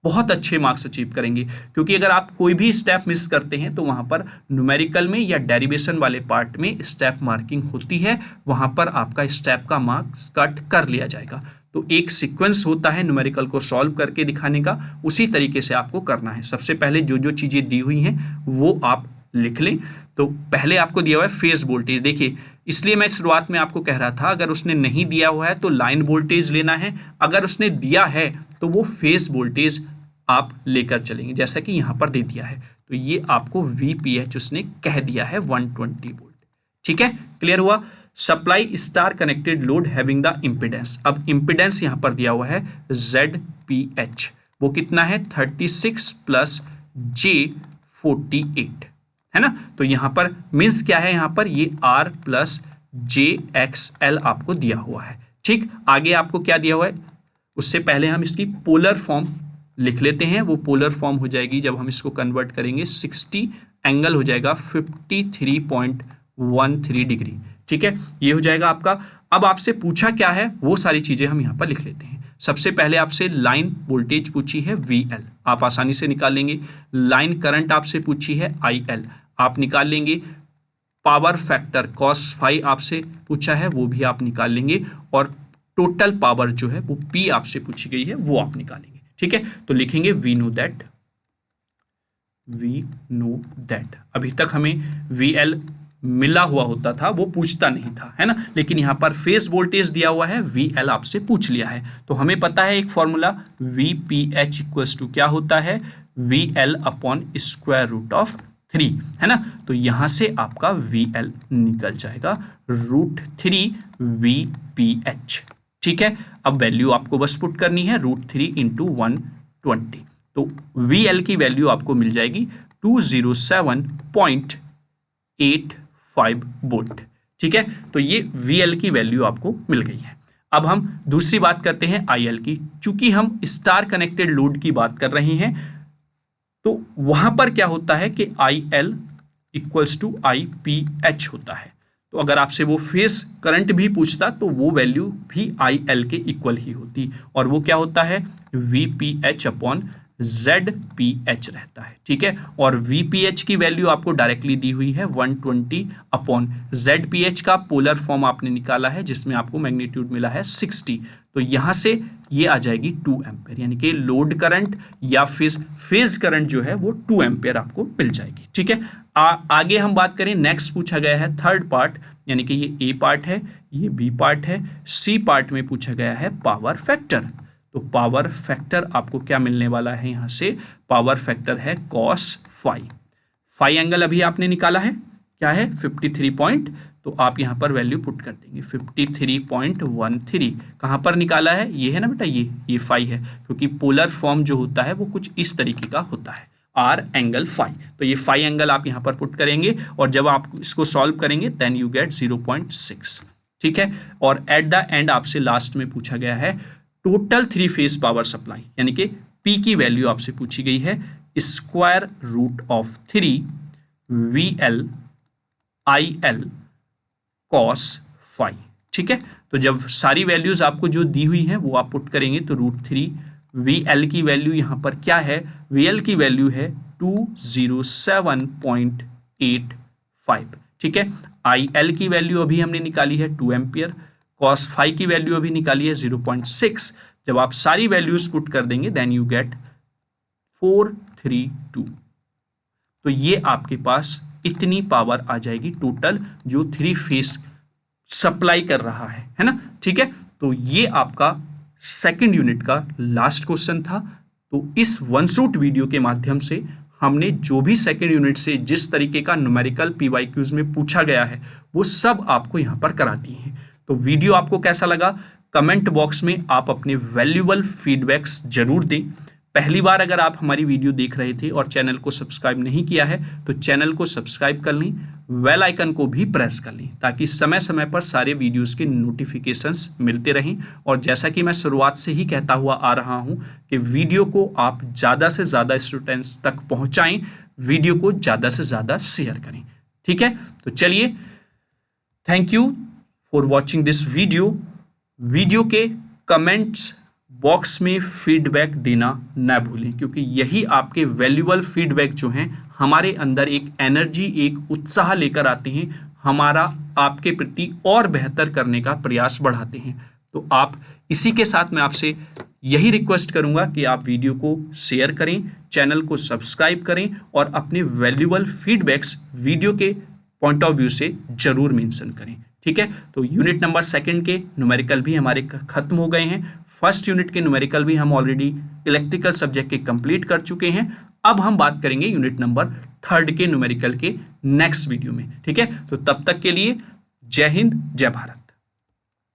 बहुत अच्छे मार्क्स अचीव करेंगे, क्योंकि अगर आप कोई भी स्टेप मिस करते हैं तो वहां पर न्यूमेरिकल में या डेरिवेशन वाले पार्ट में स्टेप मार्किंग होती है, वहां पर आपका स्टेप का मार्क्स कट कर लिया जाएगा। तो एक सीक्वेंस होता है न्यूमेरिकल को सॉल्व करके दिखाने का, उसी तरीके से आपको करना है। सबसे पहले जो जो चीजें दी हुई हैं वो आप लिख लें। तो पहले आपको दिया हुआ है फेज वोल्टेज, देखिए इसलिए मैं शुरुआत में आपको कह रहा था अगर उसने नहीं दिया हुआ है तो लाइन वोल्टेज लेना है, अगर उसने दिया है तो वो फेज वोल्टेज आप लेकर चलेंगे, जैसा कि यहां पर दे दिया है। तो ये आपको VPH उसने कह दिया है 120 वोल्ट। ठीक है, क्लियर हुआ। Supply star connected load having the impedance, अब इम्पीडेंस यहां पर दिया हुआ है ZPH, वो कितना है 36 + j48, है ना। तो यहां पर मीन्स क्या है, यहां पर ये R + jXL आपको दिया हुआ है। ठीक, आगे आपको क्या दिया हुआ है, उससे पहले हम इसकी पोलर फॉर्म लिख लेते हैं। वो पोलर फॉर्म हो जाएगी जब हम इसको कन्वर्ट करेंगे 60 एंगल हो जाएगा 53.13 डिग्री। ठीक है, ये हो जाएगा आपका। अब आपसे पूछा क्या है वो सारी चीजें हम यहाँ पर लिख लेते हैं। सबसे पहले आपसे लाइन वोल्टेज पूछी है VL, आप आसानी से निकाल लेंगे। लाइन करंट आपसे पूछी है IL, आप निकाल लेंगे। पावर फैक्टर cos फाई आपसे पूछा है, वो भी आप निकाल लेंगे। और टोटल पावर जो है वो P आपसे पूछी गई है, वो आप निकालेंगे। ठीक है, तो लिखेंगे वी नो दैट। अभी तक हमें VL मिला हुआ होता था, वो पूछता नहीं था, है ना, लेकिन यहाँ पर फेज वोल्टेज दिया हुआ है, VL आपसे पूछ लिया है। तो हमें पता है एक फॉर्मूला VPH इक्वल्स टू क्या होता है, VL upon square root of 3, है ना। तो यहाँ से आपका VL निकल जाएगा √3 VPH। ठीक है, अब वैल्यू आपको बस पुट करनी है, √3 इंटू 120। तो VL की वैल्यू आपको मिल जाएगी 207.85 वोल्ट। ठीक है, तो ये VL की वैल्यू आपको मिल गई है। अब हम दूसरी बात करते हैं IL की। चूंकि हम स्टार कनेक्टेड लोड की बात कर रहे हैं, तो वहां पर क्या होता है कि IL इक्वल्स टू IPH होता है। तो अगर आपसे वो फेज करंट भी पूछता तो वो वैल्यू भी IL के इक्वल ही होती, और वो क्या होता है, VPH अपॉन ZPH रहता है। ठीक है, और VPH की वैल्यू आपको डायरेक्टली दी हुई है 120 अपॉन ZPH का पोलर फॉर्म आपने निकाला है, जिसमें आपको मैग्नीट्यूड मिला है 60। तो यहां से ये आ जाएगी 2 एम्पेयर, यानी कि लोड करंट या फिर फेज करंट जो है वो 2 एम्पेयर आपको मिल जाएगी। ठीक है, आगे हम बात करें, नेक्स्ट पूछा गया है थर्ड पार्ट, यानी कि ये A पार्ट है, ये B पार्ट है, C पार्ट में पूछा गया है पावर फैक्टर। तो पावर फैक्टर आपको क्या मिलने वाला है, यहां से पावर फैक्टर है cos फाई एंगल अभी आपने निकाला है, क्या है 53 पॉइंट, तो आप यहां पर वैल्यू पुट कर देंगे 53.13। कहां पर निकाला है, ये है ना बेटा, ये फाई है, क्योंकि पोलर फॉर्म जो होता है वो कुछ इस तरीके का होता है, R एंगल फाई। तो ये फाई एंगल आप यहां पर पुट करेंगे, और जब आप इसको सॉल्व करेंगे देन यू गेट 0.6। ठीक है, और एट द एंड आपसे लास्ट में पूछा गया है टोटल 3 फेज पावर सप्लाई, यानी कि P की वैल्यू आपसे पूछी गई है square root of 3 VL IL cos phi. ठीक है, तो जब सारी वैल्यूज आपको जो दी हुई हैं वो आप पुट करेंगे तो √3 VL की वैल्यू यहां पर क्या है, VL की वैल्यू है 207.85। ठीक है, IL की वैल्यू अभी हमने निकाली है 2 एम्पियर, cos फाई की वैल्यू अभी निकाली है 0.6। जब आप सारी वैल्यूज पुट कर देंगे देन यू गेट 432। तो ये आपके पास इतनी पावर आ जाएगी टोटल, जो 3 फेज सप्लाई कर रहा है ना। ठीक है, तो ये आपका सेकंड यूनिट का लास्ट क्वेश्चन था। तो इस वन शॉट वीडियो के माध्यम से हमने जो भी सेकंड यूनिट से जिस तरीके का न्यूमेरिकल PYQs में पूछा गया है वो सब आपको यहाँ पर करा दिए हैं। तो वीडियो आपको कैसा लगा, कमेंट बॉक्स में आप अपने वैल्यूएबल फीडबैक्स जरूर दें। पहली बार अगर आप हमारी वीडियो देख रहे थे और चैनल को सब्सक्राइब नहीं किया है तो चैनल को सब्सक्राइब कर लें, बेल आइकन को भी प्रेस कर लें, ताकि समय समय पर सारे वीडियोस के नोटिफिकेशंस मिलते रहें। और जैसा कि मैं शुरुआत से ही कहता हुआ आ रहा हूं कि वीडियो को आप ज़्यादा से ज़्यादा स्टूडेंट्स तक पहुंचाएं, वीडियो को ज़्यादा से ज़्यादा शेयर करें। ठीक है, तो चलिए, thank you for watching this video के कमेंट्स बॉक्स में फीडबैक देना न भूलें, क्योंकि यही आपके वैल्यूएबल फीडबैक जो हैं हमारे अंदर एक एनर्जी, एक उत्साह लेकर आते हैं, हमारा आपके प्रति और बेहतर करने का प्रयास बढ़ाते हैं। तो आप इसी के साथ मैं आपसे यही रिक्वेस्ट करूंगा कि आप वीडियो को शेयर करें, चैनल को सब्सक्राइब करें और अपने वैल्यूएबल फीडबैक्स वीडियो के पॉइंट ऑफ व्यू से जरूर मेंशन करें। ठीक है, तो यूनिट नंबर 2 के न्यूमेरिकल भी हमारे खत्म हो गए हैं। फर्स्ट यूनिट के न्यूमेरिकल भी हम ऑलरेडी इलेक्ट्रिकल सब्जेक्ट के कंप्लीट कर चुके हैं। अब हम बात करेंगे यूनिट नंबर 3 के न्यूमेरिकल के नेक्स्ट वीडियो में। ठीक है, तो तब तक के लिए जय हिंद, जय भारत।